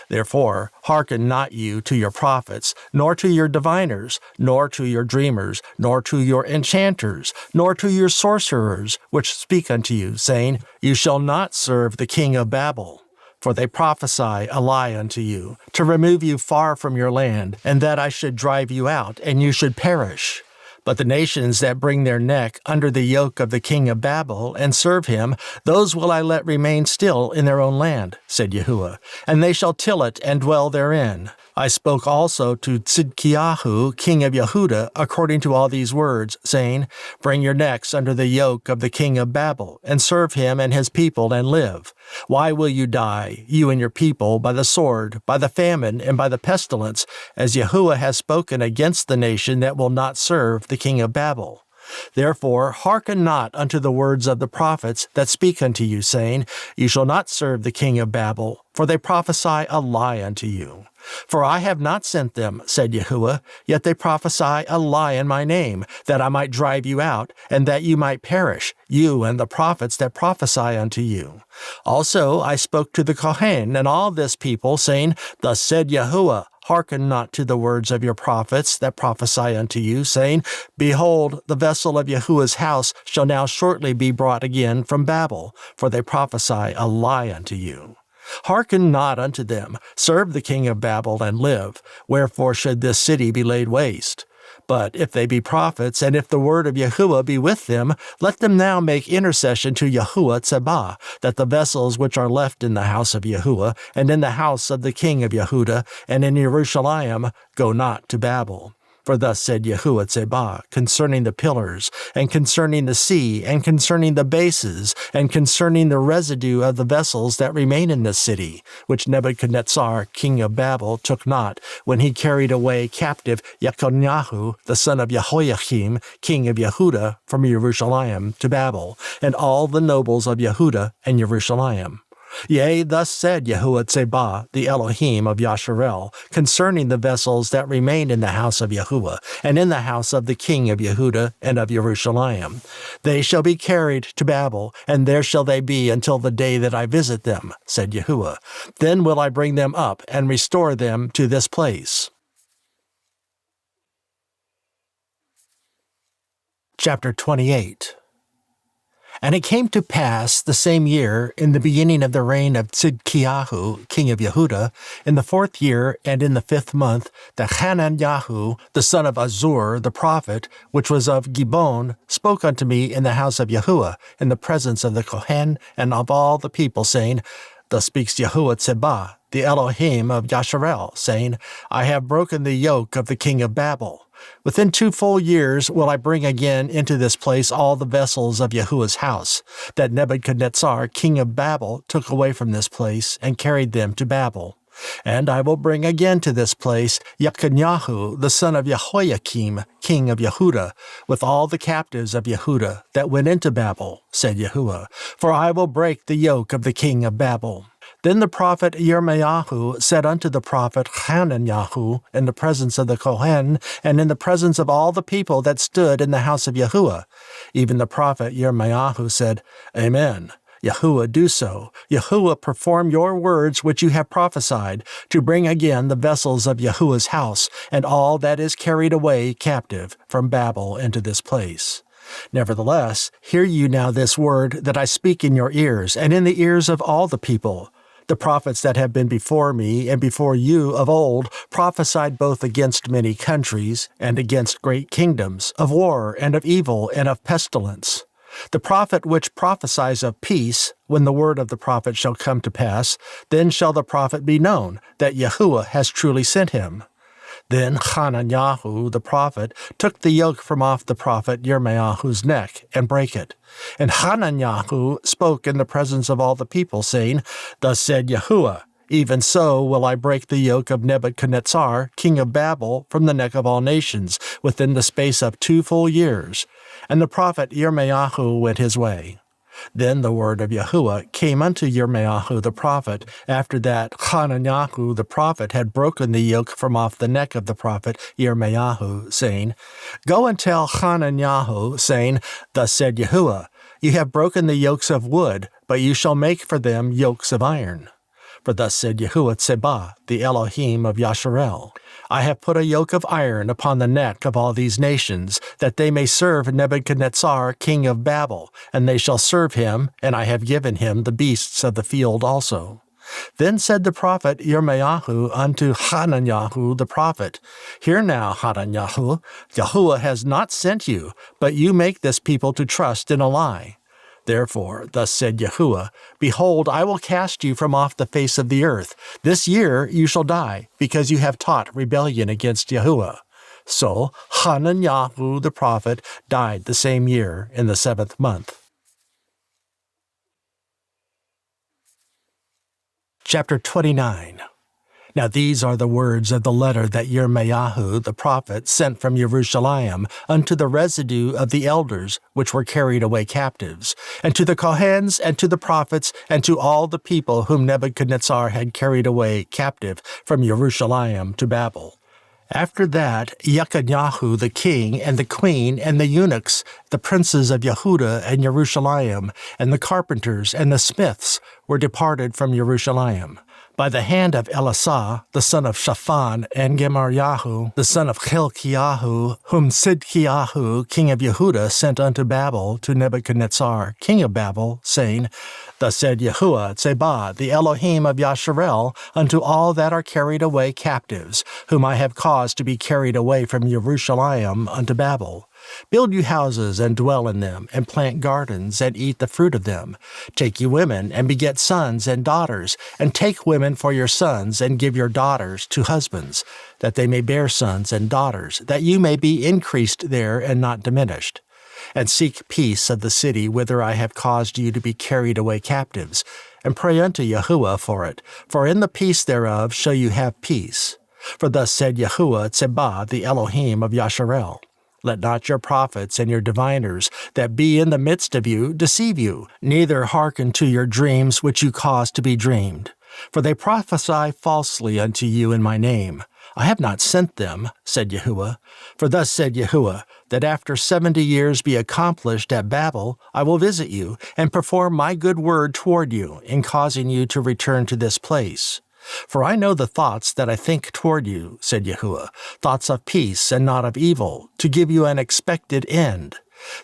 Therefore, hearken not you to your prophets, nor to your diviners, nor to your dreamers, nor to your enchanters, nor to your sorcerers, which speak unto you, saying, You shall not serve the king of Babel. For they prophesy a lie unto you, to remove you far from your land, and that I should drive you out, and you should perish. But the nations that bring their neck under the yoke of the king of Babel and serve him, those will I let remain still in their own land, said Yahuah, and they shall till it and dwell therein. I spoke also to Tzidkiyahu, king of Yehuda, according to all these words, saying, Bring your necks under the yoke of the king of Babel, and serve him and his people, and live. Why will you die, you and your people, by the sword, by the famine, and by the pestilence, as Yahuah has spoken against the nation that will not serve the king of Babel? Therefore hearken not unto the words of the prophets that speak unto you, saying, You shall not serve the king of Babel, for they prophesy a lie unto you. For I have not sent them, said Yahuah, yet they prophesy a lie in my name, that I might drive you out, and that you might perish, you and the prophets that prophesy unto you. Also I spoke to the Kohen and all this people, saying, Thus said Yahuah, Hearken not to the words of your prophets that prophesy unto you, saying, Behold, the vessel of Yahuah's house shall now shortly be brought again from Babel, for they prophesy a lie unto you. Hearken not unto them, serve the king of Babel, and live. Wherefore should this city be laid waste? But if they be prophets, and if the word of Yahuah be with them, let them now make intercession to Yahuah Tsebah, that the vessels which are left in the house of Yahuah, and in the house of the king of Yehuda, and in Jerusalem, go not to Babel. For thus said Yahuah Tsebah concerning the pillars, and concerning the sea, and concerning the bases, and concerning the residue of the vessels that remain in this city, which Nebuchadnezzar, king of Babel, took not, when he carried away captive Yekoniah, the son of Jehoiakim, king of Yehuda, from Jerusalem to Babel, and all the nobles of Yehuda and Jerusalem. Yea, thus said Yahuah Tsebah, the Elohim of Yasharel, concerning the vessels that remain in the house of Yahuah, and in the house of the king of Yehudah and of Jerusalem. They shall be carried to Babel, and there shall they be until the day that I visit them, said Yahuah. Then will I bring them up and restore them to this place. Chapter 28. And it came to pass the same year, in the beginning of the reign of Tzidkiyahu, king of Yehudah, in the 4th year and in the 5th month, that Hananiah, the son of Azur, the prophet, which was of Gibon, spoke unto me in the house of Yahuah, in the presence of the Kohen and of all the people, saying, Thus speaks Yahuah Tsebah, the Elohim of Yasharel, saying, I have broken the yoke of the king of Babel. Within 2 full years will I bring again into this place all the vessels of Yahuah's house, that Nebuchadnezzar, king of Babel, took away from this place, and carried them to Babel. And I will bring again to this place Yechoniah, the son of Jehoiakim, king of Yehudah, with all the captives of Yehudah that went into Babel, said Yahuah, for I will break the yoke of the king of Babel. Then the prophet Yirmeya said unto the prophet Hananiah in the presence of the Kohen, and in the presence of all the people that stood in the house of Yahuah. Even the prophet Yirmeya said, Amen. Yahuah, do so. Yahuah, perform your words which you have prophesied, to bring again the vessels of Yahuah's house, and all that is carried away captive from Babel into this place. Nevertheless, hear you now this word that I speak in your ears, and in the ears of all the people. The prophets that have been before me and before you of old prophesied both against many countries and against great kingdoms, of war and of evil and of pestilence. The prophet which prophesies of peace, when the word of the prophet shall come to pass, then shall the prophet be known, that Yahuah has truly sent him. Then Hananiah the prophet took the yoke from off the prophet Yirmeyahu's neck, and brake it. And Hananiah spoke in the presence of all the people, saying, Thus said Yahuah, Even so will I break the yoke of Nebuchadnezzar, king of Babel, from the neck of all nations, within the space of 2 full years. And the prophet Yirmeyahu went his way. Then the word of Yahuah came unto Yirmeyahu the prophet, after that Hananiah the prophet had broken the yoke from off the neck of the prophet Yirmeyahu, saying, Go and tell Hananiah, saying, Thus said Yahuah, You have broken the yokes of wood, but you shall make for them yokes of iron. For thus said Yahuah Tsebah, the Elohim of Yasharel, I have put a yoke of iron upon the neck of all these nations, that they may serve Nebuchadnezzar, king of Babel, and they shall serve him, and I have given him the beasts of the field also. Then said the prophet Yirmeyahu unto Hananiah the prophet, Hear now, Hananiah, Yahuah has not sent you, but you make this people to trust in a lie. Therefore, thus said Yahuah, Behold, I will cast you from off the face of the earth. This year you shall die, because you have taught rebellion against Yahuah. So Hananiah the prophet died the same year in the 7th month. Chapter 29. Now these are the words of the letter that Yirmeyahu the prophet sent from Jerusalem unto the residue of the elders which were carried away captives, and to the Kohens, and to the prophets, and to all the people whom Nebuchadnezzar had carried away captive from Jerusalem to Babel. After that, Yechoniah the king, and the queen, and the eunuchs, the princes of Yehudah and Jerusalem, and the carpenters and the smiths were departed from Jerusalem, by the hand of Elisah, the son of Shaphan, and Gemariah, the son of Hilkiah, whom Tzidkiyahu, king of Yehudah, sent unto Babel to Nebuchadnezzar, king of Babel, saying, Thus said Yahuah Tsebah, the Elohim of Yasharel, unto all that are carried away captives, whom I have caused to be carried away from Jerusalem unto Babel. Build you houses, and dwell in them, and plant gardens, and eat the fruit of them. Take you women, and beget sons and daughters, and take women for your sons, and give your daughters to husbands, that they may bear sons and daughters, that you may be increased there and not diminished. And seek peace of the city whither I have caused you to be carried away captives, and pray unto Yahuah for it, for in the peace thereof shall you have peace. For thus said Yahuah Tsebah, the Elohim of Yasharel, Let not your prophets and your diviners that be in the midst of you deceive you, neither hearken to your dreams which you cause to be dreamed. For they prophesy falsely unto you in my name. I have not sent them, said Yahuah. For thus said Yahuah, that after 70 years be accomplished at Babel, I will visit you, and perform my good word toward you, in causing you to return to this place. For I know the thoughts that I think toward you, said Yahuah, thoughts of peace and not of evil, to give you an expected end.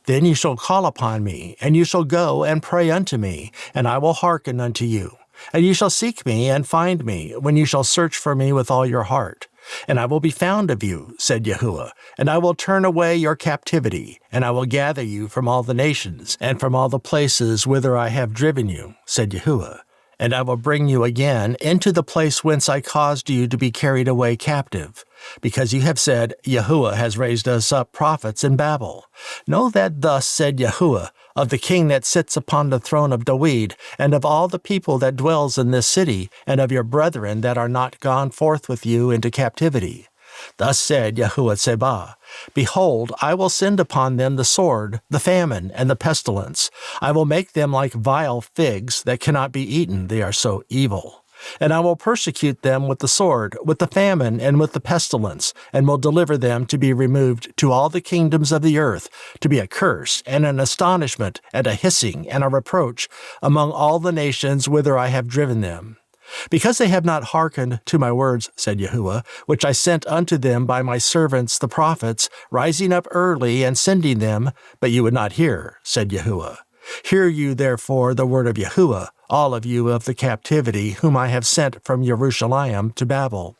Then you shall call upon me, and you shall go and pray unto me, and I will hearken unto you. And you shall seek me and find me, when you shall search for me with all your heart. And I will be found of you, said Yahuah, and I will turn away your captivity, and I will gather you from all the nations, and from all the places whither I have driven you, said Yahuah. And I will bring you again into the place whence I caused you to be carried away captive, because you have said, Yahuah has raised us up prophets in Babel. Know that thus said Yahuah, of the king that sits upon the throne of David, and of all the people that dwells in this city, and of your brethren that are not gone forth with you into captivity. Thus said Yahuah Sebah, Behold, I will send upon them the sword, the famine, and the pestilence. I will make them like vile figs that cannot be eaten, they are so evil. And I will persecute them with the sword, with the famine, and with the pestilence, and will deliver them to be removed to all the kingdoms of the earth, to be a curse, and an astonishment, and a hissing, and a reproach, among all the nations whither I have driven them. Because they have not hearkened to my words, said Yahuah, which I sent unto them by my servants the prophets, rising up early and sending them, but you would not hear, said Yahuah. Hear you therefore the word of Yahuah, all of you of the captivity, whom I have sent from Jerusalem to Babel.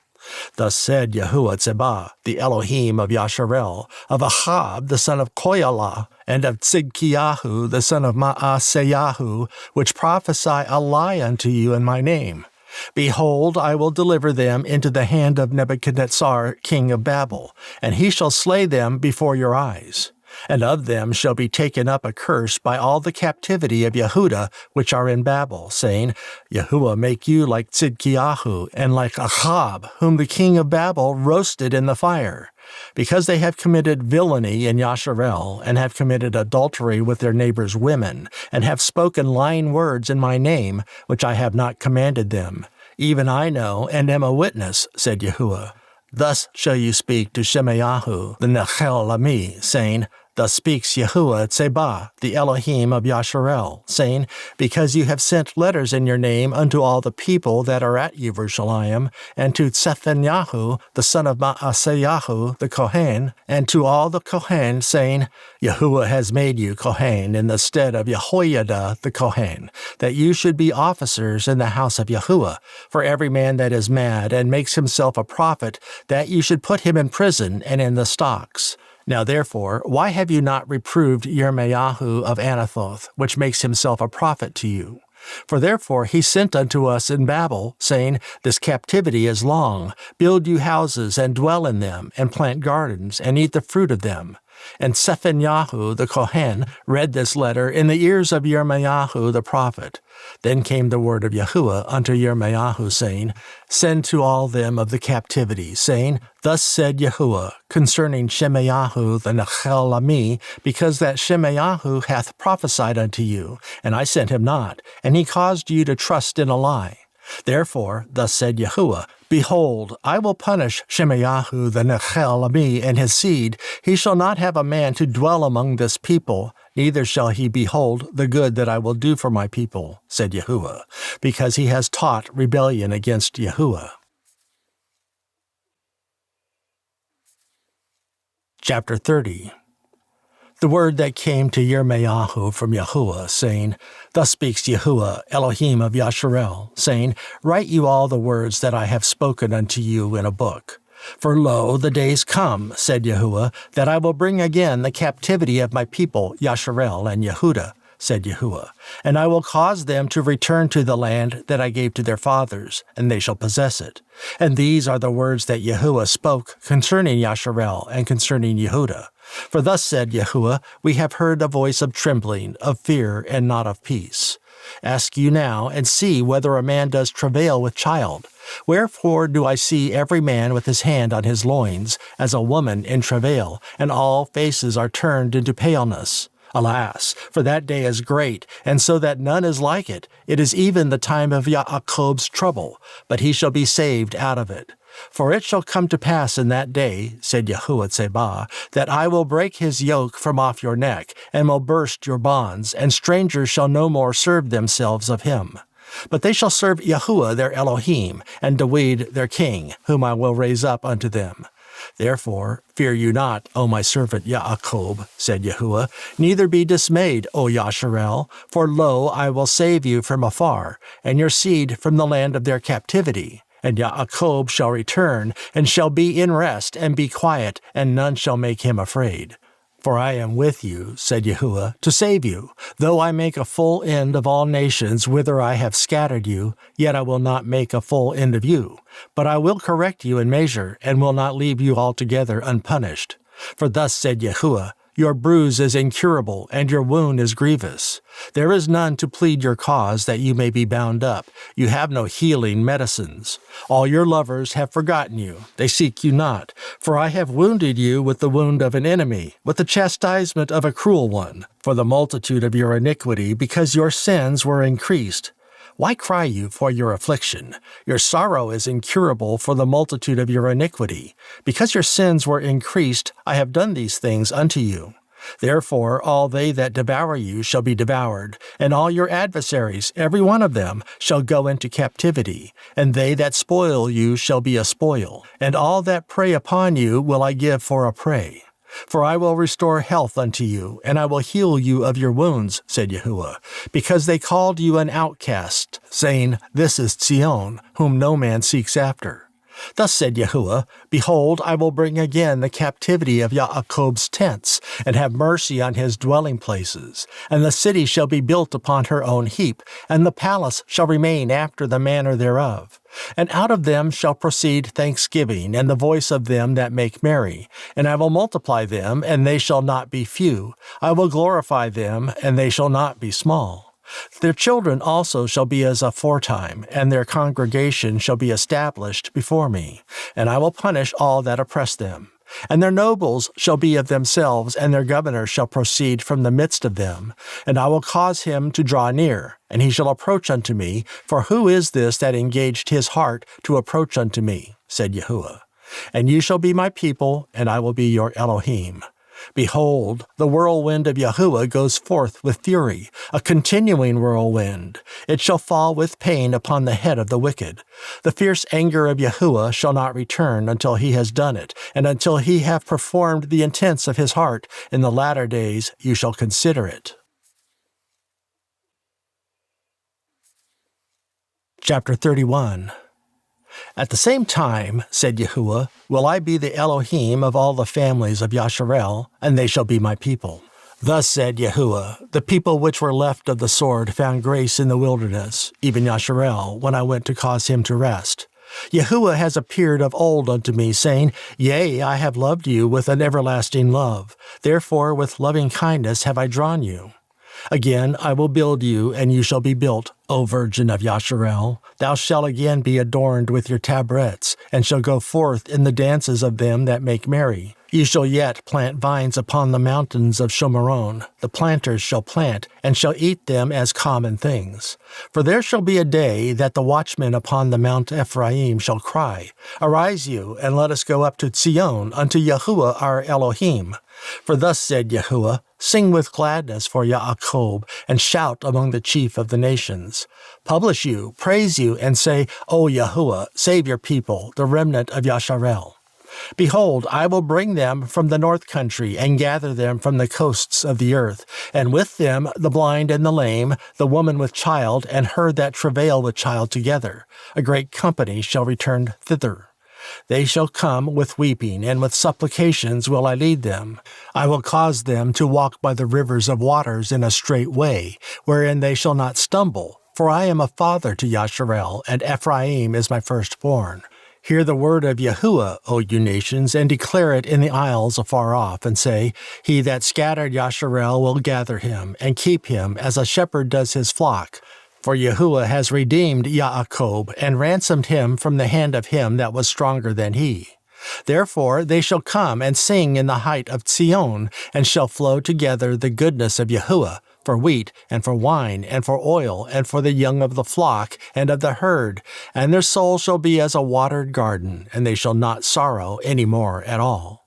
Thus said Yahuah Sebah, the Elohim of Yasharel, of Ahab the son of Koyalah, and of Tzidkiyahu the son of Maaseyahu, which prophesy a lie unto you in my name. Behold, I will deliver them into the hand of Nebuchadnezzar king of Babel, and he shall slay them before your eyes. And of them shall be taken up a curse by all the captivity of Yehudah which are in Babel, saying, Yahuah make you like Tzidkiyahu, and like Ahab, whom the king of Babel roasted in the fire. Because they have committed villainy in Yasharel, and have committed adultery with their neighbors' women, and have spoken lying words in my name, which I have not commanded them. Even I know, and am a witness, said Yahuah. Thus shall you speak to Shemayahu, the Nechel Lami, saying, Thus speaks Yahuah Sebah, the Elohim of Yasharel, saying, Because you have sent letters in your name unto all the people that are at Jerusalem, and to Zephaniah, the son of Maaseyahu, the Kohen, and to all the Kohen, saying, Yahuah has made you Kohen in the stead of Jehoiada the Kohen, that you should be officers in the house of Yahuah, for every man that is mad and makes himself a prophet, that you should put him in prison and in the stocks. Now therefore, why have you not reproved Yirmeya of Anathoth, which makes himself a prophet to you? For therefore he sent unto us in Babel, saying, This captivity is long. Build you houses, and dwell in them, and plant gardens, and eat the fruit of them. And Zephaniah the Kohen read this letter in the ears of Yirmeya the prophet. Then came the word of Yahuah unto Yirmeya, saying, Send to all them of the captivity, saying, Thus said Yahuah, concerning Shemayahu the Nechel Lami, because that Shemayahu hath prophesied unto you, and I sent him not, and he caused you to trust in a lie. Therefore, thus said Yahuah, Behold, I will punish Shemayahu the Nechel Lami and his seed. He shall not have a man to dwell among this people, neither shall he behold the good that I will do for my people, said Yahuah, because he has taught rebellion against Yahuah. Chapter 30. The word that came to Yirmeya from Yahuah, saying, Thus speaks Yahuah, Elohim of Yasharel, saying, Write you all the words that I have spoken unto you in a book. For lo, the days come, said Yahuah, that I will bring again the captivity of my people, Yasharel and Yehudah, said Yahuah, and I will cause them to return to the land that I gave to their fathers, and they shall possess it. And these are the words that Yahuah spoke concerning Yasharel and concerning Yehudah. For thus said Yahuah, We have heard a voice of trembling, of fear, and not of peace. Ask you now, and see whether a man does travail with child. Wherefore do I see every man with his hand on his loins, as a woman in travail, and all faces are turned into paleness. Alas, for that day is great, and so that none is like it. It is even the time of Yaakob's trouble, but he shall be saved out of it. For it shall come to pass in that day, said Yahuah Tsebah, that I will break his yoke from off your neck, and will burst your bonds, and strangers shall no more serve themselves of him. But they shall serve Yahuah their Elohim, and Dawid their king, whom I will raise up unto them. Therefore, fear you not, O my servant Yaakov, said Yahuah, neither be dismayed, O Yasharel, for lo, I will save you from afar, and your seed from the land of their captivity. And Yaakov shall return, and shall be in rest, and be quiet, and none shall make him afraid. For I am with you, said Yahuah, to save you. Though I make a full end of all nations whither I have scattered you, yet I will not make a full end of you. But I will correct you in measure, and will not leave you altogether unpunished. For thus said Yahuah, your bruise is incurable, and your wound is grievous. There is none to plead your cause that you may be bound up. You have no healing medicines. All your lovers have forgotten you. They seek you not. For I have wounded you with the wound of an enemy, with the chastisement of a cruel one, for the multitude of your iniquity, because your sins were increased. Why cry you for your affliction? Your sorrow is incurable for the multitude of your iniquity. Because your sins were increased, I have done these things unto you. Therefore all they that devour you shall be devoured, and all your adversaries, every one of them, shall go into captivity, and they that spoil you shall be a spoil, and all that prey upon you will I give for a prey. For I will restore health unto you, and I will heal you of your wounds, said Yahuah, because they called you an outcast, saying, This is Zion, whom no man seeks after. Thus said Yahuah, Behold, I will bring again the captivity of Yaakov's tents, and have mercy on his dwelling places. And the city shall be built upon her own heap, and the palace shall remain after the manner thereof. And out of them shall proceed thanksgiving, and the voice of them that make merry. And I will multiply them, and they shall not be few. I will glorify them, and they shall not be small. Their children also shall be as aforetime, and their congregation shall be established before me. And I will punish all that oppress them. And their nobles shall be of themselves, and their governor shall proceed from the midst of them. And I will cause him to draw near, and he shall approach unto me. For who is this that engaged his heart to approach unto me? Said Yahuah. And you shall be my people, and I will be your Elohim. Behold, the whirlwind of Yahuah goes forth with fury, a continuing whirlwind. It shall fall with pain upon the head of the wicked. The fierce anger of Yahuah shall not return until he has done it, and until he have performed the intents of his heart. In the latter days you shall consider it. Chapter 31. At the same time, said Yahuah, will I be the Elohim of all the families of Yasharel, and they shall be my people. Thus said Yahuah, the people which were left of the sword found grace in the wilderness, even Yasharel, when I went to cause him to rest. Yahuah has appeared of old unto me, saying, Yea, I have loved you with an everlasting love. Therefore with loving kindness have I drawn you. Again I will build you, and you shall be built, O virgin of Yasharel. Thou shalt again be adorned with your tabrets, and shall go forth in the dances of them that make merry. You shall yet plant vines upon the mountains of Shomeron. The planters shall plant, and shall eat them as common things. For there shall be a day that the watchmen upon the Mount Ephraim shall cry, Arise you, and let us go up to Zion, unto Yahuah our Elohim. For thus said Yahuah, Sing with gladness for Yaakov, and shout among the chief of the nations. Publish you, praise you, and say, O Yahuah, save your people, the remnant of Yasharel. Behold, I will bring them from the north country, and gather them from the coasts of the earth, and with them the blind and the lame, the woman with child, and her that travail with child together. A great company shall return thither. They shall come with weeping, and with supplications will I lead them. I will cause them to walk by the rivers of waters in a straight way, wherein they shall not stumble. For I am a father to Yasharel, and Ephraim is my firstborn. Hear the word of Yahuah, O you nations, and declare it in the isles afar off, and say, He that scattered Yasharel will gather him, and keep him, as a shepherd does his flock. For Yahuah has redeemed Yaakov, and ransomed him from the hand of him that was stronger than he. Therefore they shall come and sing in the height of Zion, and shall flow together the goodness of Yahuah, for wheat, and for wine, and for oil, and for the young of the flock, and of the herd, and their soul shall be as a watered garden, and they shall not sorrow any more at all.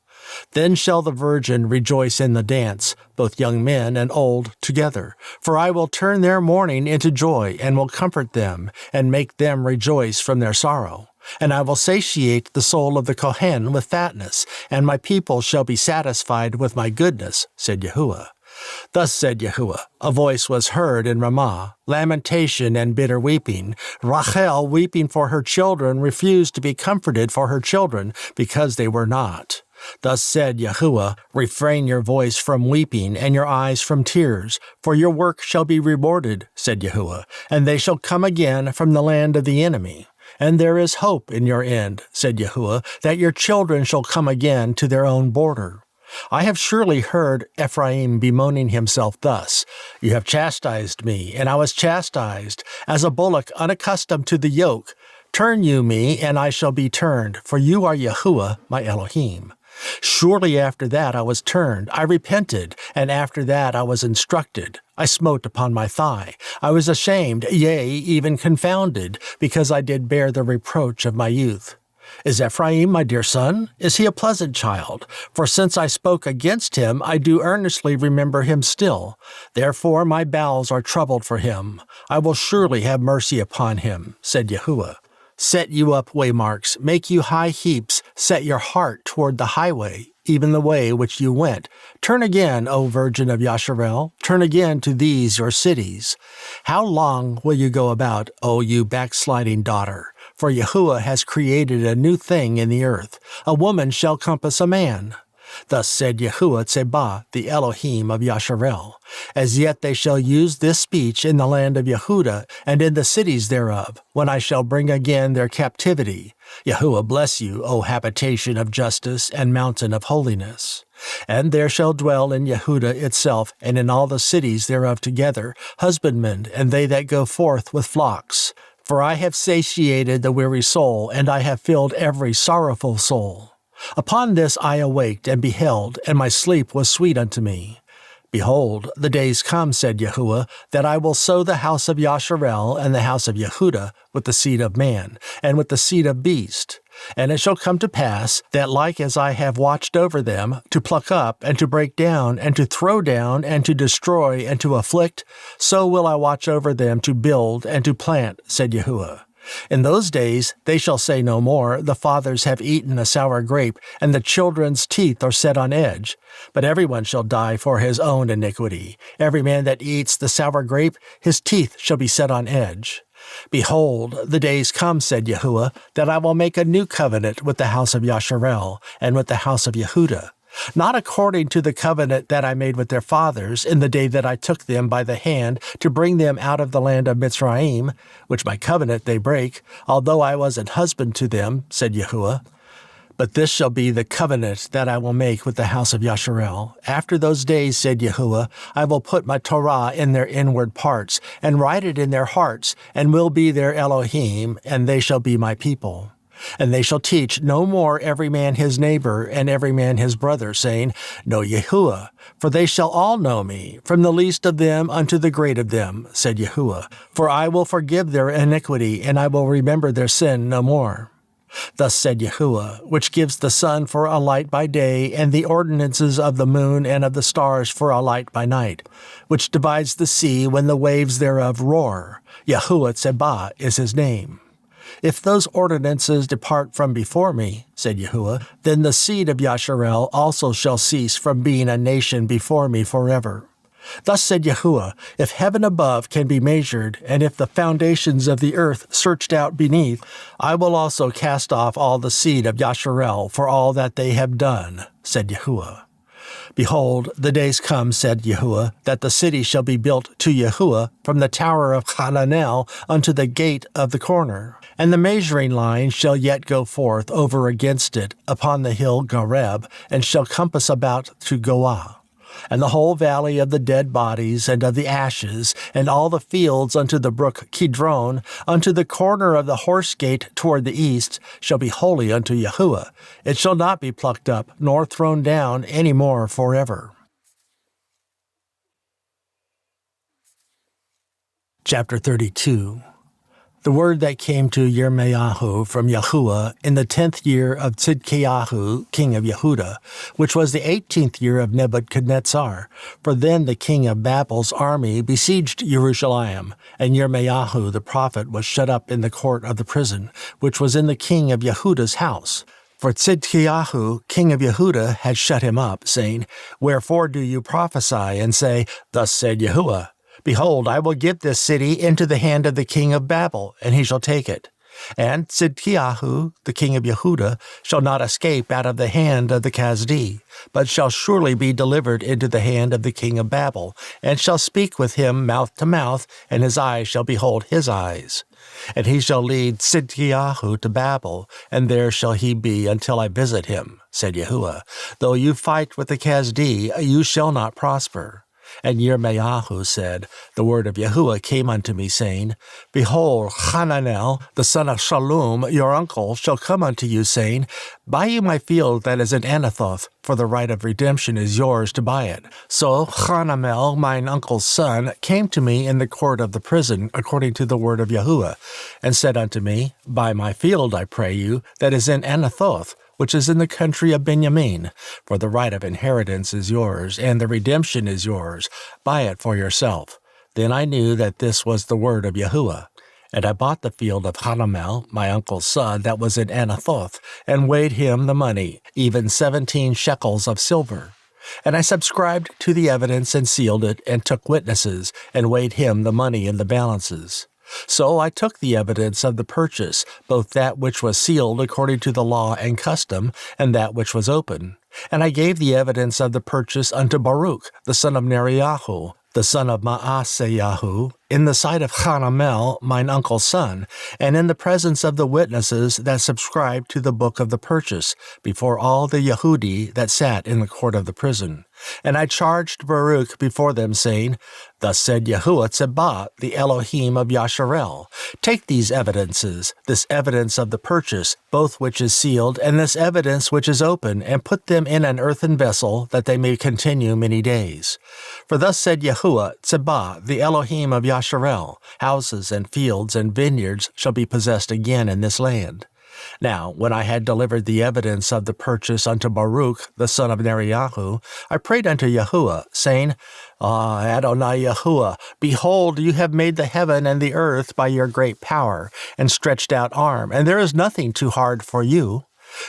Then shall the virgin rejoice in the dance, both young men and old together. For I will turn their mourning into joy, and will comfort them, and make them rejoice from their sorrow. And I will satiate the soul of the Kohen with fatness, and my people shall be satisfied with my goodness, said Yahuah. Thus said Yahuah, a voice was heard in Ramah, lamentation and bitter weeping. Rachel, weeping for her children, refused to be comforted for her children, because they were not. Thus said Yahuah, refrain your voice from weeping and your eyes from tears, for your work shall be rewarded, said Yahuah, and they shall come again from the land of the enemy. And there is hope in your end, said Yahuah, that your children shall come again to their own border. I have surely heard Ephraim bemoaning himself thus, You have chastised me, and I was chastised, as a bullock unaccustomed to the yoke. Turn you me, and I shall be turned, for you are Yahuah, my Elohim. Surely after that I was turned, I repented, and after that I was instructed. I smote upon my thigh. I was ashamed, yea, even confounded, because I did bear the reproach of my youth. Is Ephraim my dear son? Is he a pleasant child? For since I spoke against him, I do earnestly remember him still. Therefore my bowels are troubled for him. I will surely have mercy upon him, said Yahuah. Set you up waymarks, make you high heaps, set your heart toward the highway, even the way which you went. Turn again, O Virgin of Yasharel, turn again to these your cities. How long will you go about, O you backsliding daughter? For Yahuah has created a new thing in the earth. A woman shall compass a man. Thus said Yahuah Tsebah, the Elohim of Yasharel. As yet they shall use this speech in the land of Yehuda, and in the cities thereof, when I shall bring again their captivity. Yahuah bless you, O habitation of justice and mountain of holiness. And there shall dwell in Yehuda itself, and in all the cities thereof together, husbandmen, and they that go forth with flocks. For I have satiated the weary soul, and I have filled every sorrowful soul. Upon this I awaked and beheld, and my sleep was sweet unto me. Behold, the days come, said Yahuah, that I will sow the house of Yasharel and the house of Yehuda with the seed of man, and with the seed of beast. And it shall come to pass, that like as I have watched over them, to pluck up, and to break down, and to throw down, and to destroy, and to afflict, so will I watch over them to build and to plant, said Yahuah. In those days they shall say no more, The fathers have eaten a sour grape, and the children's teeth are set on edge. But everyone shall die for his own iniquity. Every man that eats the sour grape, his teeth shall be set on edge. Behold, the days come, said Yahuah, that I will make a new covenant with the house of Yasharel, and with the house of Yehuda. Not according to the covenant that I made with their fathers in the day that I took them by the hand to bring them out of the land of Mitzrayim, which my covenant they break, although I was an husband to them, said Yahuah. But this shall be the covenant that I will make with the house of Yasharel. After those days, said Yahuah, I will put my Torah in their inward parts, and write it in their hearts, and will be their Elohim, and they shall be my people. And they shall teach no more every man his neighbor and every man his brother, saying, Know Yahuah, for they shall all know me, from the least of them unto the great of them, said Yahuah. For I will forgive their iniquity, and I will remember their sin no more. Thus said Yahuah, which gives the sun for a light by day, and the ordinances of the moon and of the stars for a light by night, which divides the sea when the waves thereof roar. Yahuah Tsebah is his name. If those ordinances depart from before me, said Yahuah, then the seed of Yasharel also shall cease from being a nation before me forever. Thus said Yahuah, if heaven above can be measured, and if the foundations of the earth searched out beneath, I will also cast off all the seed of Yasharel for all that they have done, said Yahuah. Behold, the days come, said Yahuah, that the city shall be built to Yahuah from the tower of Hananel unto the gate of the corner. And the measuring line shall yet go forth over against it upon the hill Gareb, and shall compass about to Goah. And the whole valley of the dead bodies and of the ashes, and all the fields unto the brook Kidron, unto the corner of the horse gate toward the east, shall be holy unto Yahuah. It shall not be plucked up, nor thrown down any more forever. Chapter 32. The word that came to Yirmeya from Yahuah in the 10th year of Tzidkiyahu, king of Yehuda, which was the 18th year of Nebuchadnezzar. For then the king of Babel's army besieged Jerusalem, and Yirmeya the prophet was shut up in the court of the prison, which was in the king of Yehuda's house. For Tzidkiyahu, king of Yehuda, had shut him up, saying, Wherefore do you prophesy, and say, Thus said Yahuah, Behold, I will give this city into the hand of the king of Babel, and he shall take it. And Tzidkiyahu, the king of Yehuda, shall not escape out of the hand of the Chaldee, but shall surely be delivered into the hand of the king of Babel, and shall speak with him mouth to mouth, and his eyes shall behold his eyes. And he shall lead Tzidkiyahu to Babel, and there shall he be until I visit him, said Yahuah. Though you fight with the Chaldee, you shall not prosper. And Yirmeya said, The word of Yahuah came unto me, saying, Behold, Hananel, the son of Shallum, your uncle, shall come unto you, saying, Buy you my field that is in Anathoth, for the right of redemption is yours to buy it. So Hanamel, mine uncle's son, came to me in the court of the prison, according to the word of Yahuah, and said unto me, Buy my field, I pray you, that is in Anathoth, which is in the country of Benjamin, for the right of inheritance is yours, and the redemption is yours. Buy it for yourself. Then I knew that this was the word of Yahuah. And I bought the field of Hanamel, my uncle's son, that was in Anathoth, and weighed him the money, even 17 shekels of silver. And I subscribed to the evidence and sealed it, and took witnesses, and weighed him the money in the balances. So I took the evidence of the purchase, both that which was sealed according to the law and custom, and that which was open. And I gave the evidence of the purchase unto Baruch, the son of Neriah, the son of Maaseyahu, in the sight of Hanamel, mine uncle's son, and in the presence of the witnesses that subscribed to the book of the purchase, before all the Yehudi that sat in the court of the prison. And I charged Baruch before them, saying, Thus said Yahuah Tsebaot, the Elohim of Yasharel, Take these evidences, this evidence of the purchase, both which is sealed, and this evidence which is open, and put them in an earthen vessel, that they may continue many days. For thus said Yahuah Tsebaot, the Elohim of Yasharel, Houses and fields and vineyards shall be possessed again in this land. Now, when I had delivered the evidence of the purchase unto Baruch, the son of Neriah, I prayed unto Yahuah, saying, Adonai Yahuah, behold, you have made the heaven and the earth by your great power and stretched out arm, and there is nothing too hard for you.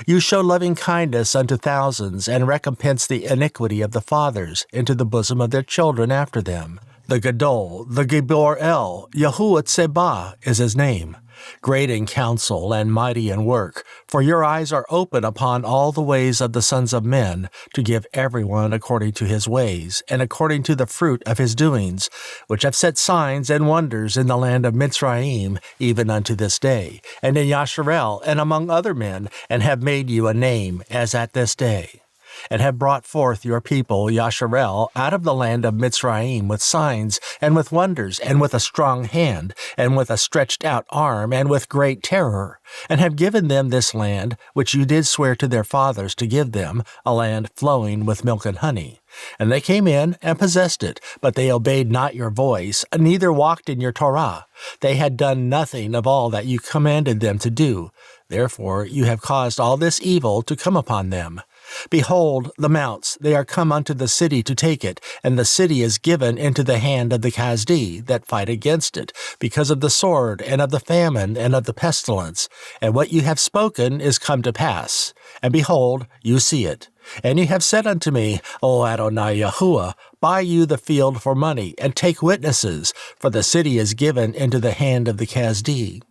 You show loving kindness unto thousands, and recompense the iniquity of the fathers into the bosom of their children after them. The Gadol, the Gibor El, Yahuah Tsebaot is his name. Great in counsel and mighty in work, for your eyes are open upon all the ways of the sons of men, to give everyone according to his ways, and according to the fruit of his doings, which have set signs and wonders in the land of Mitzrayim, even unto this day, and in Yasharel, and among other men, and have made you a name, as at this day. And have brought forth your people Yasharel out of the land of Mitzrayim with signs, and with wonders, and with a strong hand, and with a stretched out arm, and with great terror, and have given them this land, which you did swear to their fathers to give them, a land flowing with milk and honey. And they came in and possessed it, but they obeyed not your voice, neither walked in your Torah. They had done nothing of all that you commanded them to do. Therefore you have caused all this evil to come upon them. Behold, the mounts, they are come unto the city to take it, and the city is given into the hand of the Chaldee that fight against it, because of the sword, and of the famine, and of the pestilence. And what you have spoken is come to pass. And behold, you see it. And you have said unto me, O Adonai Yahuah, buy you the field for money, and take witnesses, for the city is given into the hand of the Chaldee.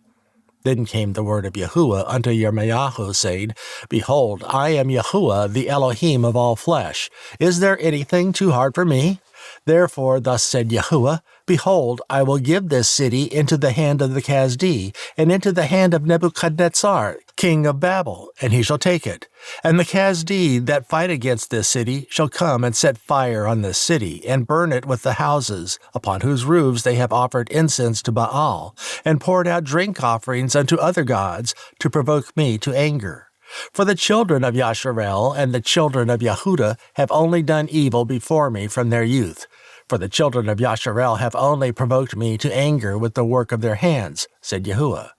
Then came the word of Yahuah unto Yirmeya, saying, Behold, I am Yahuah, the Elohim of all flesh. Is there anything too hard for me? Therefore thus said Yahuah, Behold, I will give this city into the hand of the Chaldee, and into the hand of Nebuchadnezzar, king of Babel, and he shall take it. And the Chaldee that fight against this city shall come and set fire on this city, and burn it with the houses, upon whose roofs they have offered incense to Baal, and poured out drink offerings unto other gods, to provoke me to anger. For the children of Yasharel and the children of Yehudah have only done evil before me from their youth. For the children of Yasharel have only provoked me to anger with the work of their hands, said Yahuah.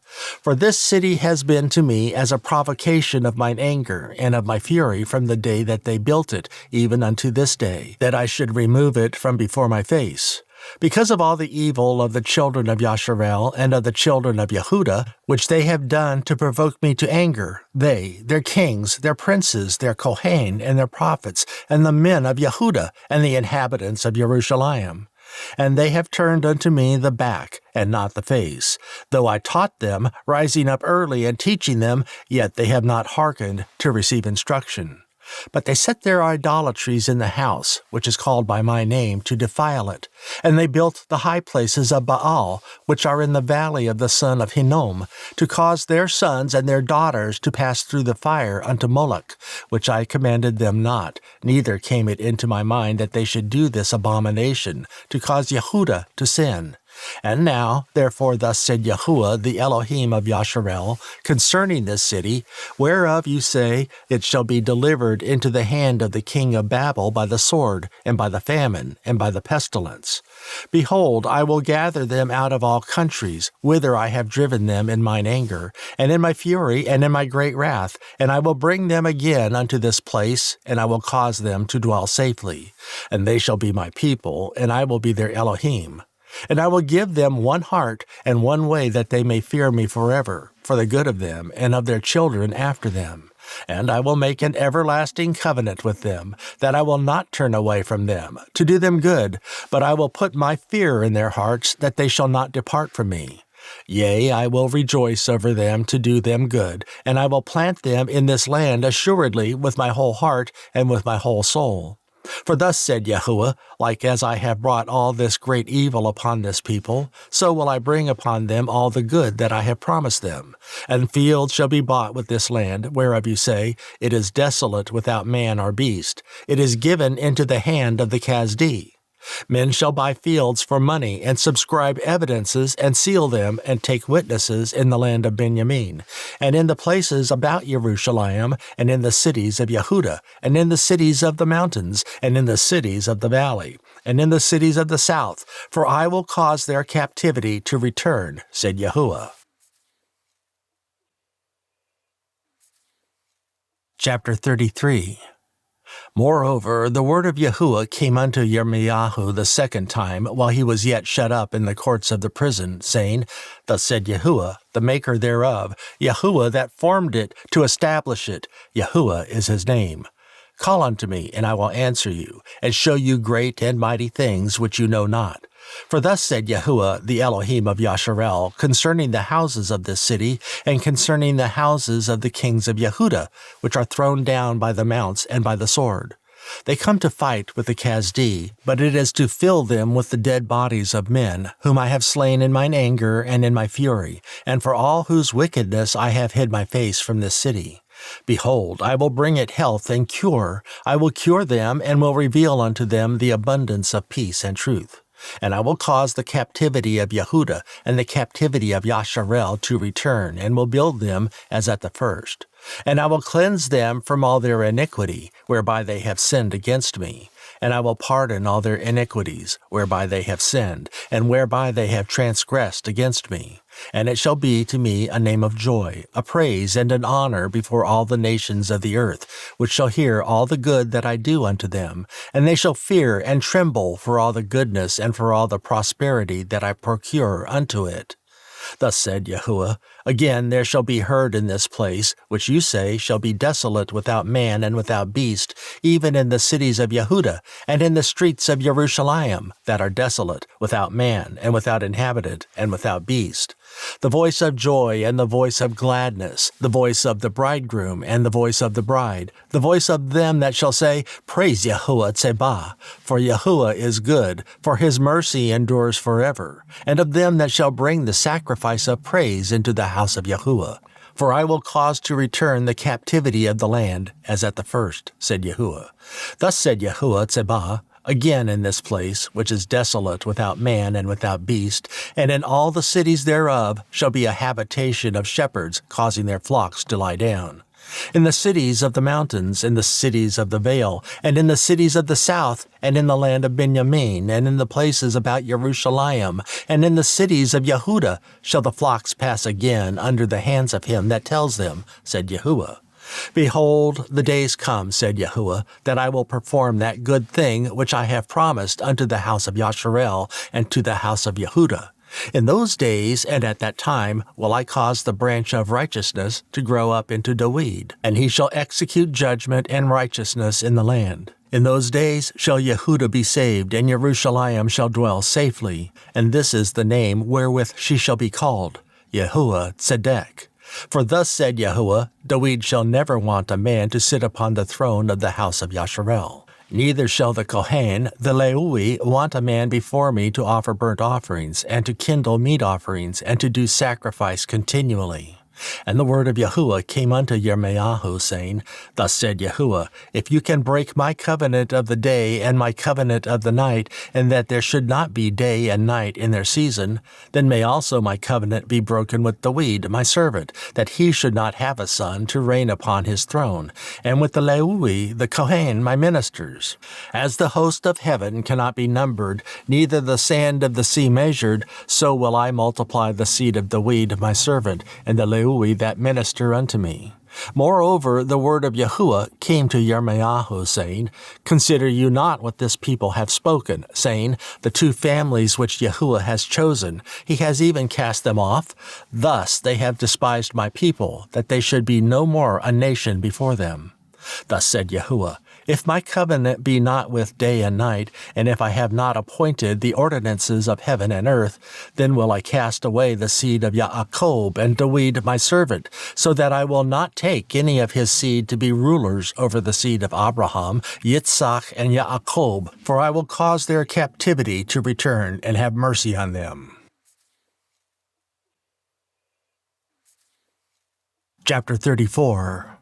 For this city has been to me as a provocation of mine anger and of my fury from the day that they built it, even unto this day, that I should remove it from before my face. Because of all the evil of the children of Yasharel and of the children of Yehudah, which they have done to provoke me to anger, they, their kings, their princes, their Kohen, and their prophets, and the men of Yehudah, and the inhabitants of Jerusalem. And they have turned unto me the back, and not the face. Though I taught them, rising up early and teaching them, yet they have not hearkened to receive instruction. But they set their idolatries in the house, which is called by my name, to defile it. And they built the high places of Baal, which are in the valley of the son of Hinnom, to cause their sons and their daughters to pass through the fire unto Moloch, which I commanded them not, neither came it into my mind that they should do this abomination, to cause Yehudah to sin. And now, therefore, thus said Yahuah, the Elohim of Yasharel, concerning this city, whereof you say, It shall be delivered into the hand of the king of Babel by the sword, and by the famine, and by the pestilence. Behold, I will gather them out of all countries, whither I have driven them in mine anger, and in my fury, and in my great wrath, and I will bring them again unto this place, and I will cause them to dwell safely. And they shall be my people, and I will be their Elohim. And I will give them one heart and one way that they may fear me forever, for the good of them and of their children after them. And I will make an everlasting covenant with them, that I will not turn away from them, to do them good, but I will put my fear in their hearts, that they shall not depart from me. Yea, I will rejoice over them to do them good, and I will plant them in this land assuredly with my whole heart and with my whole soul. For thus said Yahuah, like as I have brought all this great evil upon this people, so will I bring upon them all the good that I have promised them. And fields shall be bought with this land, whereof you say, It is desolate without man or beast. It is given into the hand of the Chaldee. Men shall buy fields for money, and subscribe evidences, and seal them, and take witnesses in the land of Benjamin, and in the places about Jerusalem, and in the cities of Yehudah, and in the cities of the mountains, and in the cities of the valley, and in the cities of the south, for I will cause their captivity to return, said Yahuah. Chapter 33. Moreover, the word of Yahuah came unto Yirmeya the second time, while he was yet shut up in the courts of the prison, saying, Thus said Yahuah, the maker thereof, Yahuah that formed it, to establish it. Yahuah is his name. Call unto me, and I will answer you, and show you great and mighty things which you know not. For thus said Yahuah, the Elohim of Yasharel, concerning the houses of this city, and concerning the houses of the kings of Yehudah, which are thrown down by the mounts and by the sword. They come to fight with the Chaldee, but it is to fill them with the dead bodies of men, whom I have slain in mine anger and in my fury, and for all whose wickedness I have hid my face from this city. Behold, I will bring it health and cure. I will cure them, and will reveal unto them the abundance of peace and truth. And I will cause the captivity of Yehudah and the captivity of Yasharel to return, and will build them as at the first. And I will cleanse them from all their iniquity, whereby they have sinned against me. And I will pardon all their iniquities, whereby they have sinned, and whereby they have transgressed against me. And it shall be to me a name of joy, a praise, and an honor before all the nations of the earth, which shall hear all the good that I do unto them, and they shall fear and tremble for all the goodness and for all the prosperity that I procure unto it. Thus said Yahuah, Again there shall be heard in this place, which you say shall be desolate without man and without beast, even in the cities of Yehudah, and in the streets of Jerusalem, that are desolate, without man, and without inhabitant, and without beast. The voice of joy and the voice of gladness, the voice of the bridegroom and the voice of the bride, the voice of them that shall say, Praise Yahuah Tsebah, for Yahuah is good, for his mercy endures forever, and of them that shall bring the sacrifice of praise into the house of Yahuah. For I will cause to return the captivity of the land, as at the first, said Yahuah. Thus said Yahuah Tsebah, again in this place, which is desolate without man and without beast, and in all the cities thereof shall be a habitation of shepherds, causing their flocks to lie down. In the cities of the mountains, in the cities of the vale, and in the cities of the south, and in the land of Benjamin, and in the places about Jerusalem, and in the cities of Yehudah, shall the flocks pass again under the hands of him that tells them, said Yahuah. Behold, the days come, said Yahuah, that I will perform that good thing which I have promised unto the house of Yasharel and to the house of Yehudah. In those days and at that time will I cause the branch of righteousness to grow up into David, and he shall execute judgment and righteousness in the land. In those days shall Yehudah be saved, and Jerusalem shall dwell safely, and this is the name wherewith she shall be called, Yahuah Tzedek. For thus said Yahuah, David shall never want a man to sit upon the throne of the house of Yasharel. Neither shall the Kohen, the Leui, want a man before me to offer burnt offerings, and to kindle meat offerings, and to do sacrifice continually. And the word of Yahuah came unto Yirmeya, saying, Thus said Yahuah, If you can break my covenant of the day and my covenant of the night, and that there should not be day and night in their season, then may also my covenant be broken with David, my servant, that he should not have a son to reign upon his throne, and with the Leui, the Kohen, my ministers. As the host of heaven cannot be numbered, neither the sand of the sea measured, so will I multiply the seed of David, my servant, and the Leui that minister unto me. Moreover, the word of Yahuah came to Yirmeya, saying, Consider you not what this people have spoken, saying, The two families which Yahuah has chosen, he has even cast them off. Thus they have despised my people, that they should be no more a nation before them. Thus said Yahuah, If my covenant be not with day and night, and if I have not appointed the ordinances of heaven and earth, then will I cast away the seed of Yaakov and David my servant, so that I will not take any of his seed to be rulers over the seed of Abraham, Yitzhak, and Yaakov, for I will cause their captivity to return and have mercy on them. Chapter 34.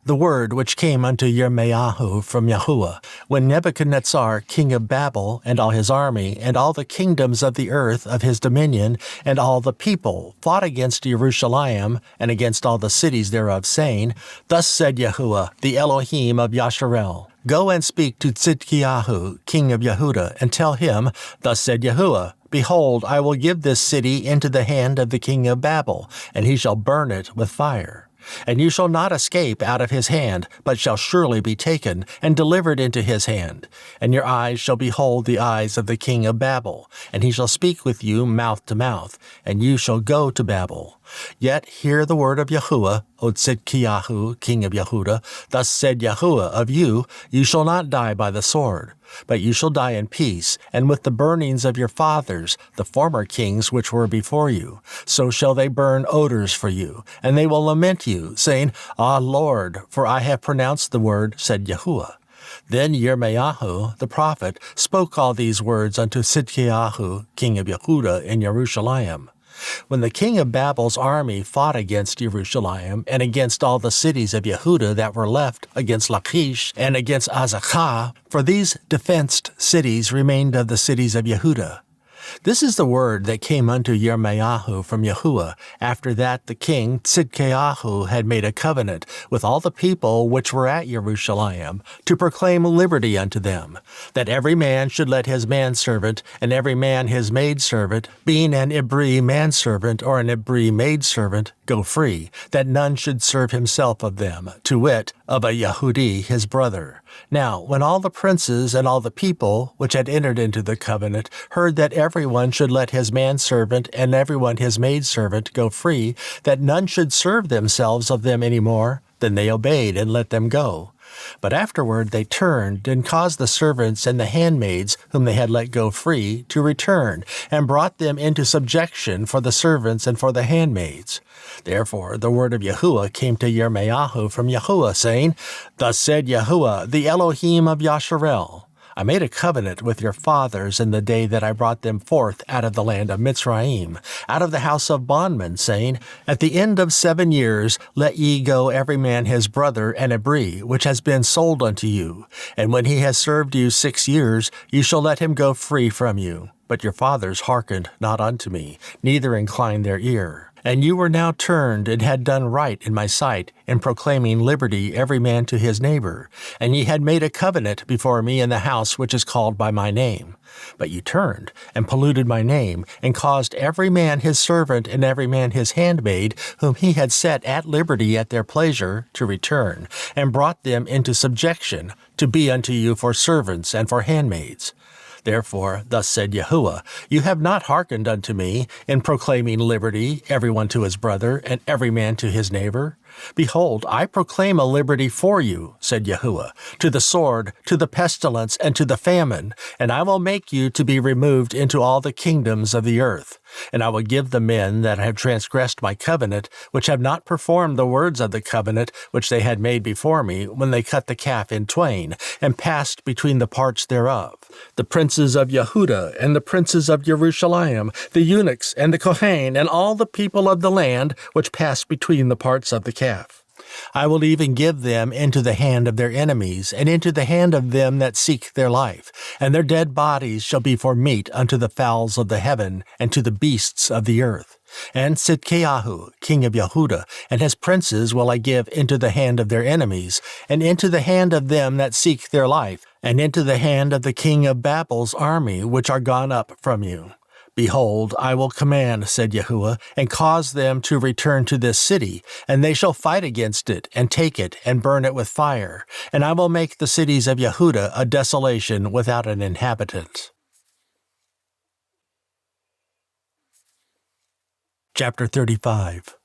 The word which came unto Yirmeya from Yahuah, when Nebuchadnezzar, king of Babel, and all his army, and all the kingdoms of the earth of his dominion, and all the people, fought against Jerusalem, and against all the cities thereof, saying, Thus said Yahuah, the Elohim of Yasharel, Go and speak to Tzidkiyahu, king of Yehudah, and tell him, Thus said Yahuah, Behold, I will give this city into the hand of the king of Babel, and he shall burn it with fire. And you shall not escape out of his hand, but shall surely be taken, and delivered into his hand. And your eyes shall behold the eyes of the king of Babel, and he shall speak with you mouth to mouth, and you shall go to Babel. Yet hear the word of Yahuah, O Tzidkiyahu, king of Yehudah. Thus said Yahuah of you, You shall not die by the sword, but you shall die in peace, and with the burnings of your fathers, the former kings which were before you. So shall they burn odors for you, and they will lament you, saying, Ah, Lord, for I have pronounced the word, said Yahuah. Then Yirmeya, the prophet, spoke all these words unto Tzidkiyahu, king of Yehudah, in Jerusalem. When the king of Babel's army fought against Jerusalem, and against all the cities of Yehudah that were left, against Lachish, and against Azekah, for these defenced cities remained of the cities of Yehudah. This is the word that came unto Yirmeya from Yahuah, after that the king Tzidkiyahu had made a covenant with all the people which were at Jerusalem, to proclaim liberty unto them, that every man should let his manservant, and every man his maidservant, being an Ibri manservant or an Ibri maidservant, go free, that none should serve himself of them, to wit, of a Yahudi his brother. Now, when all the princes and all the people which had entered into the covenant heard that everyone should let his manservant and everyone his maidservant go free, that none should serve themselves of them any more, then they obeyed and let them go. But afterward they turned and caused the servants and the handmaids whom they had let go free to return, and brought them into subjection for the servants and for the handmaids. Therefore the word of Yahuah came to Yirmeya from Yahuah, saying, Thus said Yahuah, the Elohim of Yasharel, I made a covenant with your fathers in the day that I brought them forth out of the land of Mitzrayim, out of the house of bondmen, saying, At the end of 7 years let ye go every man his brother an Abri, which has been sold unto you. And when he has served you 6 years, you shall let him go free from you. But your fathers hearkened not unto me, neither inclined their ear. And you were now turned and had done right in my sight, in proclaiming liberty every man to his neighbor. And ye had made a covenant before me in the house which is called by my name. But ye turned, and polluted my name, and caused every man his servant and every man his handmaid, whom he had set at liberty at their pleasure, to return, and brought them into subjection, to be unto you for servants and for handmaids. Therefore, thus said Yahuah, you have not hearkened unto me in proclaiming liberty, every one to his brother, and every man to his neighbor. Behold, I proclaim a liberty for you, said Yahuah, to the sword, to the pestilence, and to the famine, and I will make you to be removed into all the kingdoms of the earth. And I will give the men that have transgressed my covenant, which have not performed the words of the covenant which they had made before me, when they cut the calf in twain, and passed between the parts thereof, the princes of Yehudah, and the princes of Jerusalem, the eunuchs, and the Kohen, and all the people of the land, which passed between the parts of the calf. I will even give them into the hand of their enemies, and into the hand of them that seek their life, and their dead bodies shall be for meat unto the fowls of the heaven, and to the beasts of the earth. And Sidkiyahu, king of Yehudah, and his princes will I give into the hand of their enemies, and into the hand of them that seek their life, and into the hand of the king of Babel's army, which are gone up from you. Behold, I will command, said Yahuah, and cause them to return to this city, and they shall fight against it, and take it, and burn it with fire. And I will make the cities of Yehudah a desolation without an inhabitant. Chapter 35.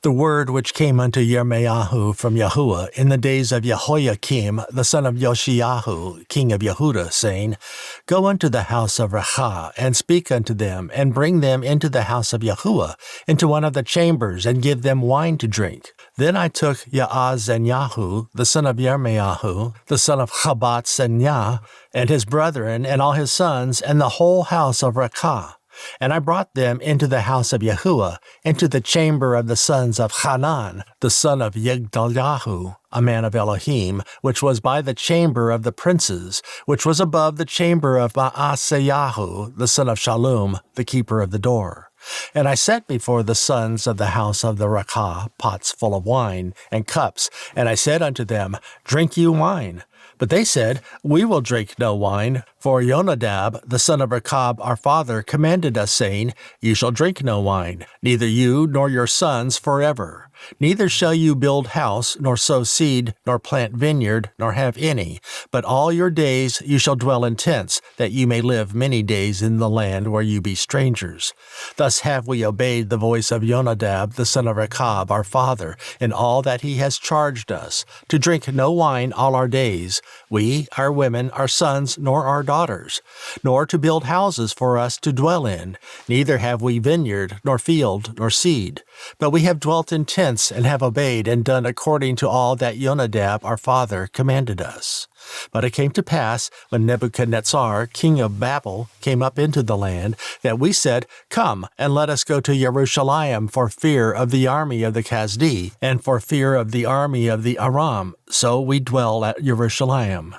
The word which came unto Yirmeya from Yahuah in the days of Jehoiakim, the son of Yoshiyahu, king of Yehudah, saying, Go unto the house of Rechah, and speak unto them, and bring them into the house of Yahuah, into one of the chambers, and give them wine to drink. Then I took Yaazanyahu, the son of Yirmeyahu, the son of Chabat-Senyah, and his brethren, and all his sons, and the whole house of Rechah. And I brought them into the house of Yahuah, into the chamber of the sons of Hanan, the son of Yigdalyahu, a man of Elohim, which was by the chamber of the princes, which was above the chamber of Maaseyahu, the son of Shallum, the keeper of the door. And I set before the sons of the house of the Rechah pots full of wine, and cups, and I said unto them, Drink you wine. But they said, We will drink no wine, for Jonadab, the son of Rechab, our father, commanded us, saying, You shall drink no wine, neither you nor your sons forever. Neither shall you build house, nor sow seed, nor plant vineyard, nor have any. But all your days you shall dwell in tents, that you may live many days in the land where you be strangers. Thus have we obeyed the voice of Jonadab, the son of Rechab, our father, in all that he has charged us, to drink no wine all our days, we, our women, our sons, nor our daughters, nor to build houses for us to dwell in. Neither have we vineyard, nor field, nor seed. But we have dwelt in tents, and have obeyed and done according to all that Jonadab our father commanded us. But it came to pass, when Nebuchadnezzar, king of Babel, came up into the land, that we said, Come, and let us go to Jerusalem for fear of the army of the Chaldee, and for fear of the army of the Aram. So we dwell at Jerusalem.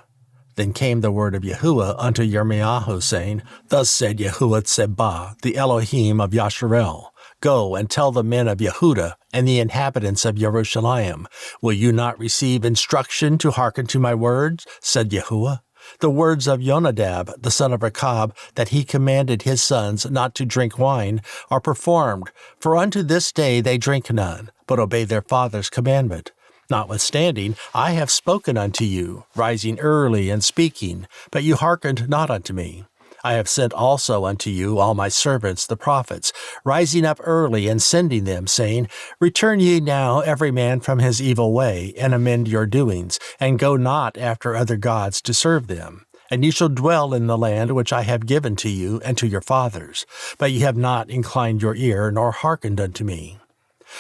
Then came the word of Yahuah unto Yirmeya, saying, Thus said Yahuah Tsebah, the Elohim of Yasharel, Go and tell the men of Yehudah and the inhabitants of Jerusalem, Will you not receive instruction to hearken to my words? Said Yahuah. The words of Jonadab, the son of Rechab, that he commanded his sons not to drink wine, are performed, for unto this day they drink none, but obey their father's commandment. Notwithstanding, I have spoken unto you, rising early and speaking, but you hearkened not unto me. I have sent also unto you all my servants the prophets, rising up early and sending them, saying, Return ye now every man from his evil way, and amend your doings, and go not after other gods to serve them. And ye shall dwell in the land which I have given to you and to your fathers. But ye have not inclined your ear, nor hearkened unto me.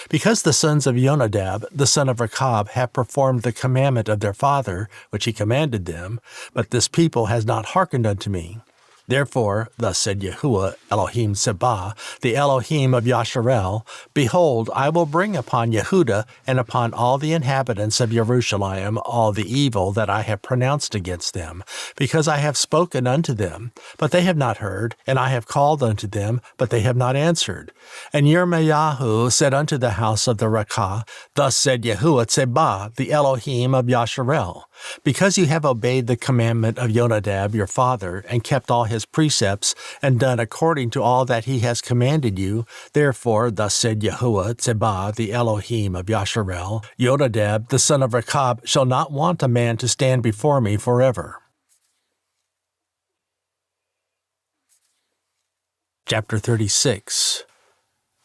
Because the sons of Jonadab, the son of Rechab, have performed the commandment of their father, which he commanded them, but this people has not hearkened unto me. Therefore, thus said Yahuah, Elohim Sebah, the Elohim of Yasharel, Behold, I will bring upon Yehudah and upon all the inhabitants of Jerusalem all the evil that I have pronounced against them, because I have spoken unto them, but they have not heard, and I have called unto them, but they have not answered. And Yirmeya said unto the house of the Rekah, Thus said Yahuah Sebah, the Elohim of Yasharel, Because you have obeyed the commandment of Jonadab your father, and kept all his precepts, and done according to all that he has commanded you, therefore thus said Yahuah Sebah, the Elohim of Yasharel, Jonadab the son of Rechab shall not want a man to stand before me forever. Chapter 36.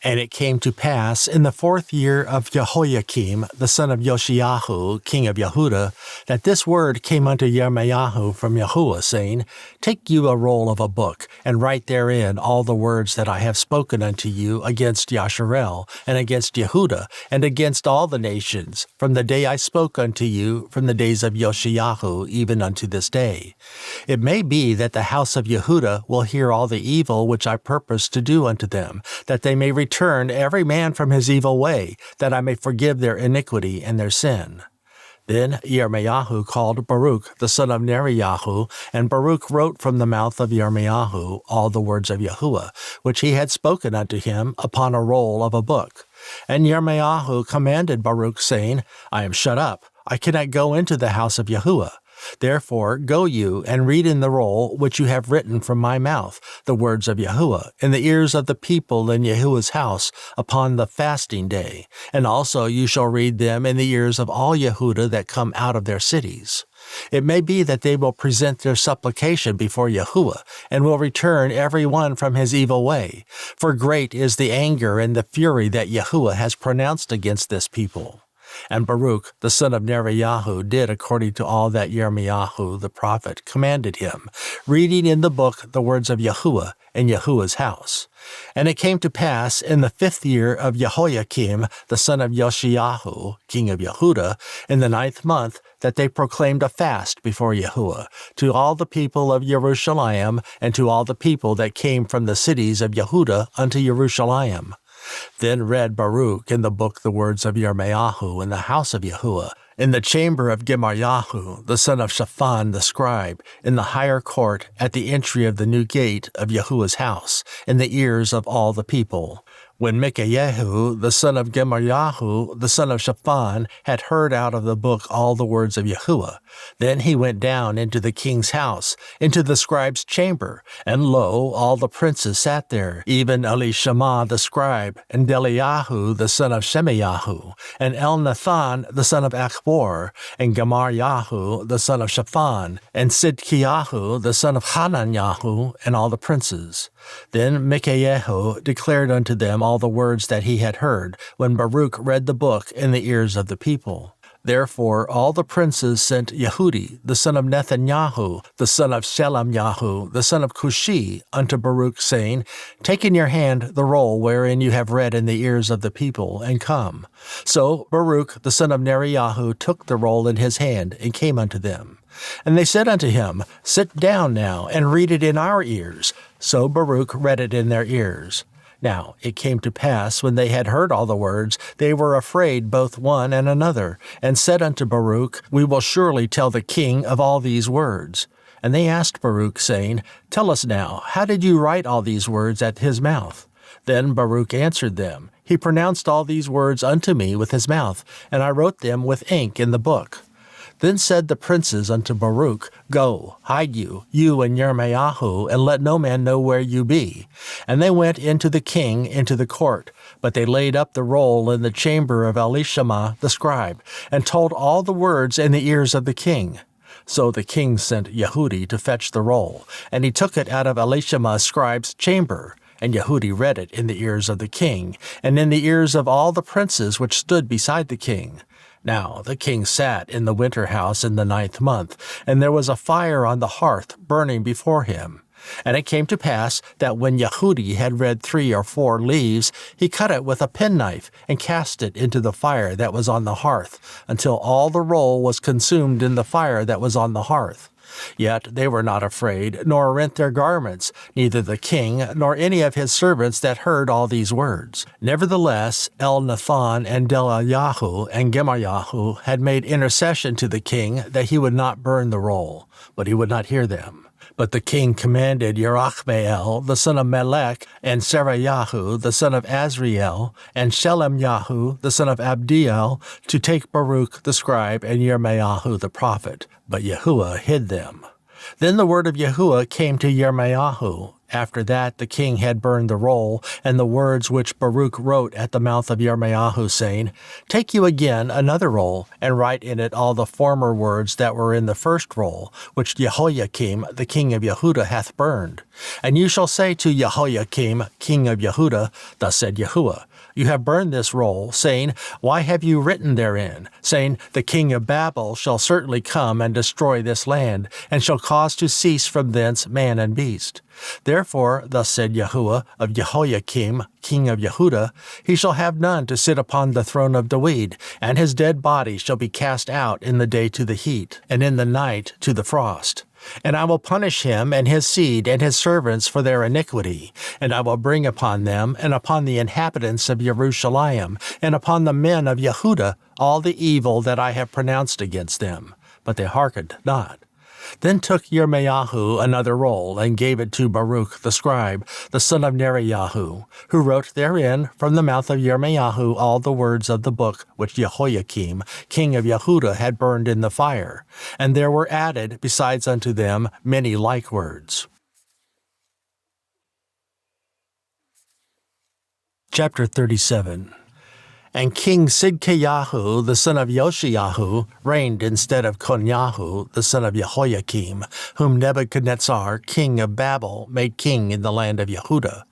And it came to pass in the 4th year of Jehoiakim, the son of Josiah, king of Yehudah, that this word came unto Yirmeya from Yahuah, saying, Take you a roll of a book, and write therein all the words that I have spoken unto you against Yasharel, and against Yehudah, and against all the nations, from the day I spoke unto you, from the days of Josiah, even unto this day. It may be that the house of Yehudah will hear all the evil which I purpose to do unto them, that they may return every man from his evil way, that I may forgive their iniquity and their sin. Then Yirmeya called Baruch the son of Neriah, and Baruch wrote from the mouth of Yirmeya all the words of Yahuah, which he had spoken unto him, upon a roll of a book. And Yirmeya commanded Baruch, saying, I am shut up, I cannot go into the house of Yahuah. Therefore go you and read in the roll which you have written from my mouth, the words of Yahuah, in the ears of the people in Yahuah's house upon the fasting day, and also you shall read them in the ears of all Yehudah that come out of their cities. It may be that they will present their supplication before Yahuah, and will return every one from his evil way, for great is the anger and the fury that Yahuah has pronounced against this people. And Baruch the son of Neriah did according to all that Yirmeya the prophet commanded him, reading in the book the words of Yahuah in Yahuah's house. And it came to pass in the 5th year of Jehoiakim the son of Josiah, king of Yehudah, in the 9th month, that they proclaimed a fast before Yahuah, to all the people of Jerusalem, and to all the people that came from the cities of Yehudah unto Jerusalem. Then read Baruch in the book the words of Yirmeya in the house of Yahuah, in the chamber of Gemariah, the son of Shaphan the scribe, in the higher court at the entry of the new gate of Yahuah's house, in the ears of all the people. When Micaiah, the son of Gemariah, the son of Shaphan, had heard out of the book all the words of Yahuah, then he went down into the king's house, into the scribe's chamber, and lo, all the princes sat there, even Elishama the scribe, and Deliahu the son of Shemaiah, and Elnathan the son of Achbor, and Gemariah the son of Shaphan, and Sidkiyahu the son of Hananiah, and all the princes. Then Micaiah declared unto them all the words that he had heard, when Baruch read the book in the ears of the people. Therefore all the princes sent Yehudi, the son of Nethanyahu, the son of Shelemyahu, the son of Cushi, unto Baruch, saying, Take in your hand the roll wherein you have read in the ears of the people, and come. So Baruch, the son of Neriah, took the roll in his hand, and came unto them. And they said unto him, Sit down now, and read it in our ears. So Baruch read it in their ears. Now it came to pass, when they had heard all the words, they were afraid both one and another, and said unto Baruch, We will surely tell the king of all these words. And they asked Baruch, saying, Tell us now, how did you write all these words at his mouth? Then Baruch answered them, He pronounced all these words unto me with his mouth, and I wrote them with ink in the book. Then said the princes unto Baruch, Go, hide you and Yirmeya, and let no man know where you be. And they went into the king into the court, but they laid up the roll in the chamber of Elishama the scribe, and told all the words in the ears of the king. So the king sent Yehudi to fetch the roll, and he took it out of Elishama's scribe's chamber. And Yehudi read it in the ears of the king, and in the ears of all the princes which stood beside the king. Now the king sat in the winter house in the 9th month, and there was a fire on the hearth burning before him. And it came to pass that when Yehudi had read 3 or 4 leaves, he cut it with a penknife, and cast it into the fire that was on the hearth, until all the roll was consumed in the fire that was on the hearth. Yet they were not afraid, nor rent their garments, neither the king nor any of his servants that heard all these words. Nevertheless, Elnathan and Delayahu and Gemayahu had made intercession to the king that he would not burn the roll, but he would not hear them. But the king commanded Yerachmeel, the son of Melech, and Serayahu, the son of Azriel, and Shelemyahu, the son of Abdiel, to take Baruch the scribe and Yirmeyahu the prophet. But Yahuah hid them. Then the word of Yahuah came to Yirmeyahu. After that the king had burned the roll, and the words which Baruch wrote at the mouth of Yirmeyahu, saying, Take you again another roll, and write in it all the former words that were in the first roll, which Jehoiakim the king of Yehudah hath burned. And you shall say to Jehoiakim king of Yehudah, Thus said Yahuah, You have burned this roll, saying, Why have you written therein? Saying, The king of Babel shall certainly come and destroy this land, and shall cause to cease from thence man and beast. Therefore, thus said Yahuah of Jehoiakim, king of Yehudah, He shall have none to sit upon the throne of David, and his dead body shall be cast out in the day to the heat, and in the night to the frost. And I will punish him and his seed and his servants for their iniquity, and I will bring upon them and upon the inhabitants of Jerusalem and upon the men of Yehudah all the evil that I have pronounced against them. But they hearkened not. Then took Yirmeyahu another roll, and gave it to Baruch the scribe, the son of Neriyahu, who wrote therein from the mouth of Yirmeyahu all the words of the book which Jehoiakim, king of Yehudah, had burned in the fire. And there were added, besides unto them, many like words. Chapter 37. And King Sidkiyahu, the son of Yoshiyahu, reigned instead of Konyahu, the son of Jehoiakim, whom Nebuchadnezzar, king of Babel, made king in the land of Yehudah.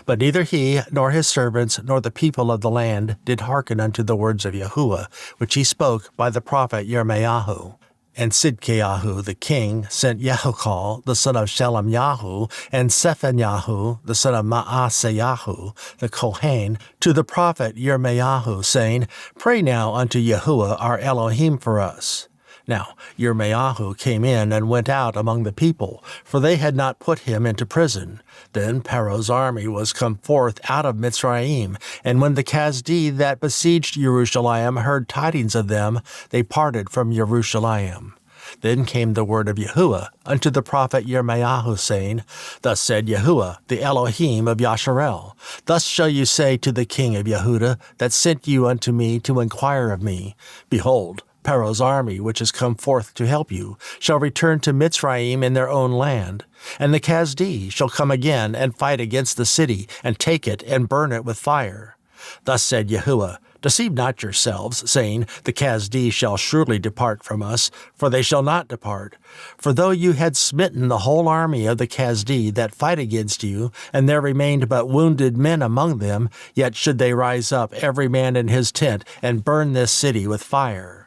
But neither he, nor his servants, nor the people of the land did hearken unto the words of Yahuah, which he spoke by the prophet Yirmeyahu. And Sidkiyahu the king sent Yehucal, the son of Shelemyahu, and Zephaniah, the son of Maaseyahu, the Kohen, to the prophet Yirmeyahu, saying, Pray now unto Yahuah our Elohim for us. Now Yirmeyahu came in and went out among the people, for they had not put him into prison. Then Pharaoh's army was come forth out of Mitzrayim, and when the Kasdi that besieged Jerusalem heard tidings of them, they parted from Jerusalem. Then came the word of Yahuah unto the prophet Yirmeyahu, saying, Thus said Yahuah, the Elohim of Yasharel, Thus shall you say to the king of Yehudah, that sent you unto me to inquire of me, Behold, Pharaoh's army, which is come forth to help you, shall return to Mitzrayim in their own land. And the Kasdi shall come again and fight against the city, and take it, and burn it with fire. Thus said Yahuah, Deceive not yourselves, saying, The Kasdi shall surely depart from us, for they shall not depart. For though you had smitten the whole army of the Kasdi that fight against you, and there remained but wounded men among them, yet should they rise up every man in his tent, and burn this city with fire.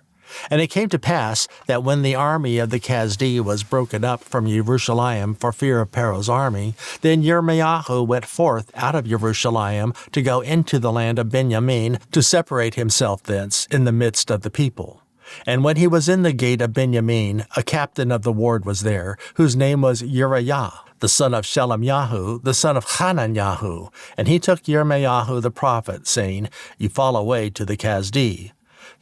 And it came to pass that when the army of the Kasdi was broken up from Jerusalem for fear of Pharaoh's army, then Yirmeyahu went forth out of Jerusalem to go into the land of Benjamin, to separate himself thence in the midst of the people. And when he was in the gate of Benjamin, a captain of the ward was there, whose name was Uriah, the son of Shelemyahu, the son of Hananyahu. And he took Yirmeyahu the prophet, saying, You fall away to the Kasdi.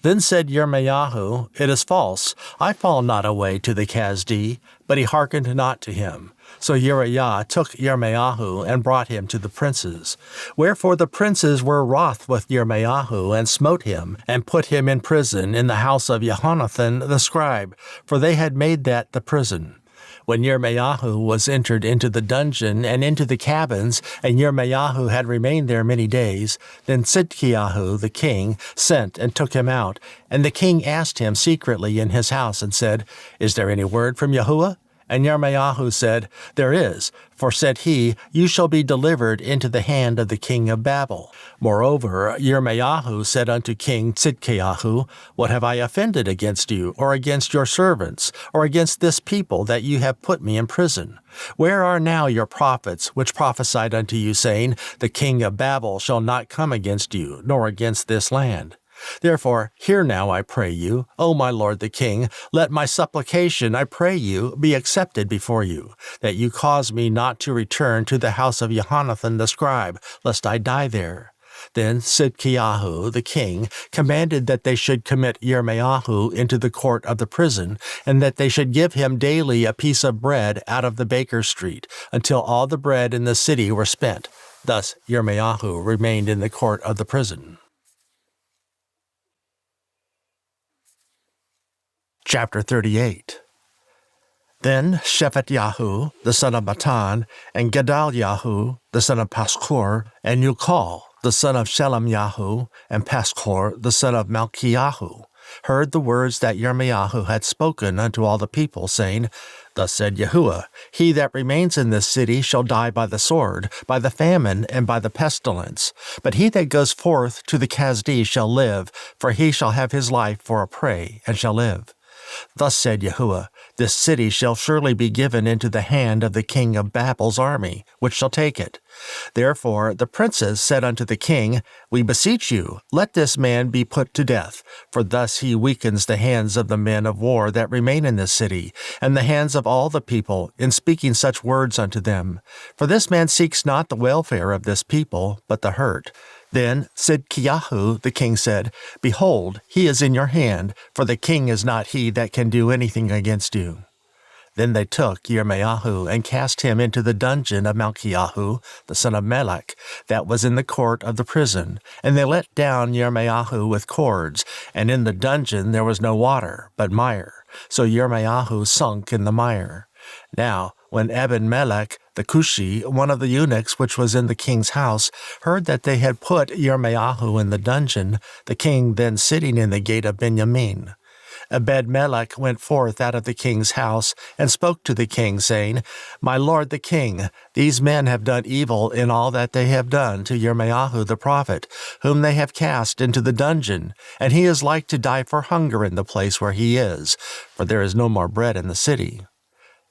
Then said Yirmeyahu, It is false, I fall not away to the Kasdi. But he hearkened not to him. So Uriah took Yirmeyahu and brought him to the princes. Wherefore the princes were wroth with Yirmeyahu, and smote him, and put him in prison in the house of Jehonathan the scribe, for they had made that the prison. When Yirmeyahu was entered into the dungeon and into the cabins, and Yirmeyahu had remained there many days, then Sidkiyahu the king sent and took him out, and the king asked him secretly in his house and said, Is there any word from Yahuah? And Yirmeyahu said, There is, for said he, You shall be delivered into the hand of the king of Babel. Moreover, Yirmeyahu said unto King Tzidkiyahu, What have I offended against you, or against your servants, or against this people, that you have put me in prison? Where are now your prophets, which prophesied unto you, saying, The king of Babel shall not come against you, nor against this land? Therefore, hear now, I pray you, O my lord the king, let my supplication, I pray you, be accepted before you, that you cause me not to return to the house of Jonathan the scribe, lest I die there. Then Sidkiyahu the king commanded that they should commit Yirmeyahu into the court of the prison, and that they should give him daily a piece of bread out of the baker's street, until all the bread in the city were spent. Thus Yirmeyahu remained in the court of the prison. Chapter 38. Then Shephatyahu, the son of Matan, and Gedaliahu, the son of Paschor, and Ukal, the son of Shelemyahu, and Paschor, the son of Malchiyahu, heard the words that Yirmeyahu had spoken unto all the people, saying, Thus said Yahuah, He that remains in this city shall die by the sword, by the famine, and by the pestilence. But he that goes forth to the Kasdi shall live, for he shall have his life for a prey, and shall live. Thus said Yahuah, This city shall surely be given into the hand of the king of Babel's army, which shall take it. Therefore the princes said unto the king, We beseech you, let this man be put to death, for thus he weakens the hands of the men of war that remain in this city, and the hands of all the people, in speaking such words unto them. For this man seeks not the welfare of this people, but the hurt. Then Sidkiyahu the king said, Behold, he is in your hand, for the king is not he that can do anything against you. Then they took Yirmeyahu and cast him into the dungeon of Malchiyahu, the son of Melech, that was in the court of the prison. And they let down Yirmeyahu with cords, and in the dungeon there was no water, but mire. So Yirmeyahu sunk in the mire. Now, when Ebed-Melech the Cushi, one of the eunuchs which was in the king's house, heard that they had put Yirmeyahu in the dungeon, the king then sitting in the gate of Benjamin, Ebed-Melech went forth out of the king's house, and spoke to the king, saying, My lord the king, these men have done evil in all that they have done to Yirmeyahu the prophet, whom they have cast into the dungeon, and he is like to die for hunger in the place where he is, for there is no more bread in the city.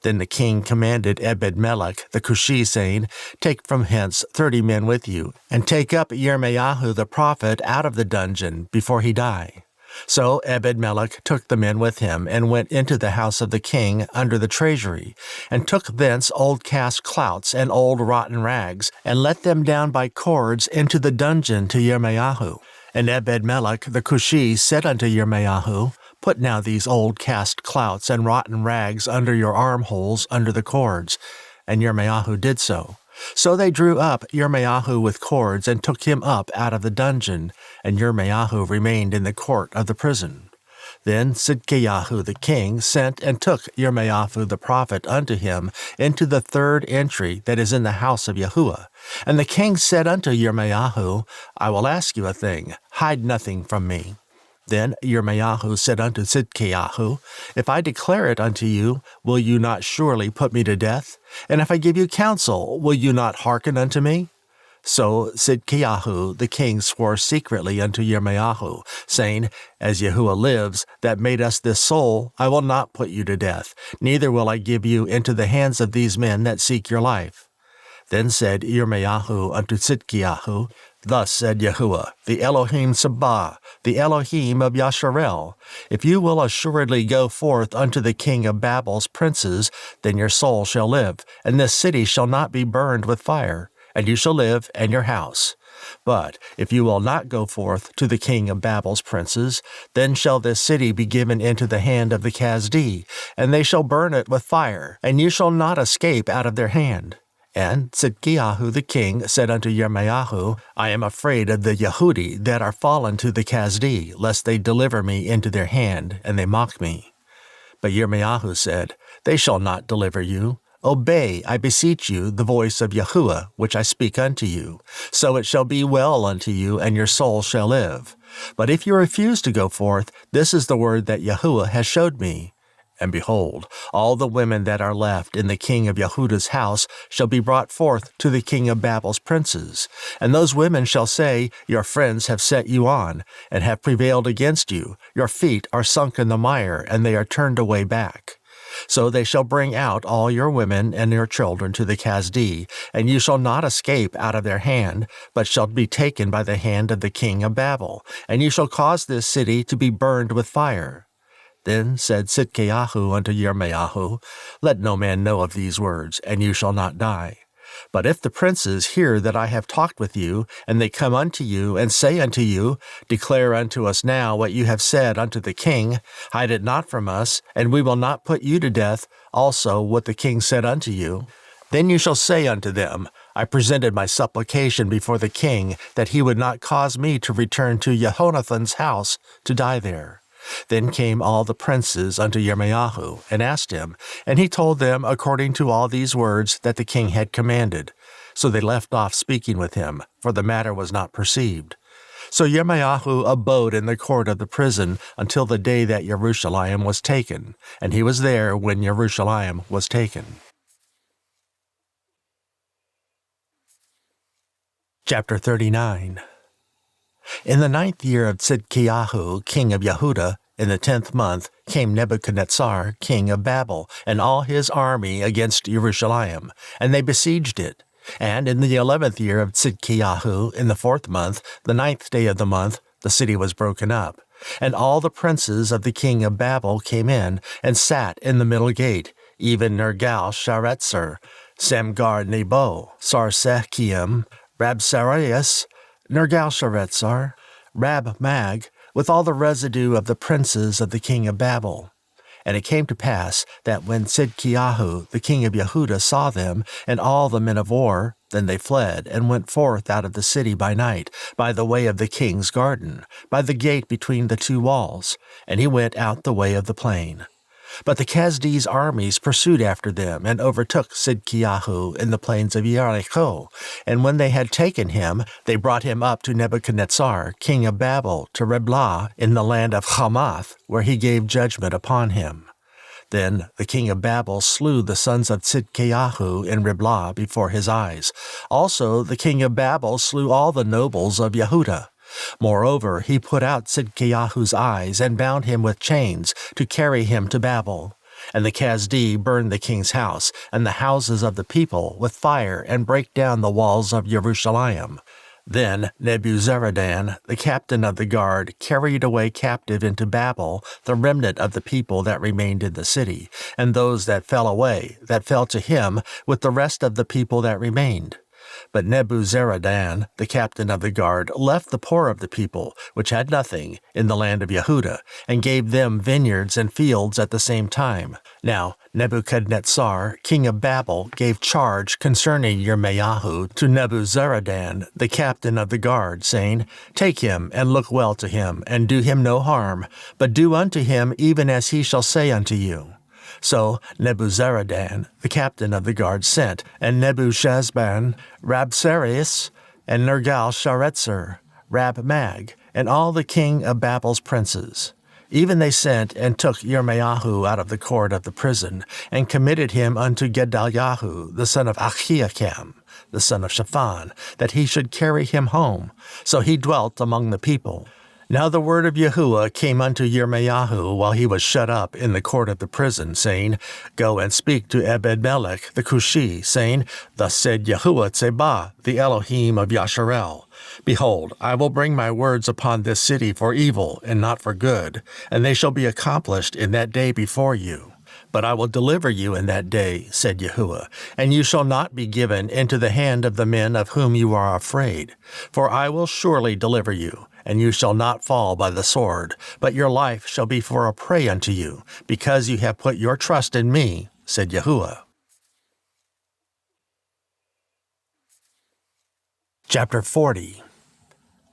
Then the king commanded Ebed-Melech the Cushi, saying, Take from hence 30 men with you, and take up Yirmeyahu the prophet out of the dungeon before he die. So Ebed-Melech took the men with him, and went into the house of the king under the treasury, and took thence old cast clouts and old rotten rags, and let them down by cords into the dungeon to Yirmeyahu. And Ebed-Melech the Cushi said unto Yirmeyahu, Put now these old cast clouts and rotten rags under your armholes under the cords. And Yirmeyahu did so. So they drew up Yirmeyahu with cords, and took him up out of the dungeon, and Yirmeyahu remained in the court of the prison. Then Sidkiyahu the king sent and took Yirmeyahu the prophet unto him into the third entry that is in the house of Yahuah. And the king said unto Yirmeyahu, I will ask you a thing, hide nothing from me. Then Yirmeyahu said unto Sidkiyahu, If I declare it unto you, will you not surely put me to death? And if I give you counsel, will you not hearken unto me? So Sidkiyahu the king swore secretly unto Yirmeyahu, saying, As Yahuah lives, that made us this soul, I will not put you to death, neither will I give you into the hands of these men that seek your life. Then said Yirmeyahu unto Sidkiyahu, Thus said Yahuah, the Elohim Sabah, the Elohim of Yasharel, If you will assuredly go forth unto the king of Babel's princes, then your soul shall live, and this city shall not be burned with fire, and you shall live and your house. But if you will not go forth to the king of Babel's princes, then shall this city be given into the hand of the Kasdi, and they shall burn it with fire, and you shall not escape out of their hand. And Sidkiyahu the king said unto Yirmeyahu, I am afraid of the Yehudi that are fallen to the Kasdi, lest they deliver me into their hand, and they mock me. But Yirmeya said, They shall not deliver you. Obey, I beseech you, the voice of Yahuah, which I speak unto you. So it shall be well unto you, and your soul shall live. But if you refuse to go forth, this is the word that Yahuah has showed me. And behold, all the women that are left in the king of Yehudah's house shall be brought forth to the king of Babel's princes. And those women shall say, Your friends have set you on, and have prevailed against you. Your feet are sunk in the mire, and they are turned away back. So they shall bring out all your women and your children to the Kasdi, and you shall not escape out of their hand, but shall be taken by the hand of the king of Babel, and you shall cause this city to be burned with fire. Then said Sidkiyahu unto Yirmeya, Let no man know of these words, and you shall not die. But if the princes hear that I have talked with you, and they come unto you, and say unto you, Declare unto us now what you have said unto the king, hide it not from us, and we will not put you to death, also what the king said unto you. Then you shall say unto them, I presented my supplication before the king, that he would not cause me to return to Jehonathan's house to die there. Then came all the princes unto Yirmeya, and asked him, and he told them according to all these words that the king had commanded. So they left off speaking with him, for the matter was not perceived. So Yirmeya abode in the court of the prison until the day that Jerusalem was taken, and he was there when Jerusalem was taken. Chapter 39. In the 9th year of Sidkiyahu, king of Yehudah, in the 10th month, came Nebuchadnezzar, king of Babel, and all his army against Jerusalem, and they besieged it. And in the 11th year of Sidkiyahu, in the 4th month, the 9th day of the month, the city was broken up. And all the princes of the king of Babel came in, and sat in the middle gate, even Nergal-Sharezer, Samgar-Nebo, Sarsekim, Rabsarias, Nergal-Sharezer, Rab-Mag, with all the residue of the princes of the king of Babel. And it came to pass that when Sidkiyahu, the king of Yehudah, saw them, and all the men of war, then they fled, and went forth out of the city by night, by the way of the king's garden, by the gate between the two walls, and he went out the way of the plain. But the Kasdi's armies pursued after them, and overtook Sidkiyahu in the plains of Jericho. And when they had taken him, they brought him up to Nebuchadnezzar, king of Babel, to Riblah, in the land of Hamath, where he gave judgment upon him. Then the king of Babel slew the sons of Sidkiyahu in Riblah before his eyes. Also the king of Babel slew all the nobles of Yehudah. Moreover, he put out Sidkiyahu's eyes, and bound him with chains, to carry him to Babel. And the Kasdi burned the king's house, and the houses of the people, with fire, and brake down the walls of Jerusalem. Then Nebuzaradan, the captain of the guard, carried away captive into Babel the remnant of the people that remained in the city, and those that fell away, that fell to him, with the rest of the people that remained. But Nebuzaradan, the captain of the guard, left the poor of the people, which had nothing, in the land of Yehudah, and gave them vineyards and fields at the same time. Now Nebuchadnezzar, king of Babel, gave charge concerning Yirmeya to Nebuzaradan, the captain of the guard, saying, Take him, and look well to him, and do him no harm, but do unto him even as he shall say unto you. So Nebuzaradan, the captain of the guard, sent, and Nebuchadnezzar, Rabsarias, and Nergal-Sharezer, Rab-Mag, and all the king of Babel's princes. Even they sent and took Yirmeya out of the court of the prison, and committed him unto Gedaliah, the son of Achiakam, the son of Shaphan, that he should carry him home. So he dwelt among the people. Now the word of Yahuah came unto Yirmeya while he was shut up in the court of the prison, saying, Go and speak to Ebed-melech the Cushi, saying, Thus said Yahuah Tsebah, the Elohim of Yasharel, Behold, I will bring my words upon this city for evil, and not for good, and they shall be accomplished in that day before you. But I will deliver you in that day, said Yahuah, and you shall not be given into the hand of the men of whom you are afraid. For I will surely deliver you, and you shall not fall by the sword, but your life shall be for a prey unto you, because you have put your trust in me, said Yahuah. Chapter 40.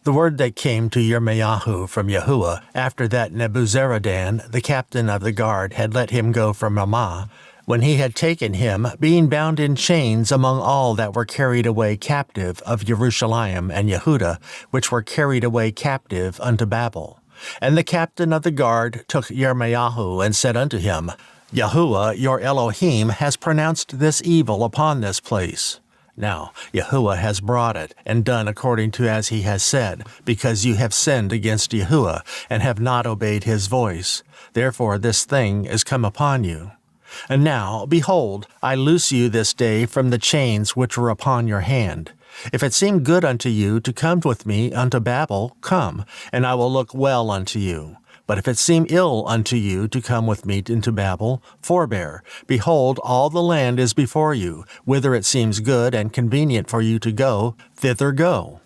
The word that came to Yirmeya from Yahuah, after that Nebuzaradan, the captain of the guard, had let him go from Ramah, when he had taken him, being bound in chains among all that were carried away captive of Jerusalem and Yehudah, which were carried away captive unto Babel. And the captain of the guard took Yirmeya and said unto him, Yahuah your Elohim has pronounced this evil upon this place. Now Yahuah has brought it, and done according to as he has said, because you have sinned against Yahuah, and have not obeyed his voice. Therefore this thing is come upon you. And now, behold, I loose you this day from the chains which were upon your hand. If it seem good unto you to come with me unto Babel, come, and I will look well unto you. But if it seem ill unto you to come with me into Babel, forbear. Behold, all the land is before you. Whither it seems good and convenient for you to go, thither go.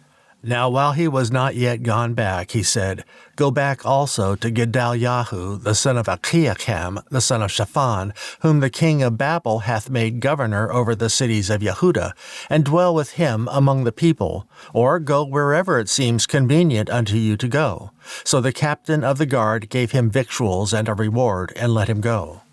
Now while he was not yet gone back, he said, Go back also to Gedaliah, the son of Achikam, the son of Shaphan, whom the king of Babel hath made governor over the cities of Yehudah, and dwell with him among the people, or go wherever it seems convenient unto you to go. So the captain of the guard gave him victuals and a reward, and let him go.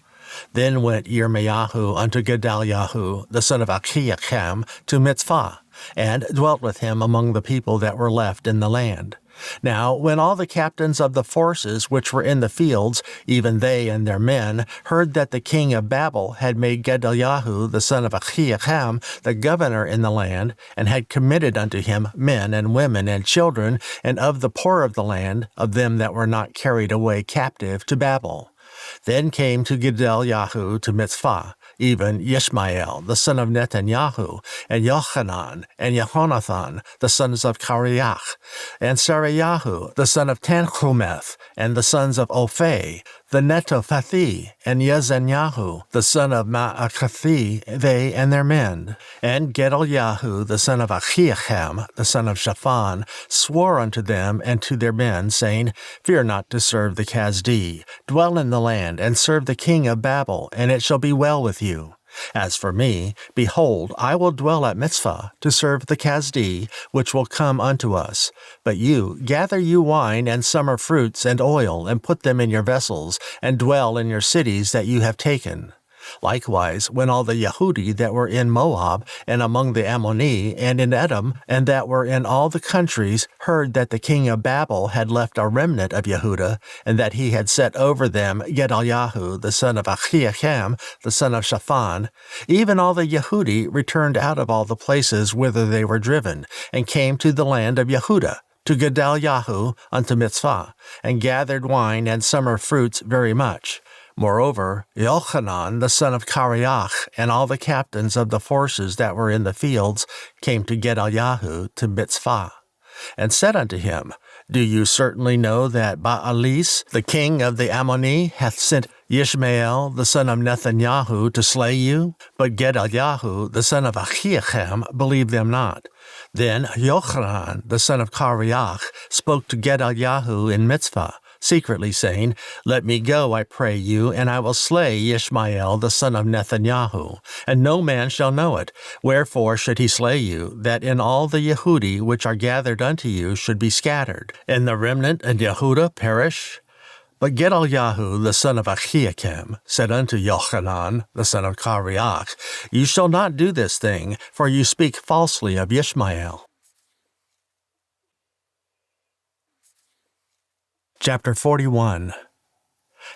Then went Yirmeya unto Gedaliah, the son of Achikam, to Mitzvah, and dwelt with him among the people that were left in the land. Now, when all the captains of the forces which were in the fields, even they and their men, heard that the king of Babel had made Gedaliah the son of Achikam the governor in the land, and had committed unto him men and women and children, and of the poor of the land, of them that were not carried away captive to Babel, then came to Gedaliah to Mitzvah, even Yishmael, the son of Netanyahu, and Yochanan, and Jehonathan, the sons of Kareach, and Sarayahu, the son of Tanchumeth, and the sons of Ophe, the Netophathi, and Yezanyahu, the son of Maakathi, they and their men. And Gedaliah, the son of Achikam, the son of Shaphan, swore unto them and to their men, saying, Fear not to serve the Chasdee. Dwell in the land, and serve the king of Babel, and it shall be well with you. As for me, behold, I will dwell at Mitzvah, to serve the Chasdee, which will come unto us. But you, gather you wine and summer fruits and oil, and put them in your vessels, and dwell in your cities that you have taken. Likewise, when all the Yehudi that were in Moab, and among the Ammoni, and in Edom, and that were in all the countries, heard that the king of Babel had left a remnant of Yehudah, and that he had set over them Gedaliah, the son of Achikam, the son of Shaphan, even all the Yehudi returned out of all the places whither they were driven, and came to the land of Yehudah, to Gedaliah unto Mitzvah, and gathered wine and summer fruits very much. Moreover, Yochanan, the son of Kareach, and all the captains of the forces that were in the fields came to Gedaliah to Mitzvah, and said unto him, Do you certainly know that Baalis, the king of the Ammoni, hath sent Yishmael, the son of Netanyahu, to slay you? But Gedaliah, the son of Achikam, believed them not. Then Yochanan, the son of Kareach, spoke to Gedaliah in Mitzvah, secretly saying, Let me go, I pray you, and I will slay Yishmael the son of Netanyahu, and no man shall know it. Wherefore should he slay you, that in all the Yehudi which are gathered unto you should be scattered, and the remnant and Yehudah perish? But Gedaliah the son of Achikam said unto Yochanan the son of Kareach, You shall not do this thing, for you speak falsely of Yishmael. Chapter 41.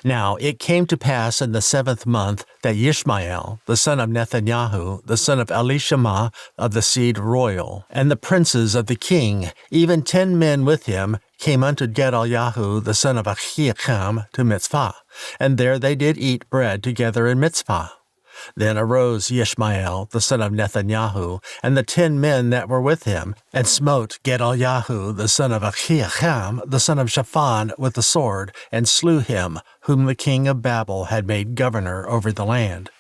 Now it came to pass in the 7th month that Yishmael, the son of Netanyahu, the son of Elishama of the seed royal, and the princes of the king, even 10 men with him, came unto Gedaliah the son of Achikam to Mitzvah, and there they did eat bread together in Mitzvah. Then arose Yishmael, the son of Netanyahu, and the 10 men that were with him, and smote Gedaliah, the son of Achikam, the son of Shaphan, with the sword, and slew him, whom the king of Babel had made governor over the land.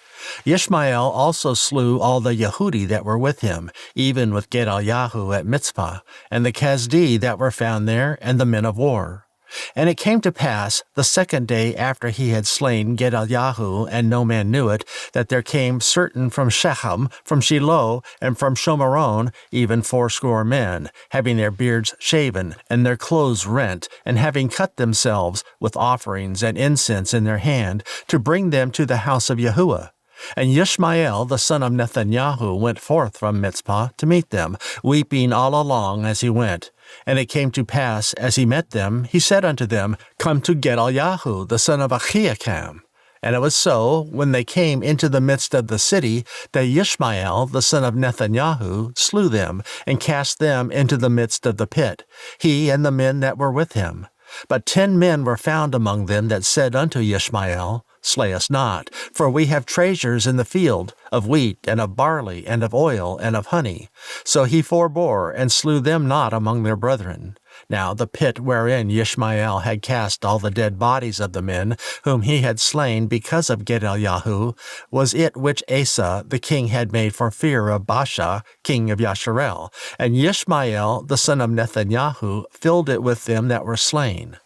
Yishmael also slew all the Yehudi that were with him, even with Gedaliah at Mitzvah, and the Chasdee that were found there, and the men of war. And it came to pass, the second day after he had slain Gedaliah, and no man knew it, that there came certain from Shechem, from Shiloh, and from Shomeron, even 80 men, having their beards shaven, and their clothes rent, and having cut themselves, with offerings and incense in their hand, to bring them to the house of Yahuah. And Yishmael the son of Nethanyahu went forth from Mitzpah to meet them, weeping all along as he went. And it came to pass, as he met them, he said unto them, Come to Gedaliah the son of Achiacam. And it was so, when they came into the midst of the city, that Yishmael the son of Nethanyahu slew them, and cast them into the midst of the pit, he and the men that were with him. But 10 men were found among them that said unto Yishmael, Slay us not, for we have treasures in the field, of wheat, and of barley, and of oil, and of honey. So he forbore, and slew them not among their brethren. Now the pit wherein Yishmael had cast all the dead bodies of the men, whom he had slain because of Gedaliah, was it which Asa the king had made for fear of Baasha, king of Yasharel. And Yishmael the son of Nethanyahu filled it with them that were slain.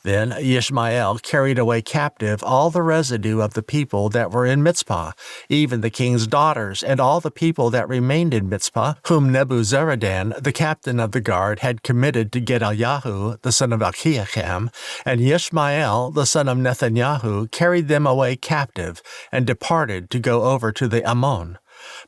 Then Yishmael carried away captive all the residue of the people that were in Mitzpah, even the king's daughters, and all the people that remained in Mitzpah, whom Nebuzaradan, the captain of the guard, had committed to Gedaliah the son of Achiacam. And Yishmael the son of Nethanyahu carried them away captive, and departed to go over to the Ammon.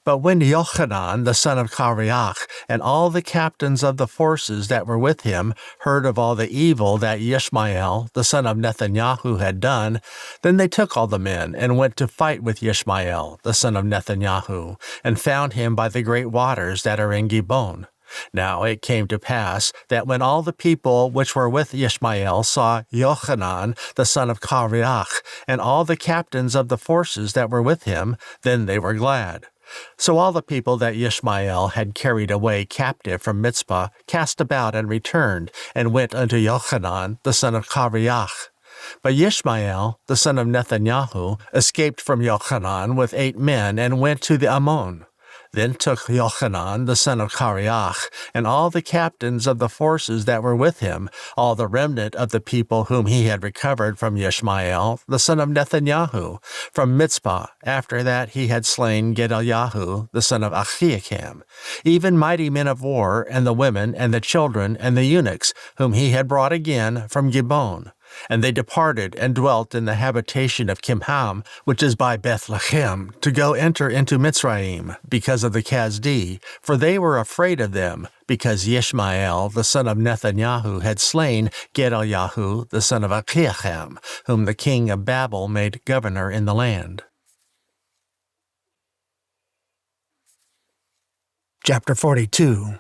But when Yochanan the son of Kareach and all the captains of the forces that were with him heard of all the evil that Yishmael the son of Nethanyahu had done, then they took all the men and went to fight with Yishmael the son of Nethanyahu, and found him by the great waters that are in Gibon. Now it came to pass that when all the people which were with Yishmael saw Yochanan the son of Kareach and all the captains of the forces that were with him, then they were glad. So all the people that Yishmael had carried away captive from Mitzpah cast about and returned, and went unto Yochanan the son of Kareach. But Yishmael the son of Nethanyahu escaped from Yochanan with 8 men, and went to the Ammon. Then took Yochanan the son of Kareach, and all the captains of the forces that were with him, all the remnant of the people whom he had recovered from Yishmael the son of Nethanyahu, from Mitzpah, after that he had slain Gedaliah the son of Achiacam, even mighty men of war, and the women, and the children, and the eunuchs, whom he had brought again from Gibon. And they departed and dwelt in the habitation of Kimham, which is by Bethlehem, to go enter into Mitzrayim, because of the Kasdi, for they were afraid of them, because Yishmael the son of Nethanyahu had slain Gedaliah the son of Achiacam, whom the king of Babel made governor in the land. Chapter 42.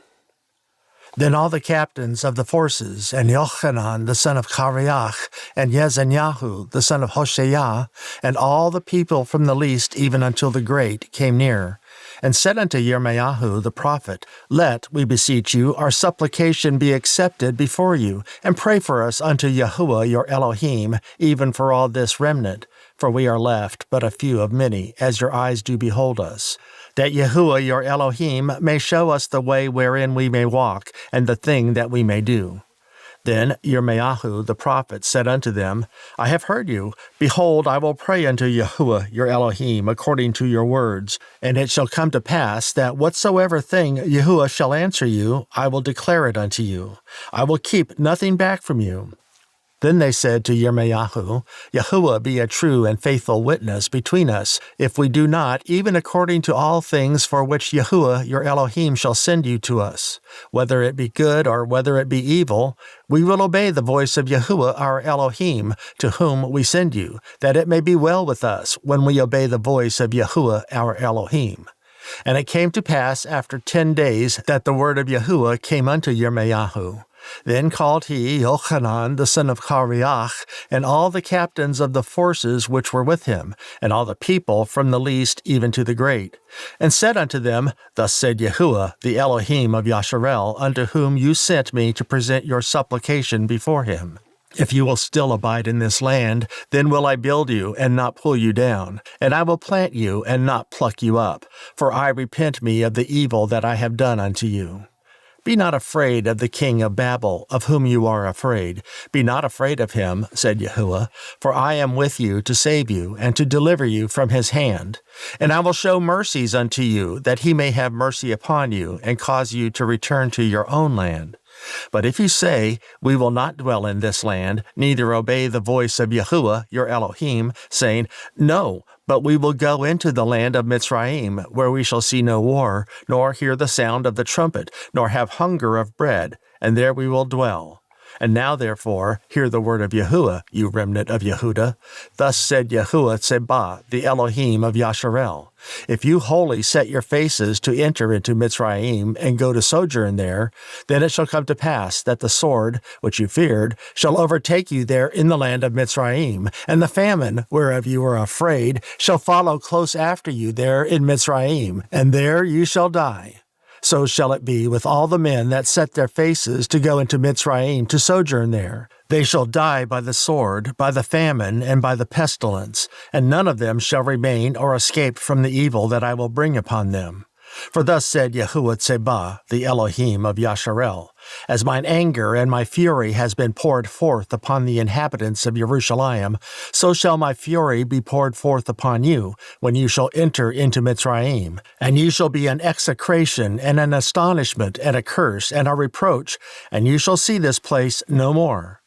Then all the captains of the forces, and Yochanan the son of Kareach, and Yezaniah the son of Hoshea, and all the people from the least even until the great, came near, and said unto Yirmeya the prophet, Let, we beseech you, our supplication be accepted before you, and pray for us unto Yahuah your Elohim, even for all this remnant, for we are left but a few of many, as your eyes do behold us. That Yahuah your Elohim may show us the way wherein we may walk, and the thing that we may do. Then Yirmeya the prophet said unto them, I have heard you. Behold, I will pray unto Yahuah your Elohim according to your words. And it shall come to pass that whatsoever thing Yahuah shall answer you, I will declare it unto you. I will keep nothing back from you. Then they said to Yirmeya, Yahuah be a true and faithful witness between us, if we do not, even according to all things for which Yahuah your Elohim shall send you to us. Whether it be good or whether it be evil, we will obey the voice of Yahuah our Elohim, to whom we send you, that it may be well with us when we obey the voice of Yahuah our Elohim. And it came to pass after 10 days that the word of Yahuah came unto Yirmeya. Then called he Yochanan the son of Kareach, and all the captains of the forces which were with him, and all the people from the least even to the great, and said unto them, Thus said Yahuah, the Elohim of Yasharel, unto whom you sent me to present your supplication before him. If you will still abide in this land, then will I build you and not pull you down, and I will plant you and not pluck you up, for I repent me of the evil that I have done unto you. Be not afraid of the king of Babel, of whom you are afraid. Be not afraid of him, said Yahuah, for I am with you to save you and to deliver you from his hand. And I will show mercies unto you, that he may have mercy upon you, and cause you to return to your own land. But if you say, We will not dwell in this land, neither obey the voice of Yahuah your Elohim, saying, No, but we will go into the land of Mitzrayim, where we shall see no war, nor hear the sound of the trumpet, nor have hunger of bread, and there we will dwell. And now, therefore, hear the word of Yahuah, you remnant of Yehudah. Thus said Yahuah Tsebah, the Elohim of Yasharel. If you wholly set your faces to enter into Mitzrayim and go to sojourn there, then it shall come to pass that the sword, which you feared, shall overtake you there in the land of Mitzrayim, and the famine, whereof you were afraid, shall follow close after you there in Mitzrayim, and there you shall die. So shall it be with all the men that set their faces to go into Mitzrayim to sojourn there. They shall die by the sword, by the famine, and by the pestilence, and none of them shall remain or escape from the evil that I will bring upon them. For thus said Yahuah Tsebah, the Elohim of Yasharel, As mine anger and my fury has been poured forth upon the inhabitants of Jerusalem, so shall my fury be poured forth upon you, when you shall enter into Mitzrayim, and you shall be an execration and an astonishment and a curse and a reproach, and you shall see this place no more.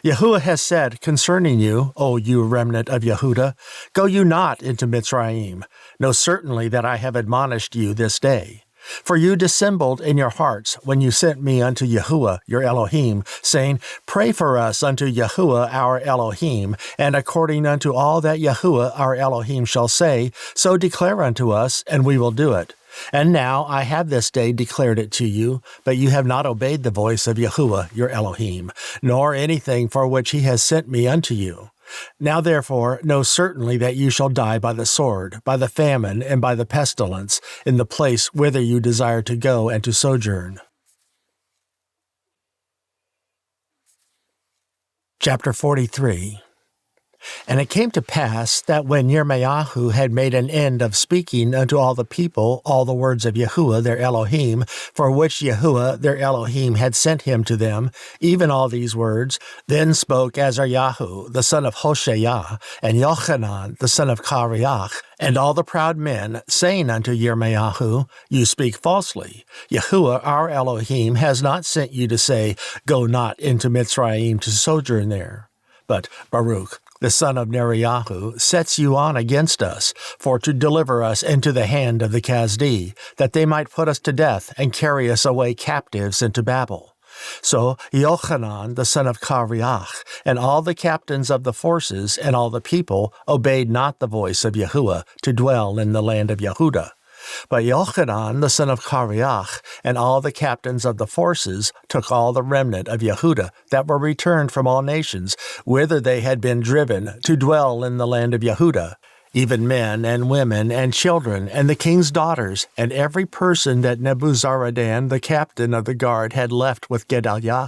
Yahuah has said concerning you, O you remnant of Yehudah, Go you not into Mitzrayim. Know certainly that I have admonished you this day. For you dissembled in your hearts when you sent me unto Yahuah your Elohim, saying, Pray for us unto Yahuah our Elohim, and according unto all that Yahuah our Elohim shall say, so declare unto us, and we will do it. And now I have this day declared it to you, but you have not obeyed the voice of Yahuah your Elohim, nor anything for which he has sent me unto you. Now therefore know certainly that you shall die by the sword, by the famine, and by the pestilence, in the place whither you desire to go and to sojourn. Chapter 43. And it came to pass that when Yirmeya had made an end of speaking unto all the people all the words of Yahuah their Elohim, for which Yahuah their Elohim had sent him to them, even all these words, then spoke Azaryahu the son of Hoshea, and Yochanan the son of Kareach, and all the proud men, saying unto Yirmeya, You speak falsely. Yahuah our Elohim has not sent you to say, Go not into Mitzrayim to sojourn there. But Baruch, the son of Neriah, sets you on against us, for to deliver us into the hand of the Chaldee, that they might put us to death and carry us away captives into Babel. So Yochanan, the son of Kareach, and all the captains of the forces and all the people obeyed not the voice of Yahuah to dwell in the land of Yehudah. But Yochanan, the son of Kareach, and all the captains of the forces took all the remnant of Yehudah that were returned from all nations, whither they had been driven, to dwell in the land of Yehudah, even men and women and children and the king's daughters, and every person that Nebuzaradan, the captain of the guard, had left with Gedaliah,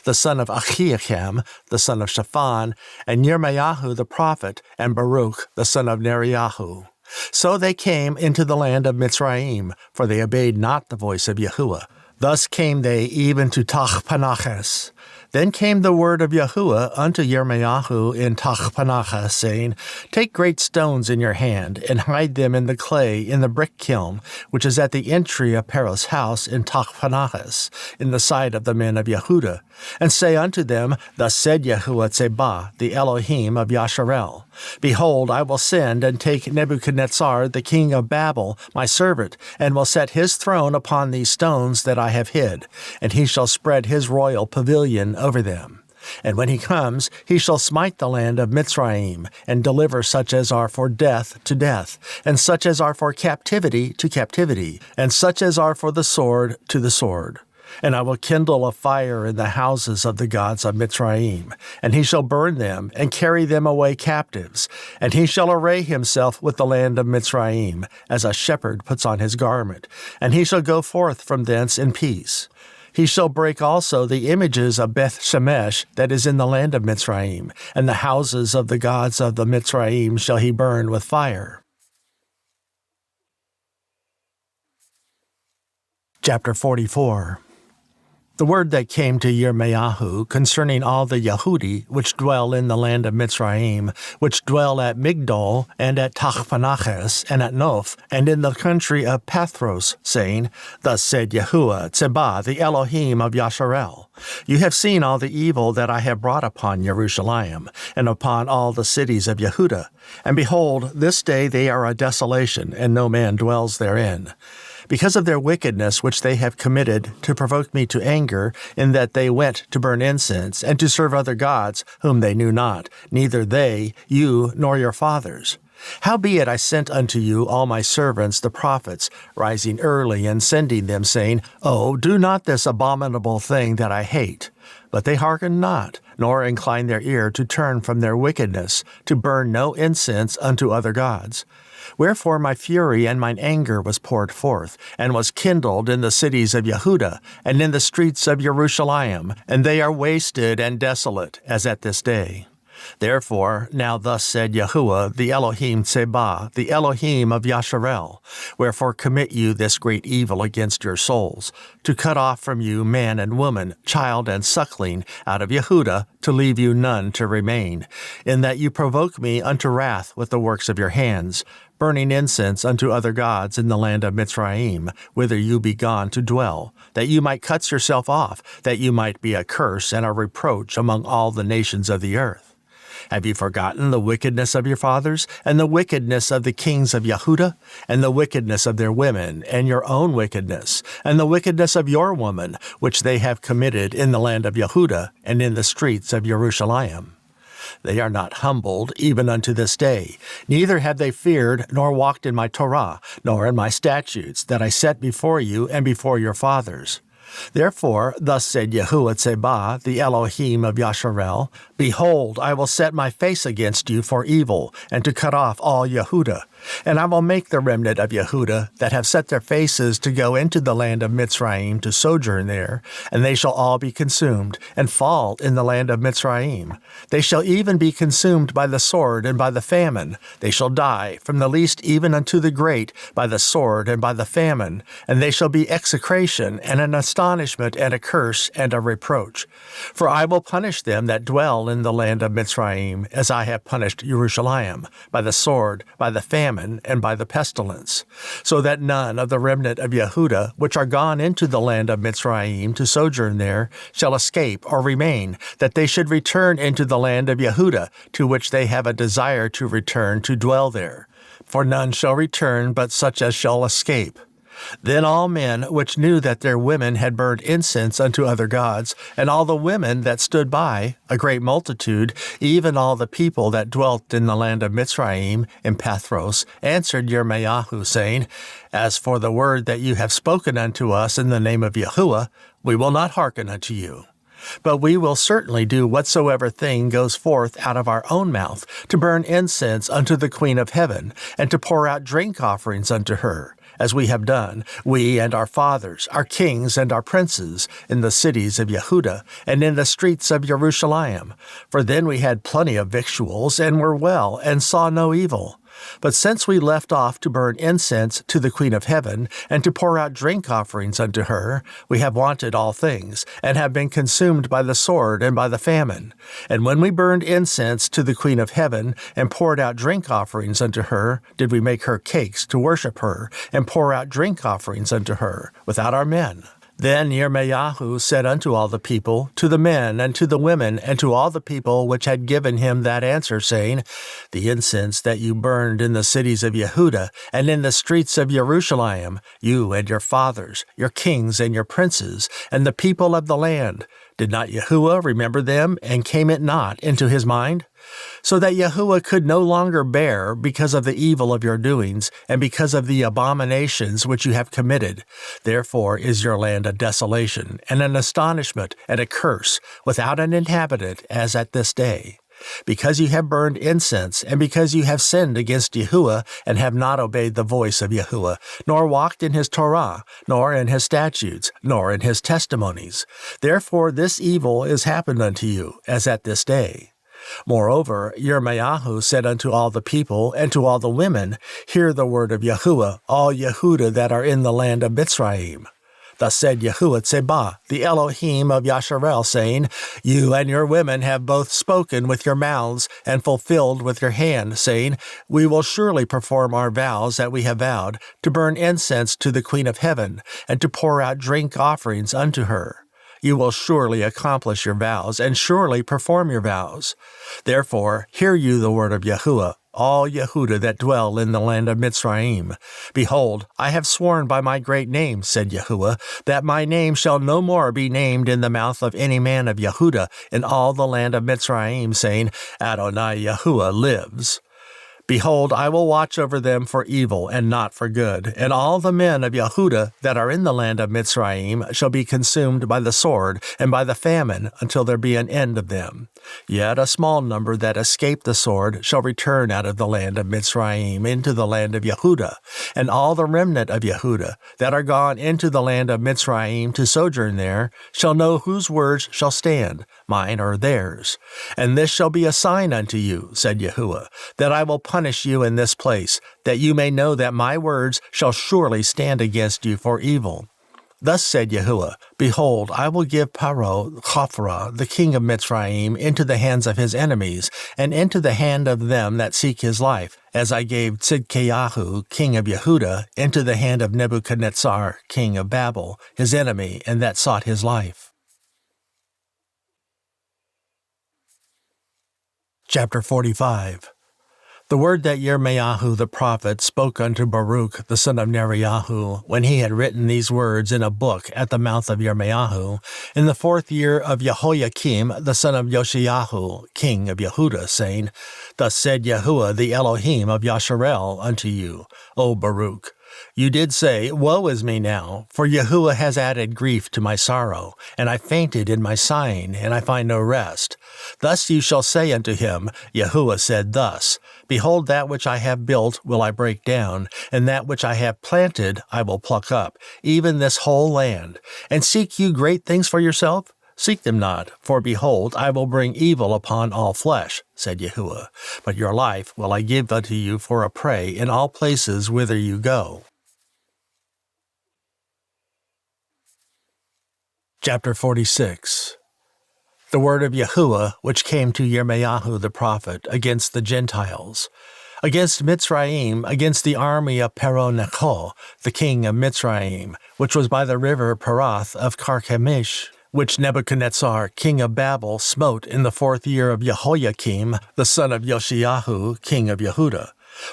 the son of Achiachem, the son of Shaphan, and Yirmeya the prophet, and Baruch, the son of Neriah. So they came into the land of Mitzrayim, for they obeyed not the voice of Yahuah. Thus came they even to Tachpanches. Then came the word of Yahuah unto Yirmeya in Tachpanches, saying, Take great stones in your hand, and hide them in the clay in the brick kiln, which is at the entry of Pharaoh's house in Tachpanches, in the sight of the men of Yehudah, and say unto them, Thus said Yahuah Tsebah, the Elohim of Yasharel, Behold, I will send and take Nebuchadnezzar, the king of Babel, my servant, and will set his throne upon these stones that I have hid, and he shall spread his royal pavilion over them. And when he comes, he shall smite the land of Mitzrayim, and deliver such as are for death to death, and such as are for captivity to captivity, and such as are for the sword to the sword. And I will kindle a fire in the houses of the gods of Mitzrayim, and he shall burn them, and carry them away captives. And he shall array himself with the land of Mitzrayim, as a shepherd puts on his garment, and he shall go forth from thence in peace. He shall break also the images of Beth Shemesh that is in the land of Mitzrayim, and the houses of the gods of the Mitzrayim shall he burn with fire. Chapter 44. The word that came to Yirmeya concerning all the Yehudi which dwell in the land of Mitzrayim, which dwell at Migdol, and at Tachpanches, and at Noph, and in the country of Pathros, saying, Thus said Yahuah Tzebah, the Elohim of Yasharel, You have seen all the evil that I have brought upon Jerusalem, and upon all the cities of Yehudah. And behold, this day they are a desolation, and no man dwells therein. Because of their wickedness which they have committed to provoke me to anger, in that they went to burn incense, and to serve other gods, whom they knew not, neither they, you, nor your fathers. Howbeit I sent unto you all my servants the prophets, rising early and sending them, saying, Oh, do not this abominable thing that I hate. But they hearkened not, nor inclined their ear to turn from their wickedness, to burn no incense unto other gods. Wherefore my fury and mine anger was poured forth, and was kindled in the cities of Yehudah, and in the streets of Jerusalem, and they are wasted and desolate, as at this day. Therefore, now thus said Yahuah, the Elohim Tzebah, the Elohim of Yasharel, Wherefore commit you this great evil against your souls, to cut off from you man and woman, child and suckling, out of Yehudah, to leave you none to remain, in that you provoke me unto wrath with the works of your hands, burning incense unto other gods in the land of Mitzrayim, whither you be gone to dwell, that you might cut yourself off, that you might be a curse and a reproach among all the nations of the earth. Have you forgotten the wickedness of your fathers, and the wickedness of the kings of Yehudah, and the wickedness of their women, and your own wickedness, and the wickedness of your woman, which they have committed in the land of Yehudah, and in the streets of Jerusalem? They are not humbled even unto this day, neither have they feared, nor walked in my Torah, nor in my statutes, that I set before you and before your fathers. Therefore, thus said Yahuah Tzebah, the Elohim of Yasharel, Behold, I will set my face against you for evil, and to cut off all Yehudah. And I will make the remnant of Yehudah that have set their faces to go into the land of Mitzrayim to sojourn there, and they shall all be consumed, and fall in the land of Mitzrayim. They shall even be consumed by the sword and by the famine. They shall die, from the least even unto the great, by the sword and by the famine, and they shall be execration, and an astonishment, and a curse, and a reproach. For I will punish them that dwell in the land of Mitzrayim, as I have punished Jerusalem, by the sword, by the famine, and by the pestilence, so that none of the remnant of Yehudah, which are gone into the land of Mitzrayim to sojourn there, shall escape or remain, that they should return into the land of Yehudah, to which they have a desire to return to dwell there. For none shall return but such as shall escape. Then all men which knew that their women had burned incense unto other gods, and all the women that stood by, a great multitude, even all the people that dwelt in the land of Mitzrayim, in Pathros, answered Yirmeya, saying, As for the word that you have spoken unto us in the name of Yahuah, we will not hearken unto you. But we will certainly do whatsoever thing goes forth out of our own mouth, to burn incense unto the Queen of Heaven, and to pour out drink offerings unto her, as we have done, we and our fathers, our kings and our princes, in the cities of Yehudah, and in the streets of Jerusalem. For then we had plenty of victuals, and were well, and saw no evil. But since we left off to burn incense to the Queen of Heaven, and to pour out drink offerings unto her, we have wanted all things, and have been consumed by the sword and by the famine. And when we burned incense to the Queen of Heaven, and poured out drink offerings unto her, did we make her cakes to worship her, and pour out drink offerings unto her, without our men. Then Yirmeya said unto all the people, to the men, and to the women, and to all the people which had given him that answer, saying, The incense that you burned in the cities of Yehudah, and in the streets of Jerusalem, you and your fathers, your kings and your princes, and the people of the land, did not Yahuah remember them, and came it not into his mind? So that Yahuah could no longer bear because of the evil of your doings, and because of the abominations which you have committed. Therefore is your land a desolation, and an astonishment, and a curse, without an inhabitant, as at this day. Because you have burned incense, and because you have sinned against Yahuah, and have not obeyed the voice of Yahuah, nor walked in his Torah, nor in his statutes, nor in his testimonies. Therefore this evil is happened unto you, as at this day. Moreover, Yirmeya said unto all the people, and to all the women, Hear the word of Yahuah, all Yehudah that are in the land of Mitzrayim. Thus said Yahuah Tsebah, the Elohim of Yasharel, saying, You and your women have both spoken with your mouths and fulfilled with your hand, saying, We will surely perform our vows that we have vowed, to burn incense to the Queen of Heaven, and to pour out drink offerings unto her. You will surely accomplish your vows, and surely perform your vows. Therefore, hear you the word of Yahuah, all Yehudah that dwell in the land of Mitzrayim. Behold, I have sworn by my great name, said Yahuah, that my name shall no more be named in the mouth of any man of Yehudah in all the land of Mitzrayim, saying, Adonai Yahuah lives. Behold, I will watch over them for evil and not for good, and all the men of Yehudah that are in the land of Mitzrayim shall be consumed by the sword and by the famine until there be an end of them. Yet a small number that escape the sword shall return out of the land of Mitzrayim into the land of Yehudah, and all the remnant of Yehudah that are gone into the land of Mitzrayim to sojourn there shall know whose words shall stand, mine or theirs. And this shall be a sign unto you, said Yahuah, that I will punish you in this place, that you may know that my words shall surely stand against you for evil. Thus said Yahuah, Behold, I will give Paro Chophra, the king of Mitzrayim, into the hands of his enemies, and into the hand of them that seek his life, as I gave Tzidkiyahu, king of Yehudah, into the hand of Nebuchadnezzar, king of Babel, his enemy, and that sought his life. Chapter 45. The word that Yirmeyahu the prophet spoke unto Baruch the son of Neriyahu, when he had written these words in a book at the mouth of Yirmeyahu, in the 4th year of Jehoiakim the son of Yoshiyahu, king of Yehudah, saying, Thus said Yahuah the Elohim of Yasharel unto you, O Baruch, You did say, Woe is me now, for Yahuah has added grief to my sorrow, and I fainted in my sighing, and I find no rest. Thus you shall say unto him, Yahuah said thus, Behold, that which I have built will I break down, and that which I have planted I will pluck up, even this whole land. And seek you great things for yourself? Seek them not, for behold, I will bring evil upon all flesh, said Yahuah. But your life will I give unto you for a prey in all places whither you go. Chapter 46. The word of Yahuah which came to Yirmeyahu the prophet against the Gentiles, against Mitzrayim, against the army of Pero-Necho, the king of Mitzrayim, which was by the river Perath of Carchemish, which Nebuchadnezzar, king of Babel, smote in the 4th year of Jehoiakim, the son of Yoshiyahu, king of Yehudah.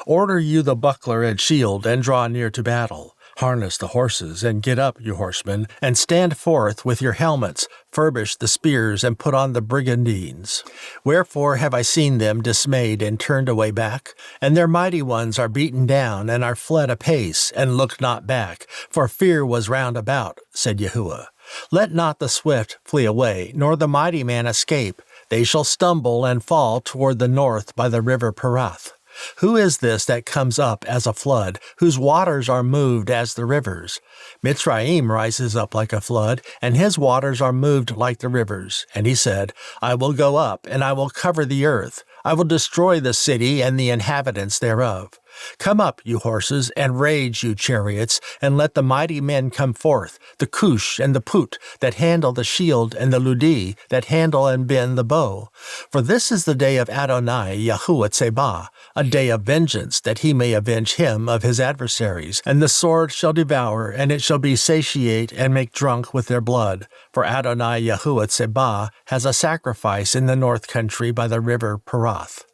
Order you the buckler and shield, and draw near to battle. Harness the horses, and get up, you horsemen, and stand forth with your helmets, furbish the spears, and put on the brigandines. Wherefore have I seen them dismayed and turned away back? And their mighty ones are beaten down, and are fled apace, and looked not back, for fear was round about, said Yahuah. Let not the swift flee away, nor the mighty man escape. They shall stumble and fall toward the north by the river Perath. Who is this that comes up as a flood, whose waters are moved as the rivers? Mitzrayim rises up like a flood, and his waters are moved like the rivers. And he said, I will go up, and I will cover the earth. I will destroy the city and the inhabitants thereof. Come up, you horses, and rage, you chariots, and let the mighty men come forth, the Cush and the Put, that handle the shield, and the Ludi, that handle and bend the bow. For this is the day of Adonai Yahuah Tsebah, a day of vengeance, that he may avenge him of his adversaries. And the sword shall devour, and it shall be satiate and make drunk with their blood. For Adonai Yahuah Tsebah has a sacrifice in the north country by the river Perath.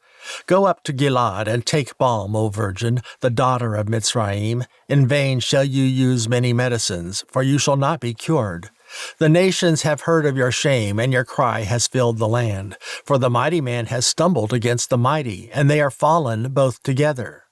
Go up to Gilad and take balm, O virgin, the daughter of Mitzrayim. In vain shall you use many medicines, for you shall not be cured. The nations have heard of your shame, and your cry has filled the land. For the mighty man has stumbled against the mighty, and they are fallen both together.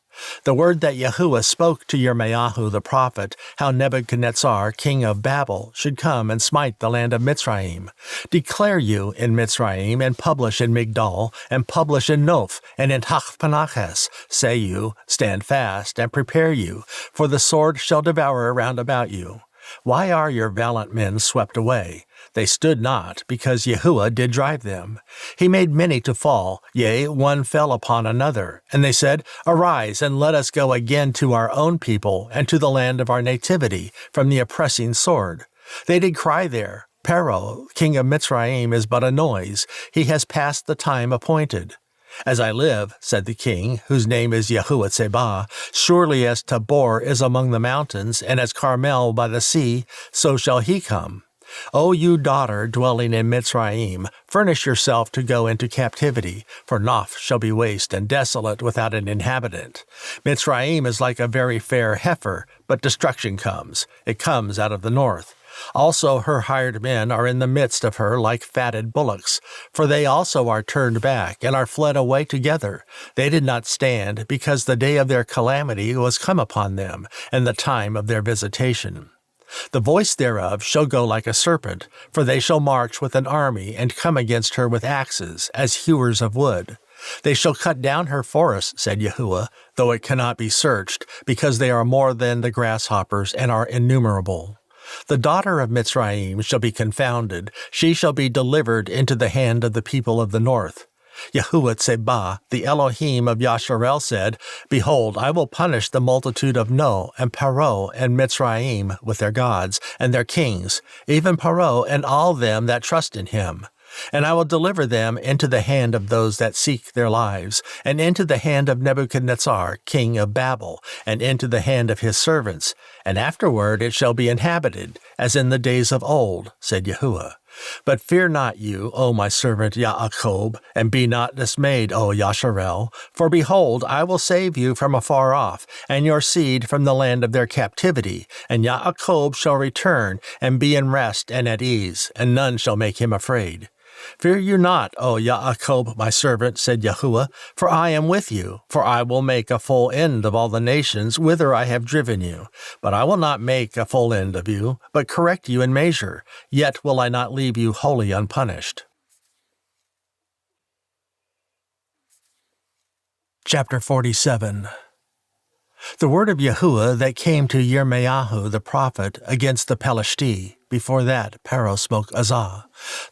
The word that Yahuah spoke to Yirmeyahu the prophet, how Nebuchadnezzar, king of Babel, should come and smite the land of Mitzrayim. Declare you in Mitzrayim, and publish in Migdol, and publish in Noph, and in Tachpanches. Say you, stand fast, and prepare you, for the sword shall devour round about you. Why are your valiant men swept away? They stood not, because Yahuah did drive them. He made many to fall, yea, one fell upon another. And they said, Arise, and let us go again to our own people, and to the land of our nativity, from the oppressing sword. They did cry there, Pharaoh, king of Mitzrayim, is but a noise. He has passed the time appointed. As I live, said the king, whose name is Yahuah, surely as Dabar is among the mountains, and as Carmel by the sea, so shall he come. O you daughter dwelling in Mitzrayim, furnish yourself to go into captivity, for Noph shall be waste and desolate without an inhabitant. Mitzrayim is like a very fair heifer, but destruction comes. It comes out of the north. Also her hired men are in the midst of her like fatted bullocks, for they also are turned back, and are fled away together. They did not stand, because the day of their calamity was come upon them, and the time of their visitation. The voice thereof shall go like a serpent, for they shall march with an army, and come against her with axes, as hewers of wood. They shall cut down her forests, said Yahuah, though it cannot be searched, because they are more than the grasshoppers, and are innumerable. The daughter of Mitzrayim shall be confounded, she shall be delivered into the hand of the people of the north. Yahuah, the Elohim of Yasharel, said, Behold, I will punish the multitude of No, and Paro, and Mitzrayim with their gods, and their kings, even Paro and all them that trust in him. And I will deliver them into the hand of those that seek their lives, and into the hand of Nebuchadnezzar, king of Babel, and into the hand of his servants. And afterward it shall be inhabited, as in the days of old, said Yahuah. But fear not you, O my servant Yaakov, and be not dismayed, O Yasharel, for behold, I will save you from afar off, and your seed from the land of their captivity, and Yaakov shall return, and be in rest and at ease, and none shall make him afraid. Fear you not, O Yaakov, my servant, said Yahuah, for I am with you, for I will make a full end of all the nations whither I have driven you. But I will not make a full end of you, but correct you in measure, yet will I not leave you wholly unpunished. Chapter 47. The word of Yahuah that came to Yirmeya the prophet against the Pelishti. Before that, Pharaoh spoke Azah.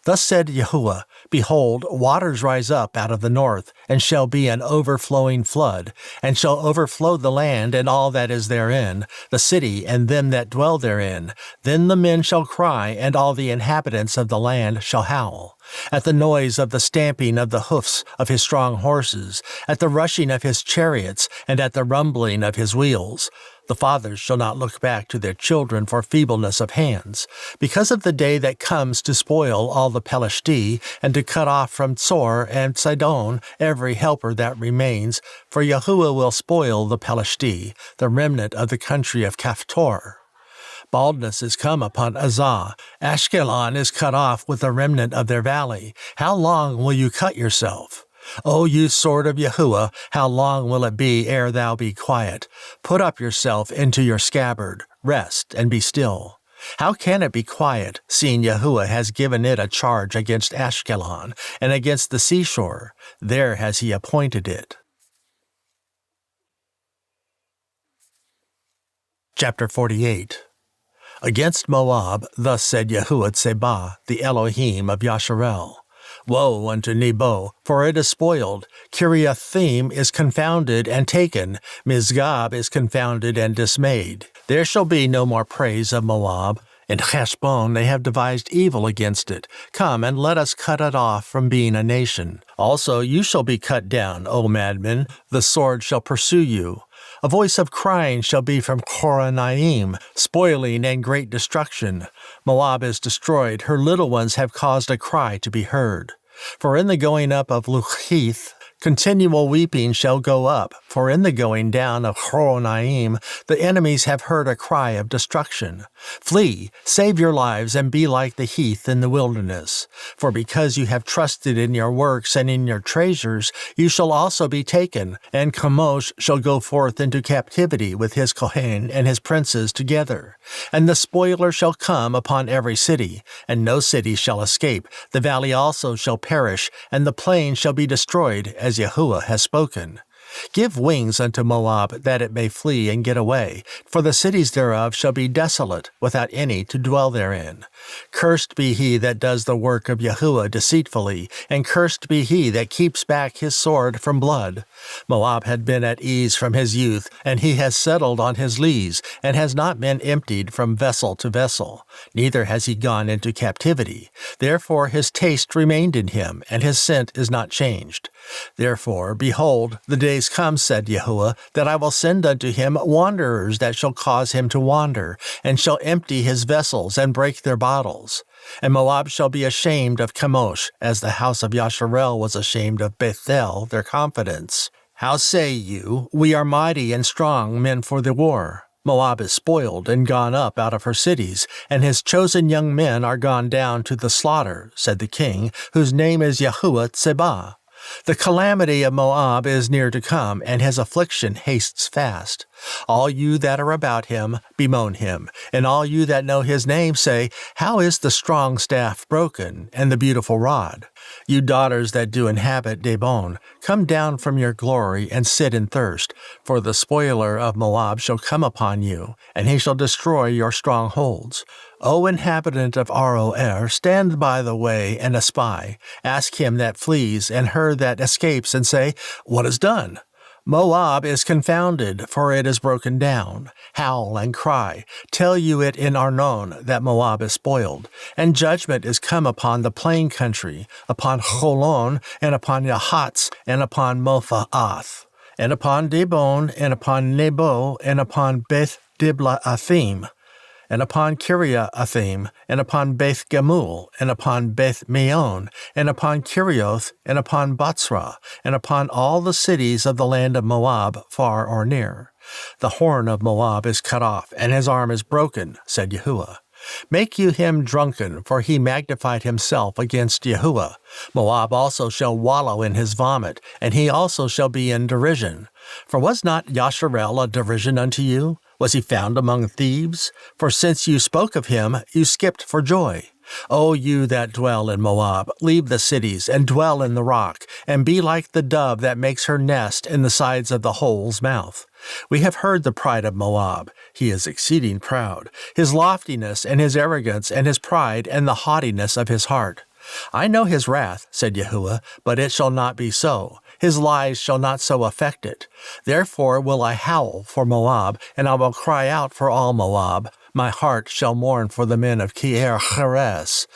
Thus said Yahuah, Behold, waters rise up out of the north, and shall be an overflowing flood, and shall overflow the land and all that is therein, the city and them that dwell therein. Then the men shall cry, and all the inhabitants of the land shall howl. At the noise of the stamping of the hoofs of his strong horses, at the rushing of his chariots, and at the rumbling of his wheels. The fathers shall not look back to their children for feebleness of hands, because of the day that comes to spoil all the Pelishti, and to cut off from Tsor and Sidon every helper that remains, for Yahuah will spoil the Pelishti, the remnant of the country of Caphtor. Baldness is come upon Azah. Ashkelon is cut off with the remnant of their valley. How long will you cut yourself? O you sword of Yahuah, how long will it be ere thou be quiet? Put up yourself into your scabbard, rest, and be still. How can it be quiet, seeing Yahuah has given it a charge against Ashkelon, and against the seashore? There has he appointed it. Chapter 48. Against Moab, thus said Yahuah, the Elohim of Yasharel. Woe unto Nebo, for it is spoiled. Kiriathaim is confounded and taken. Mizgab is confounded and dismayed. There shall be no more praise of Moab. In Heshbon they have devised evil against it. Come, and let us cut it off from being a nation. Also you shall be cut down, O madmen. The sword shall pursue you. A voice of crying shall be from Horonaim, spoiling and great destruction. Moab is destroyed, her little ones have caused a cry to be heard. For in the going up of Luchith, continual weeping shall go up, for in the going down of Horonaim, the enemies have heard a cry of destruction. Flee, save your lives, and be like the heath in the wilderness. For because you have trusted in your works and in your treasures, you shall also be taken, and Chemosh shall go forth into captivity with his Kohen and his princes together. And the spoiler shall come upon every city, and no city shall escape. The valley also shall perish, and the plain shall be destroyed, as Yahuah has spoken. Give wings unto Moab, that it may flee and get away, for the cities thereof shall be desolate, without any to dwell therein. Cursed be he that does the work of Yahuah deceitfully, and cursed be he that keeps back his sword from blood. Moab had been at ease from his youth, and he has settled on his lees, and has not been emptied from vessel to vessel, neither has he gone into captivity. Therefore his taste remained in him, and his scent is not changed. Therefore, behold, the days come, said Yahuah, that I will send unto him wanderers that shall cause him to wander, and shall empty his vessels and break their bottles. And Moab shall be ashamed of Chemosh, as the house of Yasharel was ashamed of Bethel, their confidence. How say you, we are mighty and strong men for the war? Moab is spoiled and gone up out of her cities, and his chosen young men are gone down to the slaughter, said the king, whose name is Yahuah Tsebah. The calamity of Moab is near to come, and his affliction hastes fast. All you that are about him, bemoan him, and all you that know his name say, How is the strong staff broken, and the beautiful rod? You daughters that do inhabit Dibon, come down from your glory, and sit in thirst, for the spoiler of Moab shall come upon you, and he shall destroy your strongholds. O inhabitant of Aroer, stand by the way and espy. Ask him that flees and her that escapes, and say, What is done? Moab is confounded, for it is broken down. Howl and cry. Tell you it in Arnon that Moab is spoiled. And judgment is come upon the plain country, upon Cholon, and upon Yahatz, and upon Mophaath, and upon Dibon, and upon Nebo, and upon Beth Diblathim, and upon Kiriathaim, and upon Beth Gamul, and upon Beth Meon, and upon Kirioth, and upon Batsra, and upon all the cities of the land of Moab, far or near. The horn of Moab is cut off, and his arm is broken, said Yahuah. Make you him drunken, for he magnified himself against Yahuah. Moab also shall wallow in his vomit, and he also shall be in derision. For was not Yasharel a derision unto you? Was he found among thieves? For since you spoke of him, you skipped for joy. O you that dwell in Moab, leave the cities, and dwell in the rock, and be like the dove that makes her nest in the sides of the hole's mouth. We have heard the pride of Moab. He is exceeding proud, his loftiness and his arrogance and his pride and the haughtiness of his heart. I know his wrath, said Yahuah, but it shall not be so. His lies shall not so affect it. Therefore will I howl for Moab, and I will cry out for all Moab. My heart shall mourn for the men of Kier Cheres.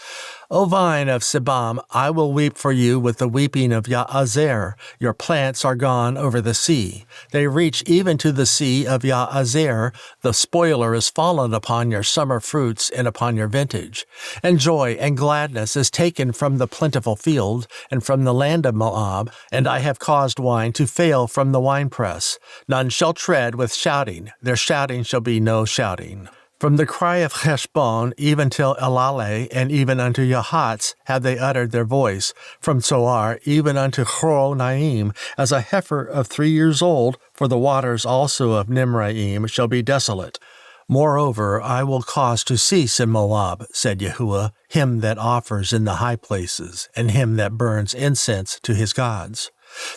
O vine of Sebam, I will weep for you with the weeping of Yaazer. Your plants are gone over the sea. They reach even to the sea of Yaazer. The spoiler is fallen upon your summer fruits and upon your vintage. And joy and gladness is taken from the plentiful field and from the land of Moab, and I have caused wine to fail from the winepress. None shall tread with shouting. Their shouting shall be no shouting. From the cry of Heshbon even till Elale, and even unto Yahatz, have they uttered their voice. From Tsoar even unto Horonaim, as a heifer of 3 years old, for the waters also of Nimraim shall be desolate. Moreover, I will cause to cease in Moab, said Yahuah, him that offers in the high places, and him that burns incense to his gods.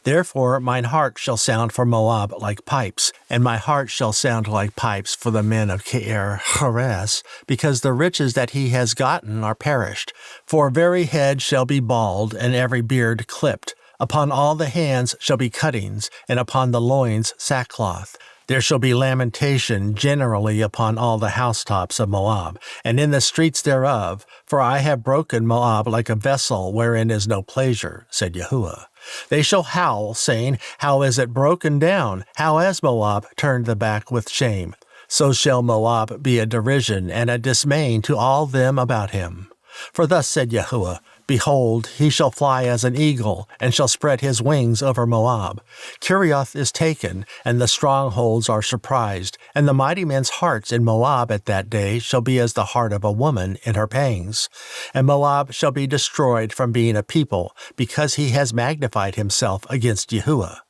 Therefore mine heart shall sound for Moab like pipes, and my heart shall sound like pipes for the men of Kier Cheres, because the riches that he has gotten are perished. For very head shall be bald, and every beard clipped. Upon all the hands shall be cuttings, and upon the loins sackcloth. There shall be lamentation generally upon all the housetops of Moab, and in the streets thereof, for I have broken Moab like a vessel wherein is no pleasure, said Yahuah. They shall howl, saying, How is it broken down? How has Moab turned the back with shame? So shall Moab be a derision and a dismay to all them about him. For thus said Yahuah, Behold, he shall fly as an eagle, and shall spread his wings over Moab. Kirioth is taken, and the strongholds are surprised, and the mighty men's hearts in Moab at that day shall be as the heart of a woman in her pangs. And Moab shall be destroyed from being a people, because he has magnified himself against Yahuah.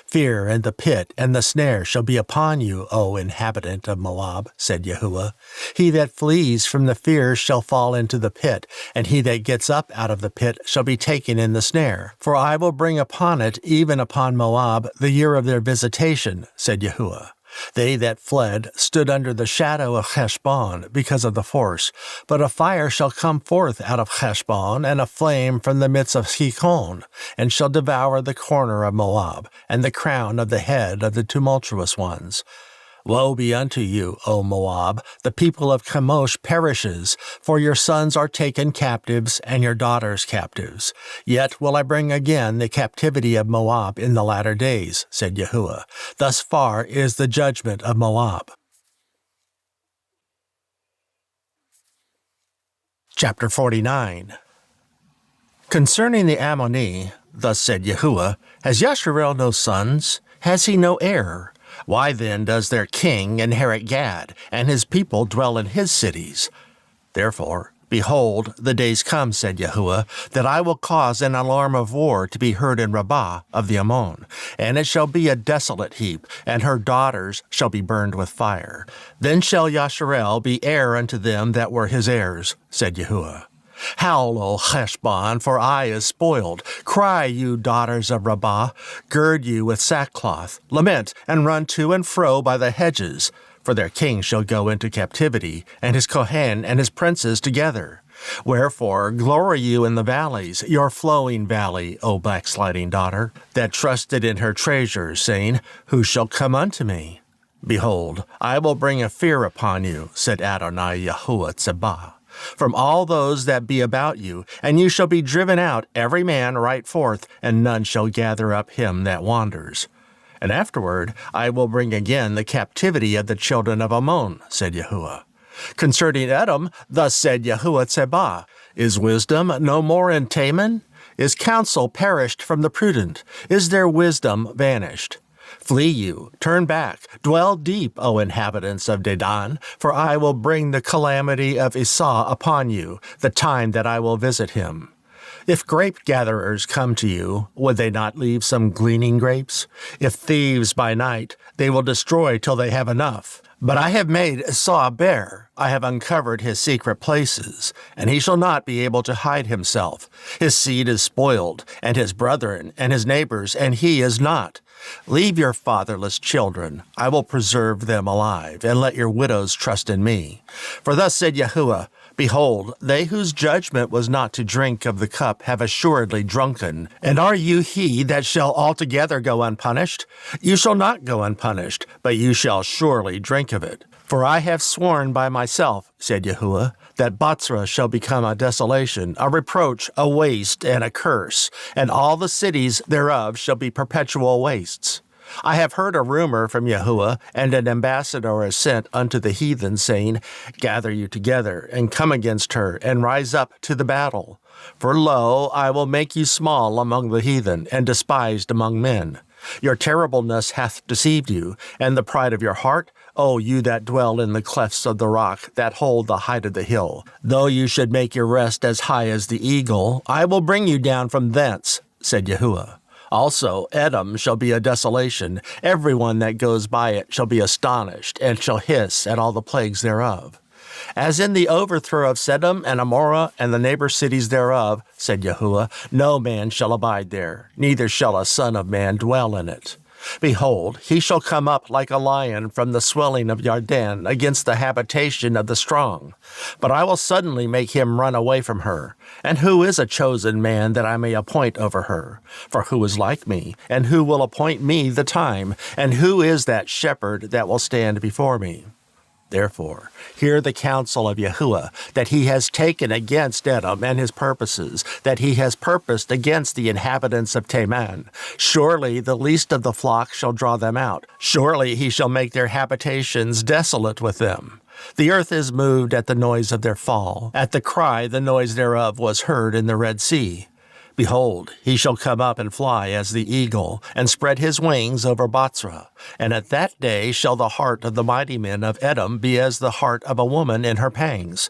Fear and the pit and the snare shall be upon you, O inhabitant of Moab, said Yahuah. He that flees from the fear shall fall into the pit, and he that gets up out of the pit shall be taken in the snare. For I will bring upon it, even upon Moab, the year of their visitation, said Yahuah. They that fled stood under the shadow of Heshbon because of the force, but a fire shall come forth out of Heshbon, and a flame from the midst of Hikon, and shall devour the corner of Moab, and the crown of the head of the tumultuous ones. Woe be unto you, O Moab! The people of Chemosh perishes, for your sons are taken captives, and your daughters captives. Yet will I bring again the captivity of Moab in the latter days, said Yahuah. Thus far is the judgment of Moab. Chapter 49. Concerning the Ammoni, thus said Yahuah, Has Yasharel no sons? Has he no heir? Why then does their king inherit Gad, and his people dwell in his cities? Therefore, behold, the days come, said Yahuah, that I will cause an alarm of war to be heard in Rabbah of the Ammon, and it shall be a desolate heap, and her daughters shall be burned with fire. Then shall Yasharel be heir unto them that were his heirs, said Yahuah. Howl, O Heshbon, for Ai is spoiled. Cry, you daughters of Rabbah. Gird you with sackcloth. Lament, and run to and fro by the hedges. For their king shall go into captivity, and his Kohen and his princes together. Wherefore, glory you in the valleys, your flowing valley, O backsliding daughter, that trusted in her treasures, saying, Who shall come unto me? Behold, I will bring a fear upon you, said Adonai Yahuah Tsebaoth, from all those that be about you, and you shall be driven out, every man right forth, and none shall gather up him that wanders. And afterward I will bring again the captivity of the children of Ammon, said Yahuah. Concerning Edom, thus said Yahuah Tsebaoth, Is wisdom no more in Teman? Is counsel perished from the prudent? Is their wisdom vanished? Flee you, turn back, dwell deep, O inhabitants of Dedan, for I will bring the calamity of Esau upon you, the time that I will visit him. If grape-gatherers come to you, would they not leave some gleaning grapes? If thieves by night, they will destroy till they have enough. But I have made Esau bare, I have uncovered his secret places, and he shall not be able to hide himself. His seed is spoiled, and his brethren, and his neighbors, and he is not. Leave your fatherless children, I will preserve them alive, and let your widows trust in me. For thus said Yahuah, Behold, they whose judgment was not to drink of the cup have assuredly drunken. And are you he that shall altogether go unpunished? You shall not go unpunished, but you shall surely drink of it. For I have sworn by myself, said Yahuah, that Bozrah shall become a desolation, a reproach, a waste, and a curse, and all the cities thereof shall be perpetual wastes. I have heard a rumor from Yahuah, and an ambassador is sent unto the heathen, saying, Gather you together, and come against her, and rise up to the battle. For lo, I will make you small among the heathen, and despised among men. Your terribleness hath deceived you, and the pride of your heart, O you that dwell in the clefts of the rock, that hold the height of the hill. Though you should make your rest as high as the eagle, I will bring you down from thence, said Yahuah. Also Edom shall be a desolation, every one that goes by it shall be astonished, and shall hiss at all the plagues thereof. As in the overthrow of Sedom and Amorah and the neighbor cities thereof, said Yahuah, no man shall abide there, neither shall a son of man dwell in it. Behold, he shall come up like a lion from the swelling of Yarden against the habitation of the strong. But I will suddenly make him run away from her. And who is a chosen man that I may appoint over her? For who is like me, and who will appoint me the time? And who is that shepherd that will stand before me? Therefore, hear the counsel of Yahuah, that he has taken against Edom and his purposes, that he has purposed against the inhabitants of Teman. Surely the least of the flock shall draw them out. Surely he shall make their habitations desolate with them. The earth is moved at the noise of their fall. At the cry the noise thereof was heard in the Red Sea. Behold, he shall come up and fly as the eagle, and spread his wings over Bozrah. And at that day shall the heart of the mighty men of Edom be as the heart of a woman in her pangs.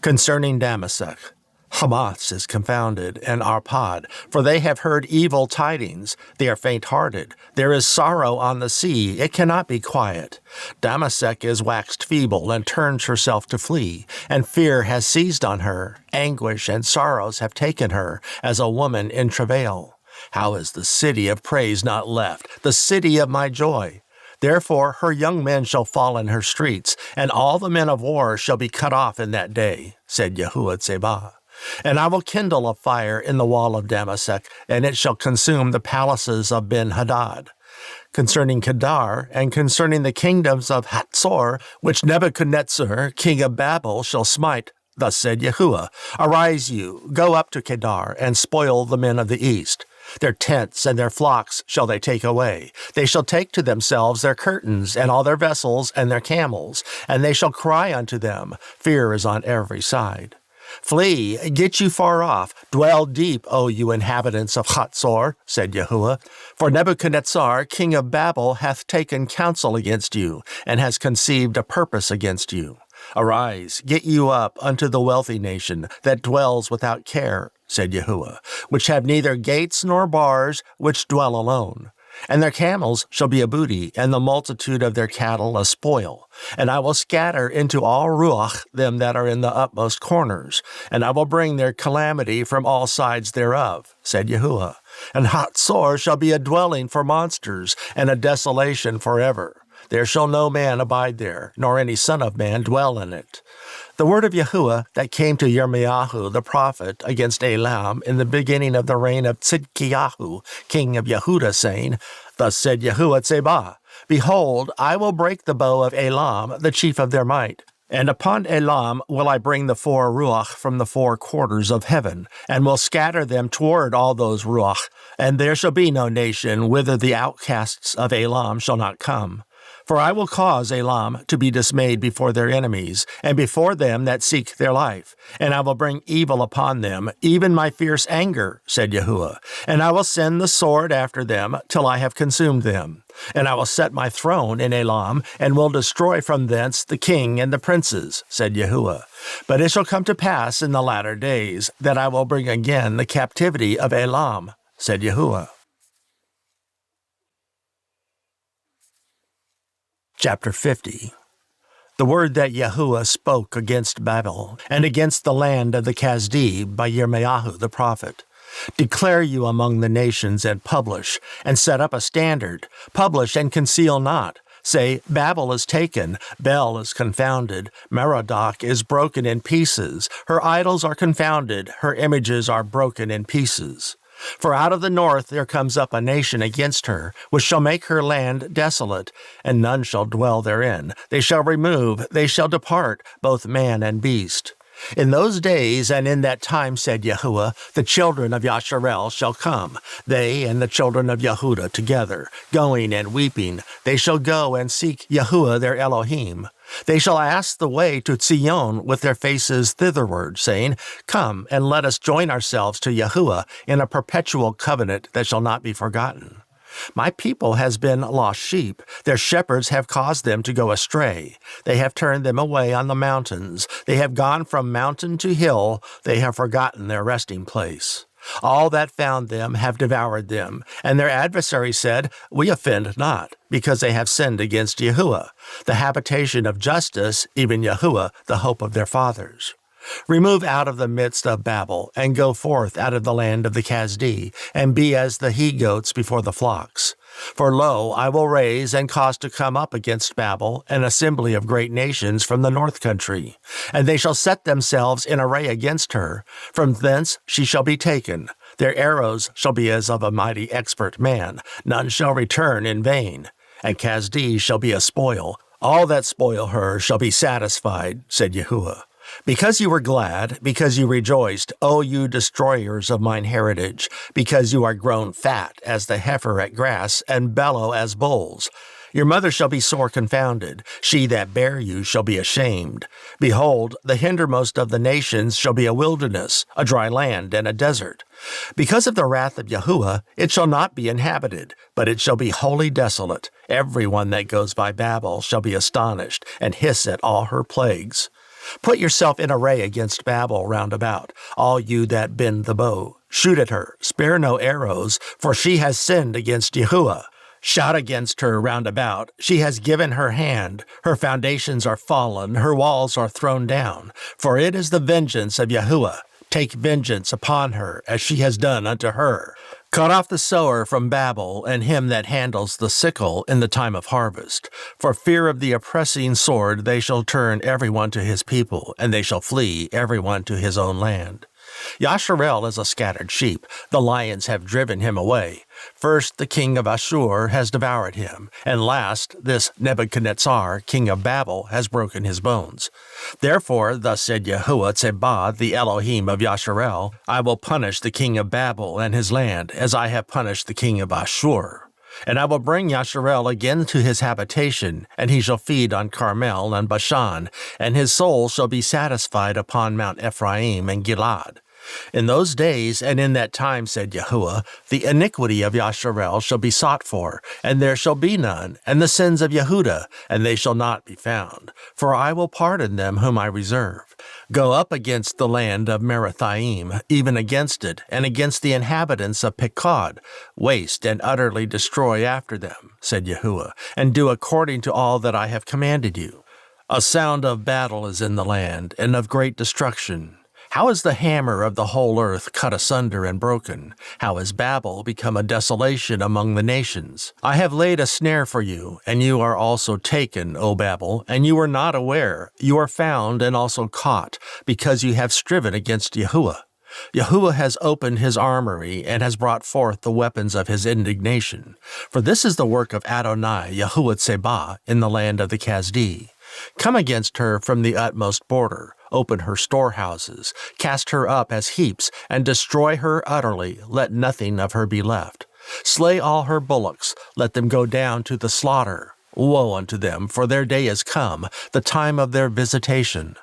Concerning Damascus, Hamath is confounded, and Arpad, for they have heard evil tidings. They are faint-hearted. There is sorrow on the sea, it cannot be quiet. Damasek is waxed feeble, and turns herself to flee, and fear has seized on her. Anguish and sorrows have taken her, as a woman in travail. How is the city of praise not left, the city of my joy? Therefore her young men shall fall in her streets, and all the men of war shall be cut off in that day, said Yahuah Tsebah. And I will kindle a fire in the wall of Damasek, and it shall consume the palaces of Ben-Hadad. Concerning Kedar, and concerning the kingdoms of Hatzor, which Nebuchadnezzar, king of Babel, shall smite, thus said Yahuah, Arise you, go up to Kedar, and spoil the men of the east. Their tents and their flocks shall they take away. They shall take to themselves their curtains, and all their vessels, and their camels, and they shall cry unto them, Fear is on every side. Flee, get you far off, dwell deep, O you inhabitants of Hatzor, said Yahuah, for Nebuchadnezzar, king of Babel, hath taken counsel against you, and has conceived a purpose against you. Arise, get you up unto the wealthy nation that dwells without care, said Yahuah, which have neither gates nor bars, which dwell alone. And their camels shall be a booty, and the multitude of their cattle a spoil. And I will scatter into all Ruach them that are in the utmost corners, and I will bring their calamity from all sides thereof, said Yahuah. And Hatzor shall be a dwelling for monsters, and a desolation forever. There shall no man abide there, nor any son of man dwell in it. The word of Yahuah that came to Yirmeya the prophet against Elam in the beginning of the reign of Tzidkiyahu, king of Yehudah, saying, Thus said Yahuah Tsebah, Behold, I will break the bow of Elam, the chief of their might. And upon Elam will I bring the four Ruach from the four quarters of heaven, and will scatter them toward all those Ruach, and there shall be no nation whither the outcasts of Elam shall not come. For I will cause Elam to be dismayed before their enemies, and before them that seek their life. And I will bring evil upon them, even my fierce anger, said Yahuah. And I will send the sword after them, till I have consumed them. And I will set my throne in Elam, and will destroy from thence the king and the princes, said Yahuah. But it shall come to pass in the latter days, that I will bring again the captivity of Elam, said Yahuah. Chapter 50. The word that Yahuah spoke against Babel, and against the land of the Kasdi by Yirmeya the prophet. Declare you among the nations, and publish, and set up a standard. Publish and conceal not. Say, Babel is taken, Bel is confounded, Merodach is broken in pieces. Her idols are confounded, her images are broken in pieces. For out of the north there comes up a nation against her, which shall make her land desolate, and none shall dwell therein. They shall remove, they shall depart, both man and beast. In those days and in that time, said Yahuah, the children of Yasharel shall come, they and the children of Yehudah together, going and weeping. They shall go and seek Yahuah their Elohim. They shall ask the way to Zion with their faces thitherward, saying, Come, and let us join ourselves to Yahuah in a perpetual covenant that shall not be forgotten. My people has been lost sheep. Their shepherds have caused them to go astray. They have turned them away on the mountains. They have gone from mountain to hill. They have forgotten their resting place. All that found them have devoured them, and their adversaries said, We offend not, because they have sinned against Yahuah, the habitation of justice, even Yahuah, the hope of their fathers. Remove out of the midst of Babel, and go forth out of the land of the Kasdi, and be as the he-goats before the flocks. For lo, I will raise and cause to come up against Babel an assembly of great nations from the north country, and they shall set themselves in array against her. From thence she shall be taken. Their arrows shall be as of a mighty expert man. None shall return in vain. And Kasdi shall be a spoil. All that spoil her shall be satisfied, said Yahuah. Because you were glad, because you rejoiced, O you destroyers of mine heritage, because you are grown fat as the heifer at grass, and bellow as bulls. Your mother shall be sore confounded, she that bare you shall be ashamed. Behold, the hindermost of the nations shall be a wilderness, a dry land, and a desert. Because of the wrath of Yahuah, it shall not be inhabited, but it shall be wholly desolate. Every one that goes by Babel shall be astonished, and hiss at all her plagues. Put yourself in array against Babel round about, all you that bend the bow. Shoot at her, spare no arrows, for she has sinned against Yahuah. Shout against her round about, she has given her hand, her foundations are fallen, her walls are thrown down, for it is the vengeance of Yahuah. Take vengeance upon her, as she has done unto her. Cut off the sower from Babel, and him that handles the sickle in the time of harvest. For fear of the oppressing sword they shall turn every one to his people, and they shall flee every one to his own land. Yasharel is a scattered sheep, the lions have driven him away. First the king of Ashur has devoured him, and last this Nebuchadnezzar, king of Babel, has broken his bones. Therefore, thus said Yahuah Tsebah, the Elohim of Yasharel, I will punish the king of Babel and his land, as I have punished the king of Ashur. And I will bring Yasharel again to his habitation, and he shall feed on Carmel and Bashan, and his soul shall be satisfied upon Mount Ephraim and Gilad. In those days and in that time, said Yahuah, the iniquity of Yasharel shall be sought for, and there shall be none, and the sins of Yehudah, and they shall not be found. For I will pardon them whom I reserve. Go up against the land of Merathaim, even against it, and against the inhabitants of Pekod. Waste and utterly destroy after them, said Yahuah, and do according to all that I have commanded you. A sound of battle is in the land, and of great destruction. How is the hammer of the whole earth cut asunder and broken? How is Babel become a desolation among the nations? I have laid a snare for you, and you are also taken, O Babel, and you were not aware. You are found and also caught, because you have striven against Yahuah. Yahuah has opened his armory and has brought forth the weapons of his indignation. For this is the work of Adonai, Yahuah Tsebah, in the land of the Kasdi. Come against her from the utmost border, open her storehouses, cast her up as heaps, and destroy her utterly, let nothing of her be left. Slay all her bullocks, let them go down to the slaughter. Woe unto them, for their day is come, the time of their visitation.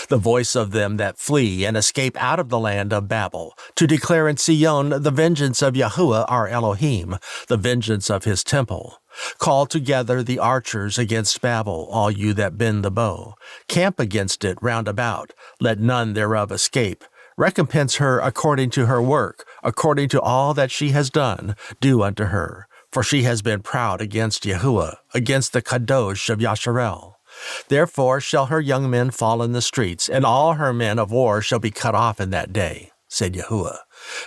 The voice of them that flee and escape out of the land of Babel, to declare in Sion the vengeance of Yahuah our Elohim, the vengeance of his temple. Call together the archers against Babel, all you that bend the bow. Camp against it round about, let none thereof escape. Recompense her according to her work, according to all that she has done, do unto her. For she has been proud against Yahuah, against the Kadosh of Yasharel. Therefore shall her young men fall in the streets, and all her men of war shall be cut off in that day, said Yahuah.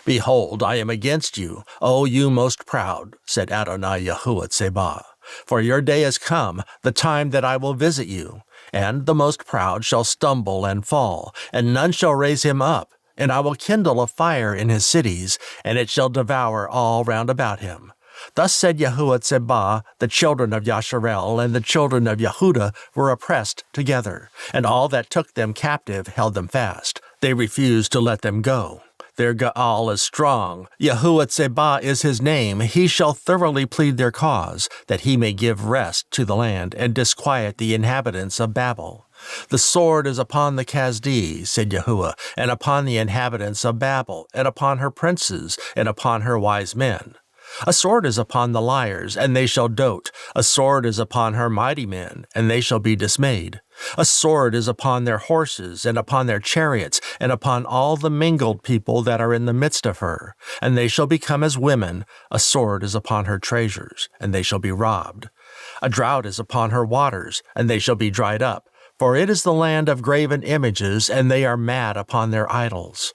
Behold, I am against you, O you most proud, said Adonai Yahuah Tsebah. For your day is come, the time that I will visit you, and the most proud shall stumble and fall, and none shall raise him up, and I will kindle a fire in his cities, and it shall devour all round about him. Thus said Yahuah Tsebah, the children of Yasharel and the children of Yehudah were oppressed together, and all that took them captive held them fast. They refused to let them go. Their Gaal is strong. Yahuah Tsebah is his name. He shall thoroughly plead their cause, that he may give rest to the land and disquiet the inhabitants of Babel. The sword is upon the Kasdi, said Yahuah, and upon the inhabitants of Babel, and upon her princes, and upon her wise men. A sword is upon the liars, and they shall dote. A sword is upon her mighty men, and they shall be dismayed. A sword is upon their horses, and upon their chariots, and upon all the mingled people that are in the midst of her, and they shall become as women. A sword is upon her treasures, and they shall be robbed. A drought is upon her waters, and they shall be dried up. For it is the land of graven images, and they are mad upon their idols.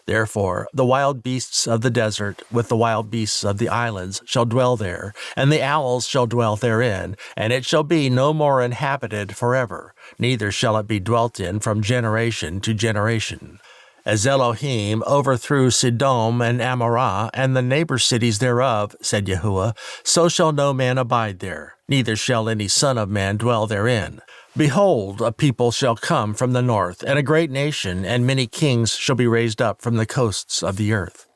Therefore the wild beasts of the desert with the wild beasts of the islands shall dwell there, and the owls shall dwell therein, and it shall be no more inhabited forever, neither shall it be dwelt in from generation to generation. As Elohim overthrew Sodom and Amorah and the neighbor cities thereof, said Yahuah, so shall no man abide there, neither shall any son of man dwell therein. Behold, a people shall come from the north, and a great nation, and many kings shall be raised up from the coasts of the earth.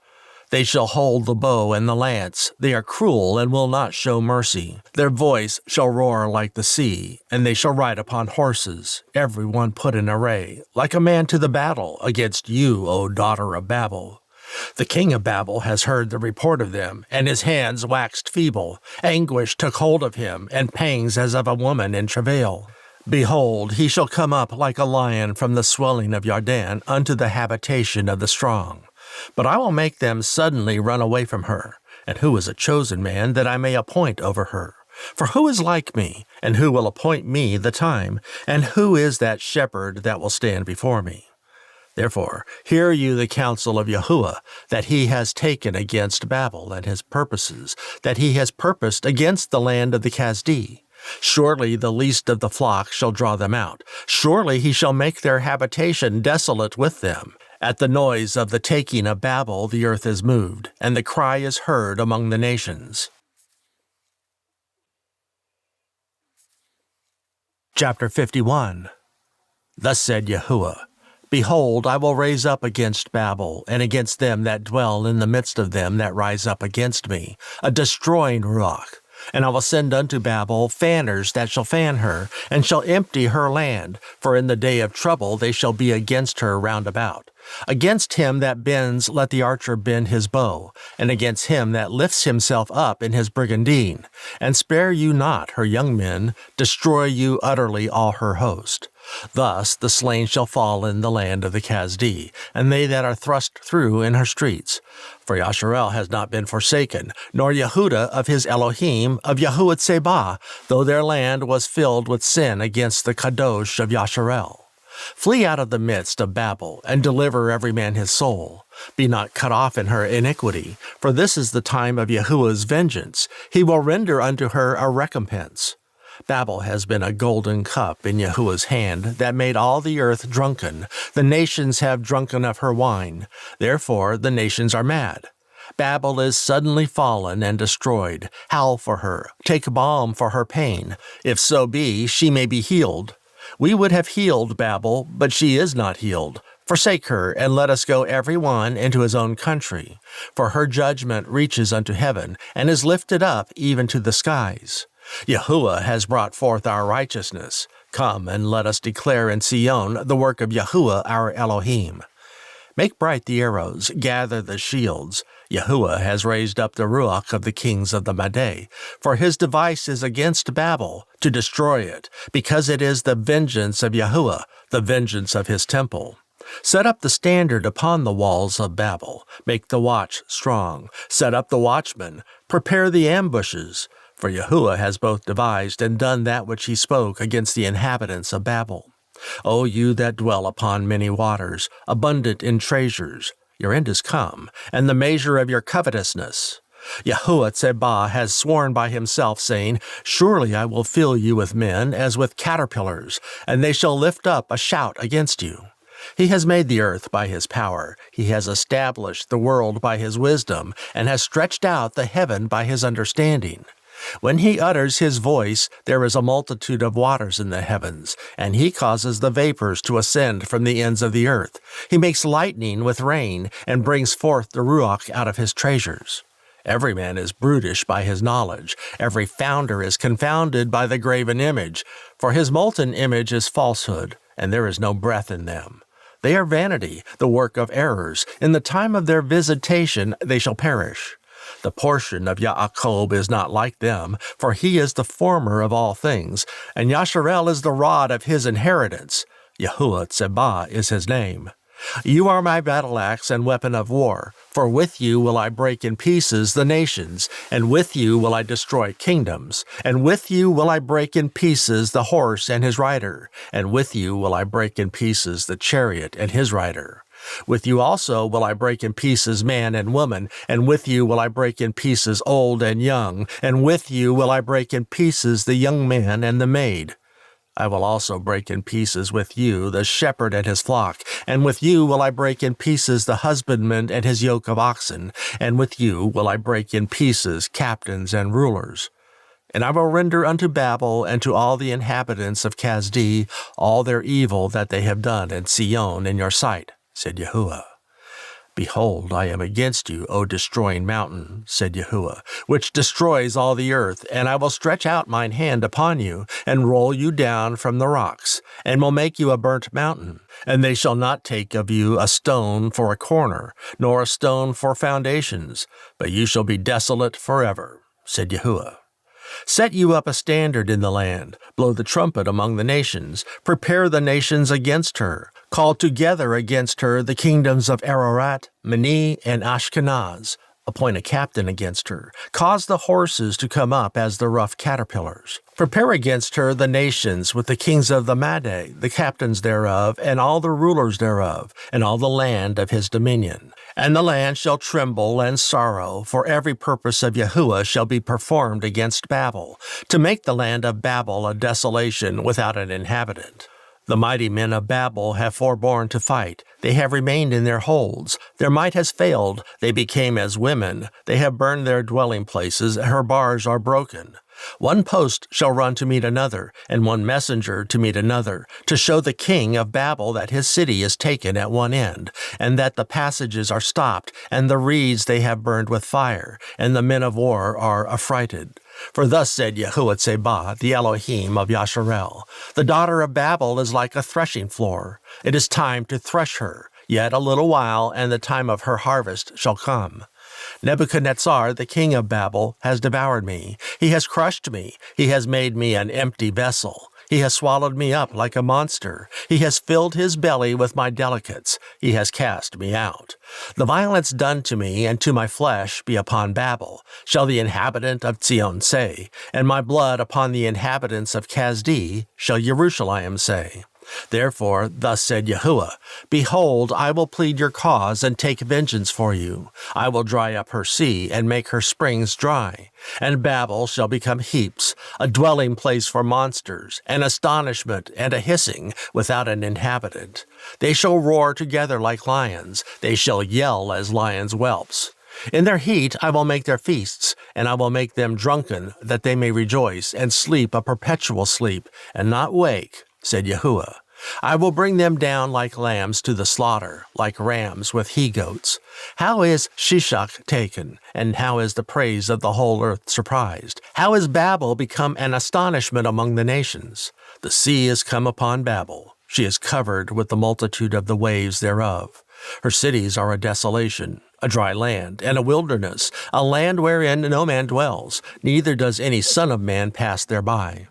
They shall hold the bow and the lance. They are cruel and will not show mercy. Their voice shall roar like the sea, and they shall ride upon horses, every one put in array, like a man to the battle, against you, O daughter of Babel. The king of Babel has heard the report of them, and his hands waxed feeble. Anguish took hold of him, and pangs as of a woman in travail. Behold, he shall come up like a lion from the swelling of Yarden unto the habitation of the strong. But I will make them suddenly run away from her. And who is a chosen man that I may appoint over her? For who is like me, and who will appoint me the time? And who is that shepherd that will stand before me? Therefore, hear you the counsel of Yahuah, that he has taken against Babel and his purposes, that he has purposed against the land of the Kasdi. Surely the least of the flock shall draw them out. Surely he shall make their habitation desolate with them. At the noise of the taking of Babel the earth is moved, and the cry is heard among the nations. Chapter 51. Thus said Yahuah, Behold, I will raise up against Babel, and against them that dwell in the midst of them that rise up against me, a destroying ruach. And I will send unto Babel fanners that shall fan her, and shall empty her land, for in the day of trouble they shall be against her round about. Against him that bends let the archer bend his bow, and against him that lifts himself up in his brigandine. And spare you not her young men, destroy you utterly all her host. Thus the slain shall fall in the land of the Kasdi, and they that are thrust through in her streets. For Yasharel has not been forsaken, nor Yehudah of his Elohim, of Yahuah Tsebah, though their land was filled with sin against the Kadosh of Yasharel. Flee out of the midst of Babel, and deliver every man his soul. Be not cut off in her iniquity, for this is the time of Yahuah's vengeance. He will render unto her a recompense. Babel has been a golden cup in Yahuah's hand that made all the earth drunken. The nations have drunken of her wine. Therefore the nations are mad. Babel is suddenly fallen and destroyed. Howl for her. Take balm for her pain. If so be, she may be healed. We would have healed Babel, but she is not healed. Forsake her, and let us go every one into his own country. For her judgment reaches unto heaven, and is lifted up even to the skies. Yahuah has brought forth our righteousness. Come, and let us declare in Sion the work of Yahuah our Elohim. Make bright the arrows, gather the shields. Yahuah has raised up the ruach of the kings of the Madeh, for his device is against Babel, to destroy it, because it is the vengeance of Yahuah, the vengeance of his temple. Set up the standard upon the walls of Babel, make the watch strong, set up the watchmen, prepare the ambushes. For Yahuah has both devised and done that which he spoke against the inhabitants of Babel. O you that dwell upon many waters, abundant in treasures, your end is come, and the measure of your covetousness. Yahuah Tsebah has sworn by himself, saying, Surely I will fill you with men as with caterpillars, and they shall lift up a shout against you. He has made the earth by his power, he has established the world by his wisdom, and has stretched out the heaven by his understanding. When he utters his voice, there is a multitude of waters in the heavens, and he causes the vapors to ascend from the ends of the earth. He makes lightning with rain, and brings forth the ruach out of his treasures. Every man is brutish by his knowledge. Every founder is confounded by the graven image. For his molten image is falsehood, and there is no breath in them. They are vanity, the work of errors. In the time of their visitation they shall perish. The portion of Yaakov is not like them, for he is the former of all things, and Yasharel is the rod of his inheritance. Yahuah Tsebah is his name. You are my battle axe and weapon of war, for with you will I break in pieces the nations, and with you will I destroy kingdoms, and with you will I break in pieces the horse and his rider, and with you will I break in pieces the chariot and his rider. With you also will I break in pieces man and woman, and with you will I break in pieces old and young, and with you will I break in pieces the young man and the maid. I will also break in pieces with you the shepherd and his flock, and with you will I break in pieces the husbandman and his yoke of oxen, and with you will I break in pieces captains and rulers. And I will render unto Babel and to all the inhabitants of Kasdi all their evil that they have done in Sion in your sight, said Yahuah. Behold, I am against you, O destroying mountain, said Yahuah, which destroys all the earth, and I will stretch out mine hand upon you, and roll you down from the rocks, and will make you a burnt mountain. And they shall not take of you a stone for a corner, nor a stone for foundations, but you shall be desolate forever, said Yahuah. Set you up a standard in the land, blow the trumpet among the nations, prepare the nations against her, call together against her the kingdoms of Ararat, Meni, and Ashkenaz. Appoint a captain against her. Cause the horses to come up as the rough caterpillars. Prepare against her the nations with the kings of the Made, the captains thereof, and all the rulers thereof, and all the land of his dominion. And the land shall tremble and sorrow, for every purpose of Yahuah shall be performed against Babel, to make the land of Babel a desolation without an inhabitant. The mighty men of Babel have forborne to fight. They have remained in their holds. Their might has failed. They became as women. They have burned their dwelling places. Her bars are broken. One post shall run to meet another, and one messenger to meet another, to show the king of Babel that his city is taken at one end, and that the passages are stopped, and the reeds they have burned with fire, and the men of war are affrighted. For thus said Yahuah Tsebah, the Elohim of Yasharel, the daughter of Babel is like a threshing floor. It is time to thresh her. Yet a little while, and the time of her harvest shall come. Nebuchadnezzar, the king of Babel, has devoured me. He has crushed me. He has made me an empty vessel. He has swallowed me up like a monster. He has filled his belly with my delicates. He has cast me out. The violence done to me and to my flesh be upon Babel, shall the inhabitant of Zion say, and my blood upon the inhabitants of Kasdi shall Jerusalem say. Therefore, thus said Yahuah, Behold, I will plead your cause and take vengeance for you. I will dry up her sea and make her springs dry. And Babel shall become heaps, a dwelling place for monsters, an astonishment and a hissing without an inhabitant. They shall roar together like lions. They shall yell as lions' whelps. In their heat I will make their feasts, and I will make them drunken, that they may rejoice and sleep a perpetual sleep, and not wake, said Yahuah. I will bring them down like lambs to the slaughter, like rams with he-goats. How is Shishak taken, and how is the praise of the whole earth surprised? How is Babel become an astonishment among the nations? The sea is come upon Babel. She is covered with the multitude of the waves thereof. Her cities are a desolation, a dry land, and a wilderness, a land wherein no man dwells, neither does any son of man pass thereby.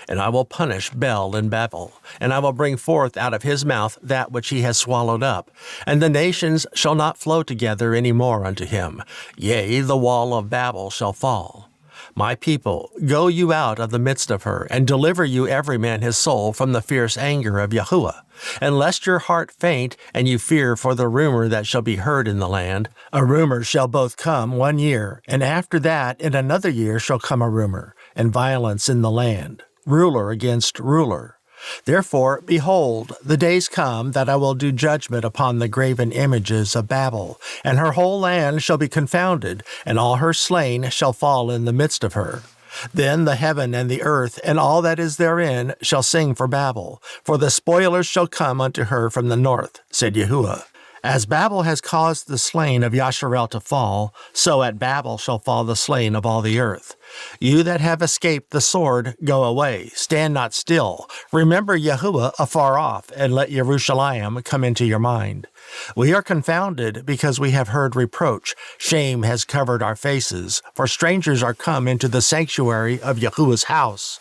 And I will punish Bel in Babel, and I will bring forth out of his mouth that which he has swallowed up, and the nations shall not flow together any more unto him. Yea, the wall of Babel shall fall. My people, go you out of the midst of her, and deliver you every man his soul from the fierce anger of Yahuah. And lest your heart faint, and you fear for the rumor that shall be heard in the land, a rumor shall both come 1 year, and after that in another year shall come a rumor, and violence in the land, ruler against ruler. Therefore, behold, the days come that I will do judgment upon the graven images of Babel, and her whole land shall be confounded, and all her slain shall fall in the midst of her. Then the heaven and the earth and all that is therein shall sing for Babel, for the spoilers shall come unto her from the north, said Yahuah. As Babel has caused the slain of Yasharel to fall, so at Babel shall fall the slain of all the earth. You that have escaped the sword, go away, stand not still. Remember Yahuah afar off, and let Jerusalem come into your mind. We are confounded because we have heard reproach. Shame has covered our faces, for strangers are come into the sanctuary of Yahuah's house.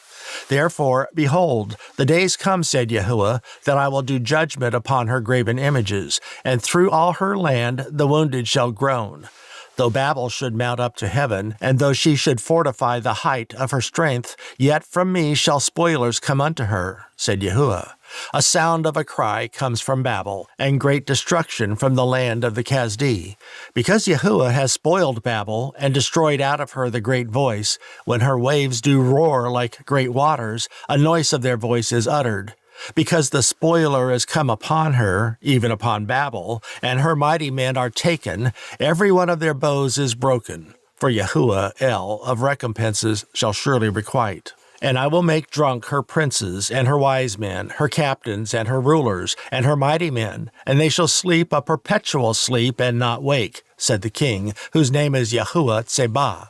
Therefore, behold, the days come, said Yahuah, that I will do judgment upon her graven images, and through all her land the wounded shall groan. Though Babel should mount up to heaven, and though she should fortify the height of her strength, yet from me shall spoilers come unto her, said Yahuah. A sound of a cry comes from Babel, and great destruction from the land of the Kasdi. Because Yahuah has spoiled Babel, and destroyed out of her the great voice, when her waves do roar like great waters, a noise of their voice is uttered. Because the spoiler is come upon her, even upon Babel, and her mighty men are taken, every one of their bows is broken. For Yahuah El of recompenses shall surely requite. And I will make drunk her princes, and her wise men, her captains, and her rulers, and her mighty men, and they shall sleep a perpetual sleep and not wake, said the king, whose name is Yahuah Tsebah.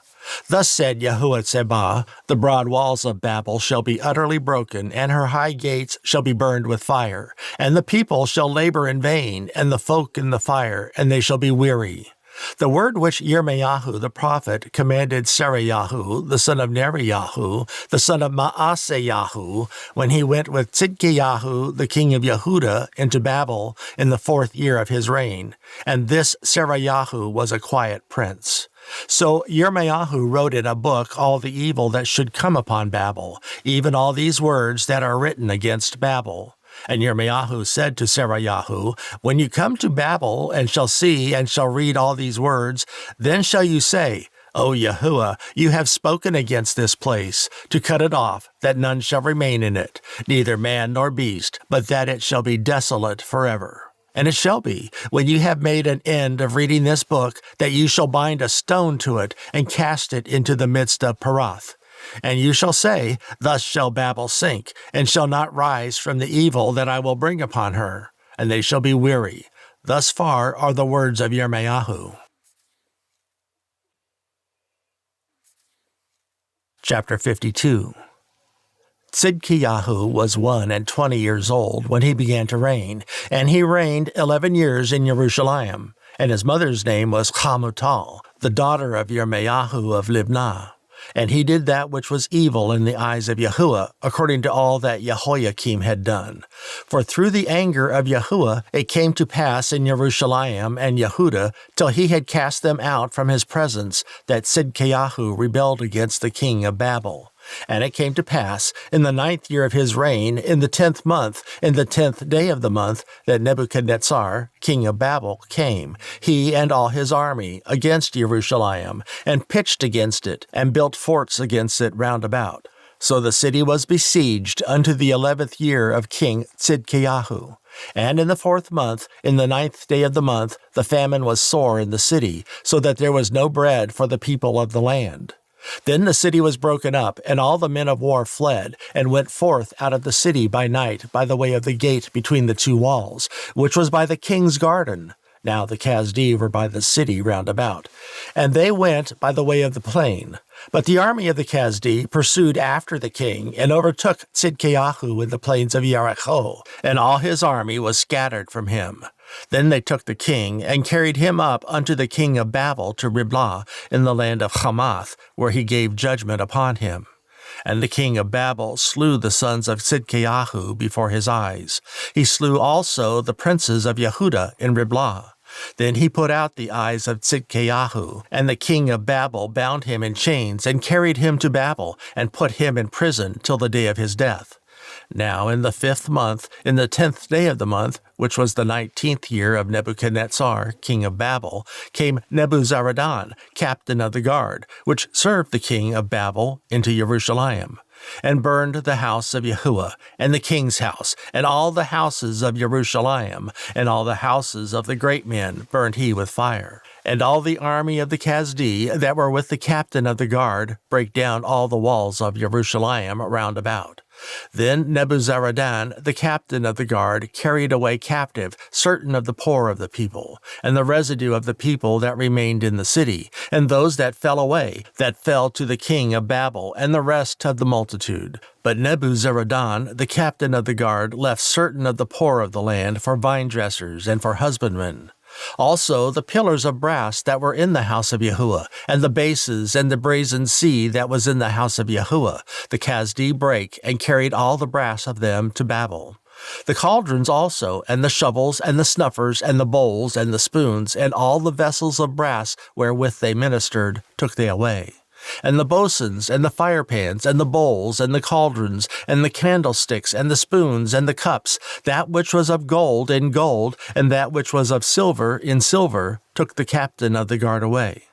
Thus said Yahuah Tsebah, the broad walls of Babel shall be utterly broken, and her high gates shall be burned with fire, and the people shall labor in vain, and the folk in the fire, and they shall be weary. The word which Yirmeya the prophet commanded Sarayahu, the son of Neriyahu, the son of Maaseyahu, when he went with Tzidkiyahu, the king of Yehudah, into Babel in the 4th year of his reign, and this Sarayahu was a quiet prince. So Yirmeya wrote in a book all the evil that should come upon Babel, even all these words that are written against Babel. And Yirmeya said to Sarayahu, When you come to Babel, and shall see, and shall read all these words, then shall you say, O Yahuah, you have spoken against this place, to cut it off, that none shall remain in it, neither man nor beast, but that it shall be desolate forever. And it shall be, when you have made an end of reading this book, that you shall bind a stone to it, and cast it into the midst of Parath. And you shall say, Thus shall Babel sink, and shall not rise from the evil that I will bring upon her, and they shall be weary. Thus far are the words of Yirmeya. Chapter 52. Tzidkiyahu was 21 years old when he began to reign, and he reigned 11 years in Jerusalem, and his mother's name was Hamutal, the daughter of Yirmeya of Libnah. And he did that which was evil in the eyes of Yahuah, according to all that Jehoiakim had done. For through the anger of Yahuah it came to pass in Jerusalem and Yehudah, till he had cast them out from his presence, that Tzidkiyahu rebelled against the king of Babel. And it came to pass, in the 9th year of his reign, in the 10th month, in the 10th day of the month, that Nebuchadnezzar, king of Babel, came, he and all his army, against Jerusalem, and pitched against it, and built forts against it round about. So the city was besieged unto the 11th year of King Tzidkiyahu. And in the 4th month, in the 9th day of the month, the famine was sore in the city, so that there was no bread for the people of the land. Then the city was broken up, and all the men of war fled, and went forth out of the city by night by the way of the gate between the 2 walls, which was by the king's garden. Now the Chaldee were by the city round about. And they went by the way of the plain. But the army of the Chaldee pursued after the king, and overtook Tzidkiyahu in the plains of Yericho, and all his army was scattered from him. Then they took the king, and carried him up unto the king of Babel to Riblah, in the land of Hamath, where he gave judgment upon him. And the king of Babel slew the sons of Tzidkiyahu before his eyes. He slew also the princes of Yehudah in Riblah. Then he put out the eyes of Tzidkiyahu, and the king of Babel bound him in chains, and carried him to Babel, and put him in prison till the day of his death. Now in the 5th month, in the 10th day of the month, which was the 19th year of Nebuchadnezzar, king of Babel, came Nebuzaradan, captain of the guard, which served the king of Babel, into Jerusalem, and burned the house of Yahuah, and the king's house, and all the houses of Jerusalem, and all the houses of the great men burned he with fire. And all the army of the Chaldee that were with the captain of the guard brake down all the walls of Jerusalem round about. Then Nebuzaradan, the captain of the guard, carried away captive certain of the poor of the people, and the residue of the people that remained in the city, and those that fell away, that fell to the king of Babel, and the rest of the multitude. But Nebuzaradan, the captain of the guard, left certain of the poor of the land for vine dressers and for husbandmen. Also the pillars of brass that were in the house of Yahuah, and the bases and the brazen sea that was in the house of Yahuah, the Chaldee brake, and carried all the brass of them to Babel. The cauldrons also, and the shovels, and the snuffers, and the bowls, and the spoons, and all the vessels of brass wherewith they ministered, took they away. And the basins, and the firepans, and the bowls, and the cauldrons, and the candlesticks, and the spoons, and the cups, that which was of gold in gold, and that which was of silver in silver, took the captain of the guard away.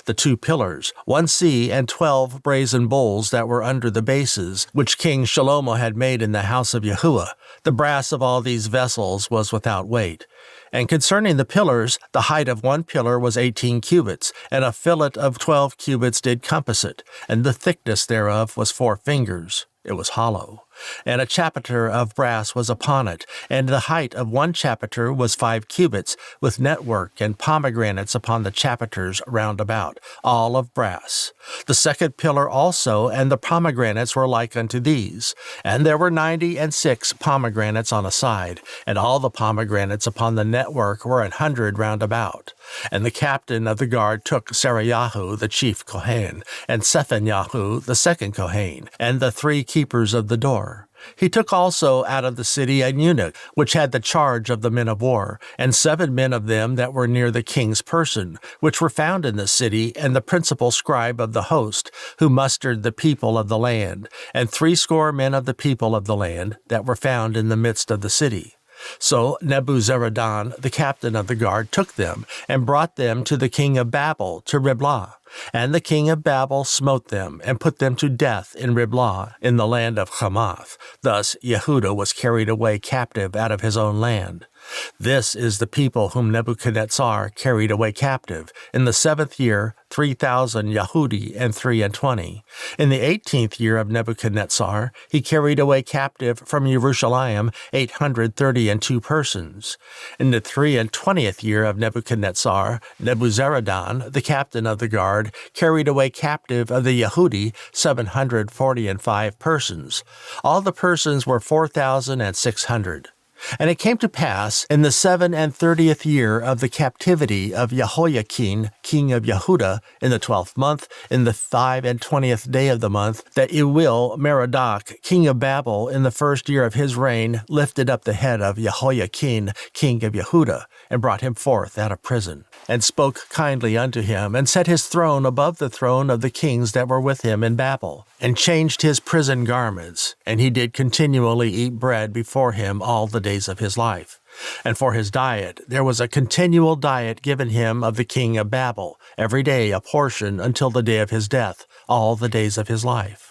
The 2 pillars, 1 sea, and 12 brazen bowls that were under the bases, which King Shalomo had made in the house of Yahuah. The brass of all these vessels was without weight. And concerning the pillars, the height of 1 pillar was 18 cubits, and a fillet of 12 cubits did compass it, and the thickness thereof was 4 fingers. It was hollow. And a chapiter of brass was upon it, and the height of 1 chapiter was 5 cubits, with network and pomegranates upon the chapiters round about, all of brass. The 2nd pillar also, and the pomegranates were like unto these. And there were 96 pomegranates on a side, and all the pomegranates upon the network were 100 round about. And the captain of the guard took Sarayahu, the chief Kohen, and Sephanyahu, the second Kohen, and the 3 keepers of the door. He took also out of the city an eunuch, which had the charge of the men of war, and 7 men of them that were near the king's person, which were found in the city, and the principal scribe of the host, who mustered the people of the land, and 60 men of the people of the land that were found in the midst of the city. So Nebuzaradan, the captain of the guard, took them, and brought them to the king of Babel, to Riblah. And the king of Babel smote them, and put them to death in Riblah, in the land of Hamath. Thus Yehudah was carried away captive out of his own land. This is the people whom Nebuchadnezzar carried away captive. In the 7th year, 3,000 Yahudi and 23. In the 18th year of Nebuchadnezzar, he carried away captive from Jerusalem 832 persons. In the 23rd year of Nebuchadnezzar, Nebuzaradan, the captain of the guard, carried away captive of the Yehudi 745 persons. All the persons were 4,600. And it came to pass in the 37th year of the captivity of Jehoiakim, king of Yehudah, in the 12th month, in the 25th day of the month, that Evil-Merodach, king of Babel, in the 1st year of his reign, lifted up the head of Jehoiakim, king of Yehudah, and brought him forth out of prison, and spoke kindly unto him, and set his throne above the throne of the kings that were with him in Babel, and changed his prison garments, and he did continually eat bread before him all the days of his life. And for his diet there was a continual diet given him of the king of Babel, every day a portion until the day of his death, all the days of his life.